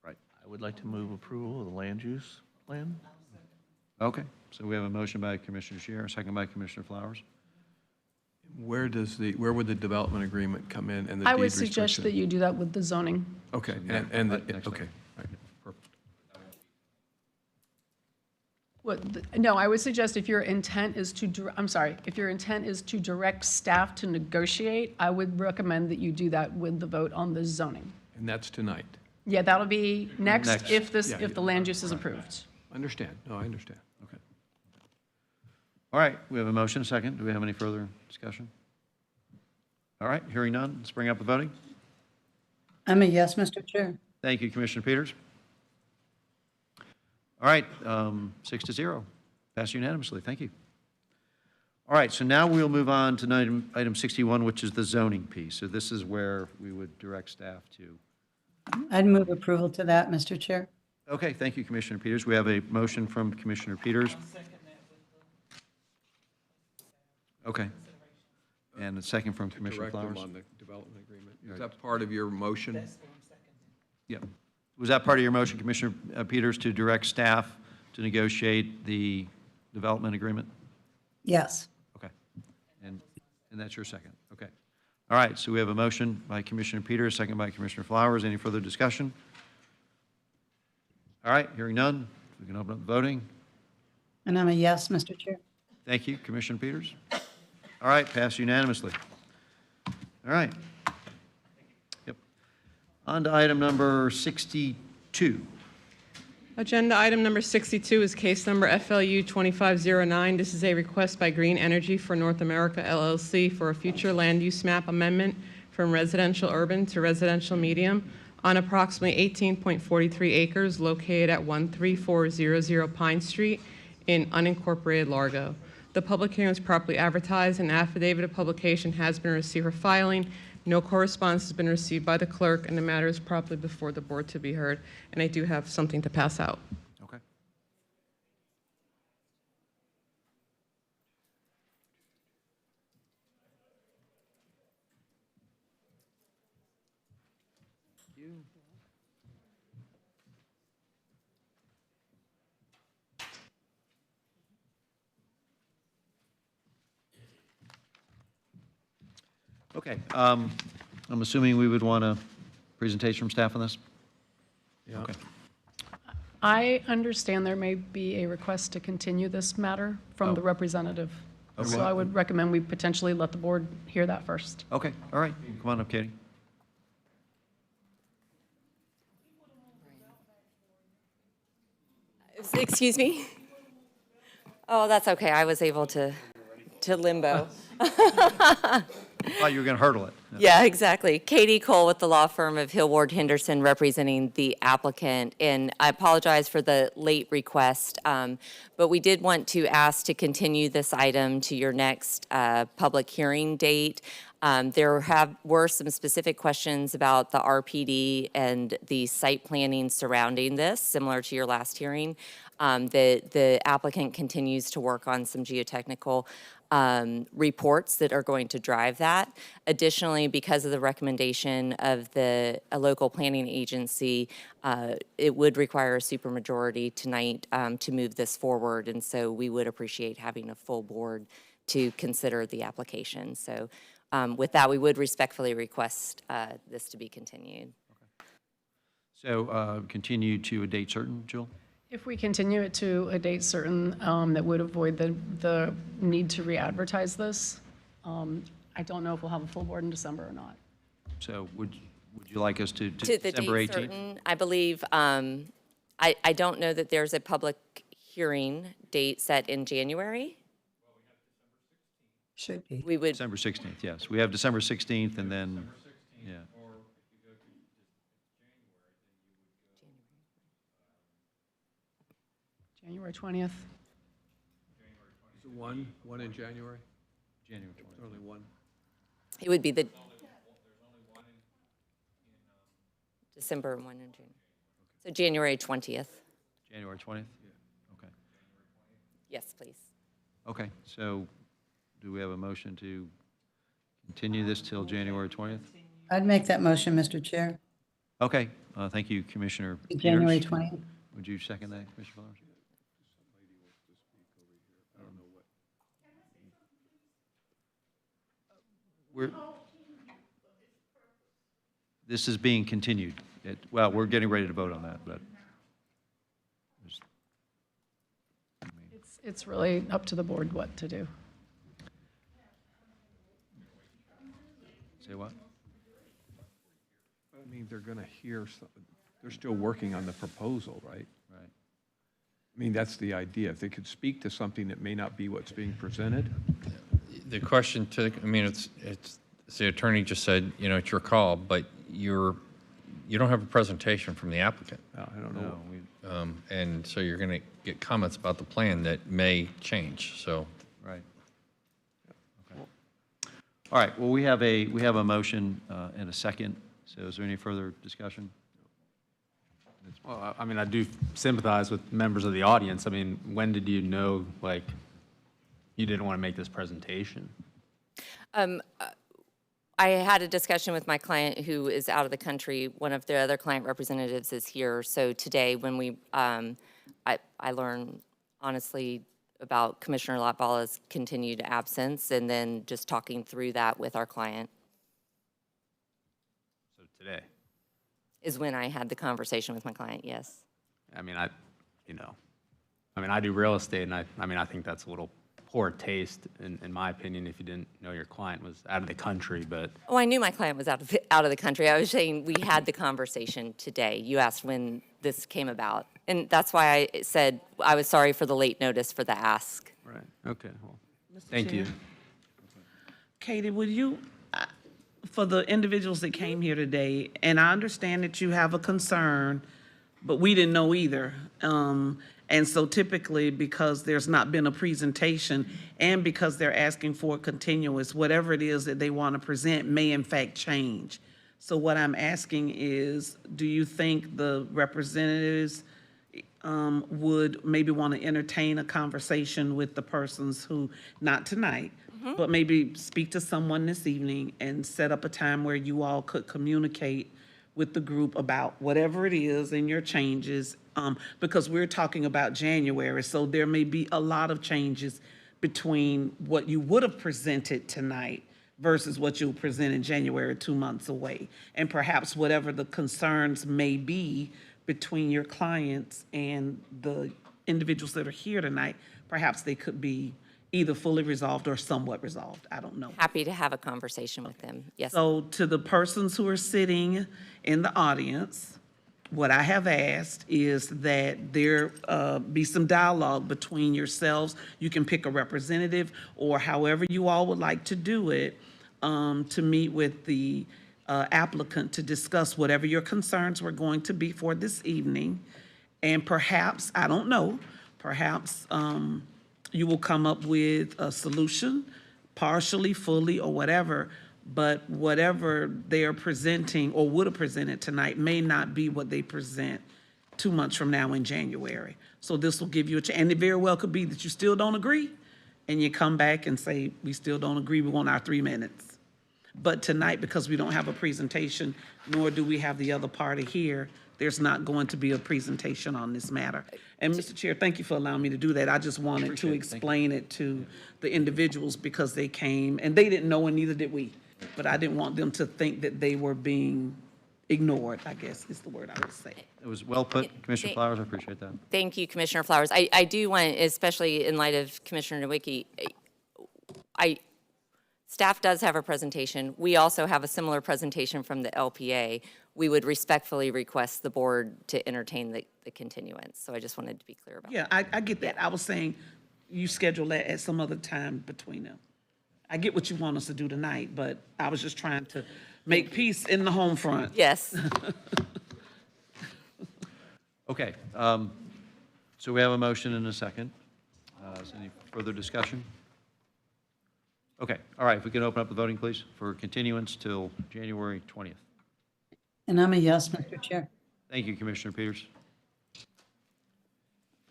Right. I would like to move approval of the land use plan. Okay. So we have a motion by Commissioner Scheer, a second by Commissioner Flowers. Where would the development agreement come in and the I deed would restriction? suggest that you do that with the zoning. Okay, Right, next okay, item. right, perfect. No, I would suggest if your intent is to, if your intent is to direct staff to negotiate, I would recommend that you do that with the vote on the zoning. And that's tonight. Yeah, that'll be next Next. if Yeah, if the land use is approved. Understand, no, I understand. Okay. All right, we have a motion, a second. Do we have any further discussion? All right, hearing none, let's bring up the voting. I'm a yes, Mr. Chair. Thank you, Commissioner Peters. All right, 6-0, passed unanimously. Thank you. All right, so now we'll move on to item 61, which is the zoning piece. So this is where we would direct staff to. I'd move approval to that, Mr. Chair. Okay, thank you, Commissioner Peters. We have a motion from Commissioner Peters. Okay. And a second from Commissioner Direct them Flowers. on the development agreement. Is that part of your motion? Yep. Was that part of your motion, Commissioner Peters, to direct staff to negotiate the development agreement? Yes. Okay. And that's your second? Okay. All right, so we have a motion by Commissioner Peters, second by Commissioner Flowers. Any further discussion? All right, hearing none, we can open up the voting. And I'm a yes, Mr. Chair. Thank you, Commissioner Peters. All right, passed unanimously. All right. Yep. On to item number 62. Agenda item number 62 is case number FLU 2509. This is a request by Green Energy for North America LLC for a future land use map amendment from residential urban to residential medium on approximately 18.43 acres located at 13400 Pine Street in unincorporated Largo. The public hearing was properly advertised, and affidavit of publication has been received for filing. No correspondence has been received by the clerk, and the matter is properly before the board to be heard. And I do have something to pass out. Okay. Okay, I'm assuming we would want a presentation from staff on this? Yeah. Okay. I understand there may be a request to continue this matter from the representative. Okay. So I would recommend we potentially let the board hear that first. Okay, all right, come on up, Katie. Excuse me? Oh, that's okay. I was able to limbo. Thought you were going to hurdle it. Yeah, exactly. Katie Cole with the law firm of Hill Ward Henderson representing the applicant. And I apologize for the late request, but we did want to ask to continue this item to your next public hearing date. There were some specific questions about the RPD and the site planning surrounding this, similar to your last hearing. The applicant continues to work on some geotechnical reports that are going to drive that. Additionally, because of the recommendation of a local planning agency, it would require a supermajority tonight to move this forward, and so we would appreciate having a full board to consider the application. So with that, we would respectfully request this to be continued. So continue to a date certain, Jill? If we continue it to a date certain, that would avoid the need to re-advertise this. I don't know if we'll have a full board in December or not. So would you like us to To the December date 18th? certain, I believe, I don't know that there's a public hearing date set in January. Should be. We would, December 16th, yes. We have December 16th and then, yeah. January 20th. Is it one in January? January 20th. Only one? it would be the December and one in June. So January 20th. January 20th? Okay. Yes, please. Okay, so do we have a motion to continue this till January 20th? I'd make that motion, Mr. Chair. Okay, thank you, Commissioner Peters. January 20th. Would you second that, Commissioner Flowers? This is being continued. Well, we're getting ready to vote on that, but It's really up to the board what to do. say what? I mean, they're going to hear, they're still working on the proposal, right? Right. I mean, that's the idea. If they could speak to something that may not be what's being presented. The question I mean, it's as the attorney just said, you know, it's your call, but you don't have a presentation from the applicant. I don't know. And so you're going to get comments about the plan that may change, so. Right. Okay. All right, well, we have a motion and a second, so is there any further discussion? Well, I mean, I do sympathize with members of the audience. I mean, when did you know, like, you didn't want to make this presentation? I had a discussion with my client who is out of the country. One of the other client representatives is here. So today, when we, I learned honestly about Commissioner Latvala's continued absence, and then just talking through that with our client. So today? Is when I had the conversation with my client, yes. I mean, I do real estate, and I think that's a little poor taste, in my opinion, if you didn't know your client was out of the country, but. Oh, I knew my client was out of the country. I was saying we had the conversation today. You asked when this came about. And that's why I said I was sorry for the late notice for the ask. Right, okay, well, Mr. thank you. Chair. Katie, would you, for the individuals that came here today, and I understand that you have a concern, but we didn't know either. And so typically, because there's not been a presentation and because they're asking for a continuous, whatever it is that they want to present may in fact change. So what I'm asking is, do you think the representatives would maybe want to entertain a conversation with the persons who, not tonight, but maybe speak to someone this evening and set up a time where you all could communicate with the group about whatever it is and your changes, because we're talking about January, so there may be a lot of changes between what you would have presented tonight versus what you'll present in January 2 months away. And perhaps whatever the concerns may be between your clients and the individuals that are here tonight, perhaps they could be either fully resolved or somewhat resolved. I don't know. Happy to have a conversation with them, yes. So to the persons who are sitting in the audience, what I have asked is that there be some dialogue between yourselves. You can pick a representative or however you all would like to do it, to meet with the applicant to discuss whatever your concerns were going to be for this evening. And perhaps, I don't know, perhaps you will come up with a solution, partially, fully, or whatever, but whatever they are presenting or would have presented tonight may not be what they present 2 months from now in January. So this will give you a chance, and it very well could be that you still don't agree, and you come back and say, we still don't agree, we want our 3 minutes. But tonight, because we don't have a presentation, nor do we have the other party here, there's not going to be a presentation on this matter. And Mr. Chair, thank you for allowing me to do that. I just wanted to explain it to the individuals because they came, and they didn't know, and neither did we. But I didn't want them to think that they were being ignored, I guess is the word I would say. It was well put, Commissioner Flowers, I appreciate that. Thank you, Commissioner Flowers. I do want, especially in light of Commissioner Nowicki, staff does have a presentation. We also have a similar presentation from the LPA. We would respectfully request the board to entertain the continuance. So I just wanted to be clear about that. Yeah, I get that. I was saying you schedule that at some other time between them. I get what you want us to do tonight, but I was just trying to make peace in the home front. Yes. Okay, so we have a motion and a second. Is any further discussion? Okay, all right, if we can open up the voting, please, for continuance till January 20th. And I'm a yes, Mr. Chair. Thank you, Commissioner Peters.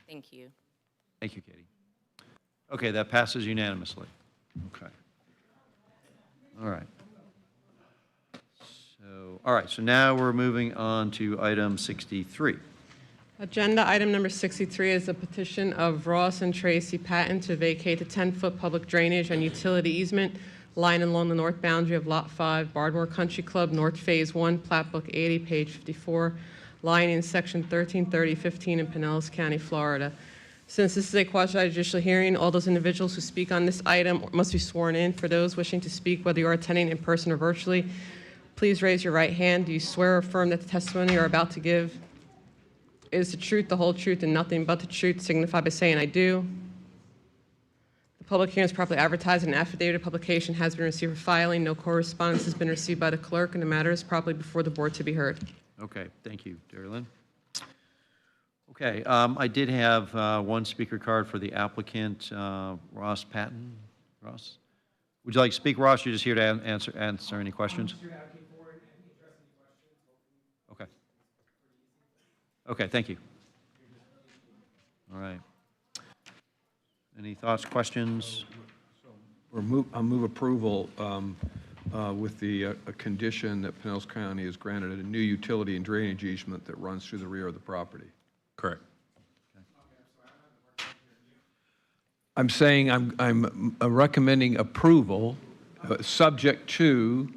Thank you. Thank you, Katie. Okay, that passes unanimously. Okay. All right. So now we're moving on to item 63. Agenda item number 63 is a petition of Ross and Tracy Patton to vacate the 10-foot public drainage and utility easement line along the north boundary of Lot 5, Bardmore Country Club, North Phase 1, Plat Book 80, page 54, lying in Section 133015 in Pinellas County, Florida. Since this is a quasi-judicial hearing, all those individuals who speak on this item must be sworn in. For those wishing to speak, whether you are attending in person or virtually, please raise your right hand. Do you swear or affirm that the testimony you are about to give is the truth, the whole truth, and nothing but the truth? Signify by saying, I do. The Public hearing is properly advertised, and an affidavit of publication has been received for filing. No correspondence has been received by the clerk, and the matter is properly before the board to be heard. Okay, thank you, Dairy Lynn. Okay, I did have one speaker card for the applicant, Ross Patton. Ross? Would you like to speak, Ross? You're just here to answer any questions? Okay. Okay, thank you. All right. Any thoughts, questions? I'll move approval with the a condition that Pinellas County is granted a new utility and drainage easement that runs through the rear of the property. Correct. I'm saying I'm recommending approval, subject to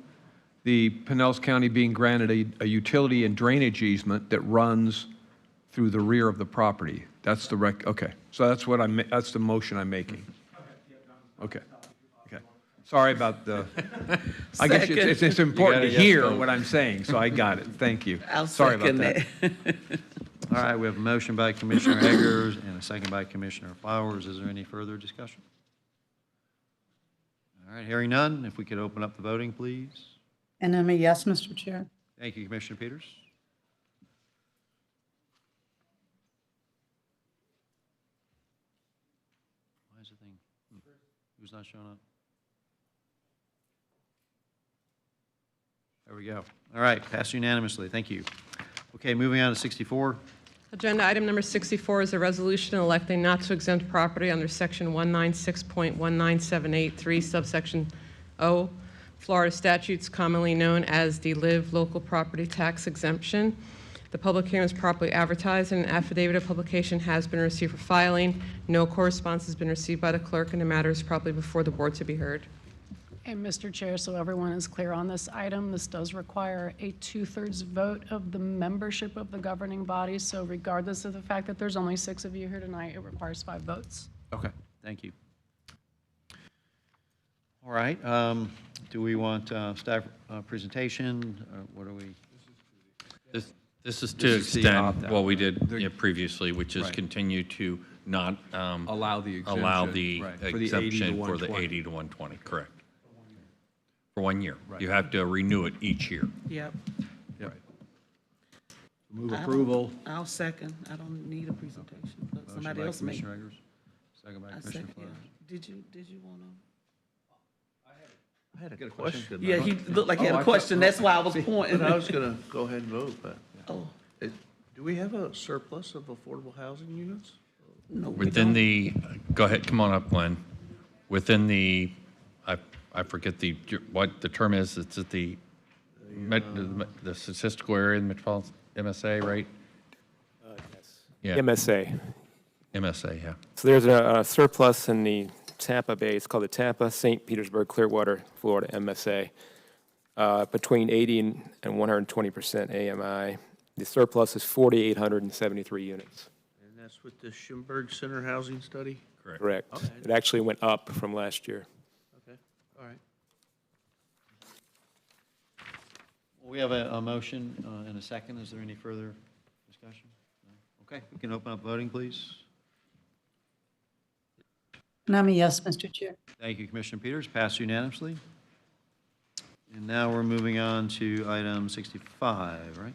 the Pinellas County being granted a utility and drainage easement that runs through the rear of the property. That's the okay. So that's what that's the motion I'm making. Okay. Okay. Sorry about the, I guess it's important to hear what I'm saying, so I got it. Thank you. Sorry about that. All right, we have a motion by Commissioner Eggers and a second by Commissioner Flowers. Is there any further discussion? All right, hearing none, if we could open up the voting, please. And I'm a yes, Mr. Chair. Thank you, Commissioner Peters. Why is the thing, who's not showing up? There we go. All right, passed unanimously. Thank you. Okay, moving on to 64. Agenda item number 64 is a resolution electing not to exempt property under section 196.19783 subsection O, Florida statutes commonly known as the Live Local Property Tax Exemption. The public hearing is properly advertised, and an affidavit of publication has been received for filing. No correspondence has been received by the clerk, and the matter is properly before the board to be heard. And Mr. Chair, so everyone is clear on this item, this does require a 2/3 vote of the membership of the governing body. So regardless of the fact that there's only 6 of you here tonight, it requires 5 votes. Okay, thank you. All right, do we want staff presentation? Or what are we? This is to extend what we did previously, which is continue to not allow the exemption for the 80 to 120, correct. For 1 year. You have to renew it each year. Yep. Yep. Move approval. I'll second. I don't need a presentation, but somebody else may. Commissioner Eggers, second by Commissioner Flowers. Did you want to? I had a question. Yeah, he looked like he had a question. That's why I was pointing. I was going to go ahead and vote, but Oh, do we have a surplus of affordable housing units? no, we Within don't. the, go ahead, come on up, Glenn. Within the, I forget what the term is, it's at the statistical area in the metropolitan MSA, right? Yes. Yeah. MSA. MSA, yeah. So there's a surplus in the Tampa Bay. It's called the Tampa, St. Petersburg, Clearwater, Florida MSA. Between 80 and 120% AMI. The surplus is 4,873 units. And that's with the Schimberg Center Housing Study? Correct. It actually went up from last year. Okay, all right. Well, we have a motion and a second. Is there any further discussion? No? Okay, we can open up voting, please. And I'm a yes, Mr. Chair. Thank you, Commissioner Peters. Passed unanimously. And now we're moving on to item 65, right?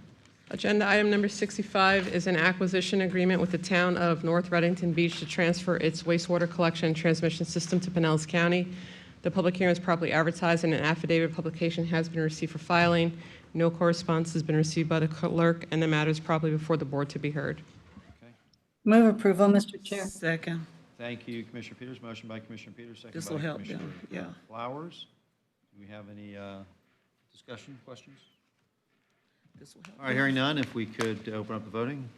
Agenda item number 65 is an acquisition agreement with the town of North Reddington Beach to transfer its wastewater collection and transmission system to Pinellas County. The public hearing is properly advertised, and an affidavit of publication has been received for filing. No correspondence has been received by the clerk, and the matter is properly before the board to be heard. Move approval, Mr. Chair. Second. Thank you, Commissioner Peters. Motion by Commissioner Peters, second This by will help Commissioner them, yeah. Flowers. Do we have any discussion, questions? This will help. All right, hearing none, if we could open up the voting.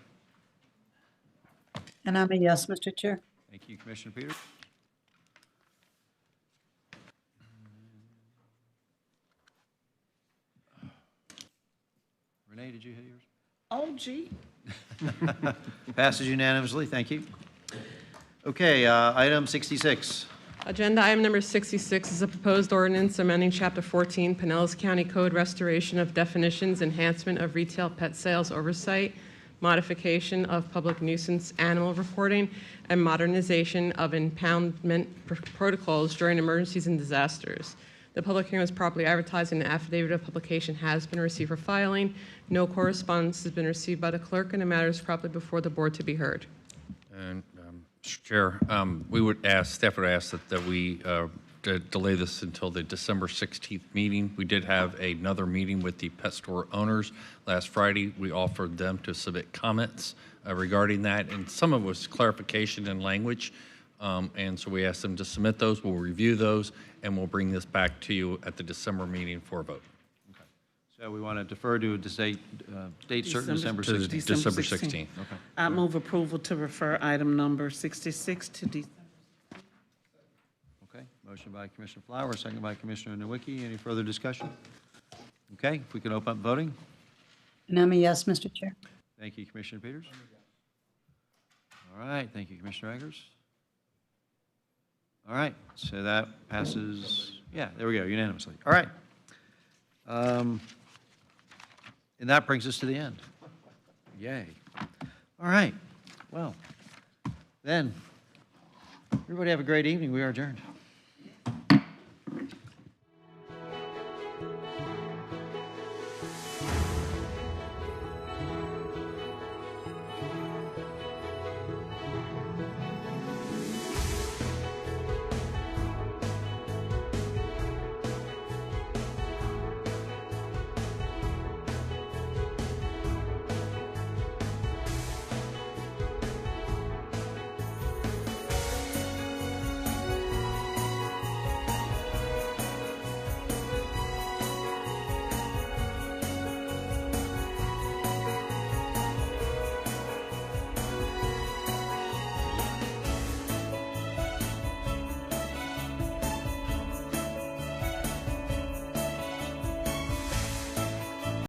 And I'm a yes, Mr. Chair. Thank you, Commissioner Peters. Renee, did you hit yours? Oh, gee. Passes unanimously, thank you. Okay, item 66. Agenda item number 66 is a proposed ordinance amending Chapter 14, Pinellas County Code Restoration of Definitions, Enhancement of Retail Pet Sales Oversight. modification of public nuisance animal reporting, and modernization of impoundment protocols during emergencies and disasters. The public hearing was properly advertised and an affidavit of publication has been received for filing. No correspondence has been received by the clerk, and the matter is properly before the board to be heard. And, Mr. Chair, we would ask, staff would ask that we delay this until the December 16th meeting. We did have another meeting with the pet store owners last Friday. We offered them to submit comments regarding that, and some of it was clarification in language. And so we asked them to submit those. We'll review those, and we'll bring this back to you at the December meeting for a vote. So we want to defer to a date certain, December To 16th? December 16th. Okay. I move approval to refer item number 66 to December. Okay, motion by Commissioner Flowers, second by Commissioner Nowicki. Any further discussion? Okay, if we can open up voting. And I'm a yes, Mr. Chair. Thank you, Commissioner Peters. All right, thank you, Commissioner Eggers. All right, so that passes, yeah, there we go, unanimously. All right. And that brings us to the end. Yay. All right, well, then, everybody have a great evening. We are adjourned.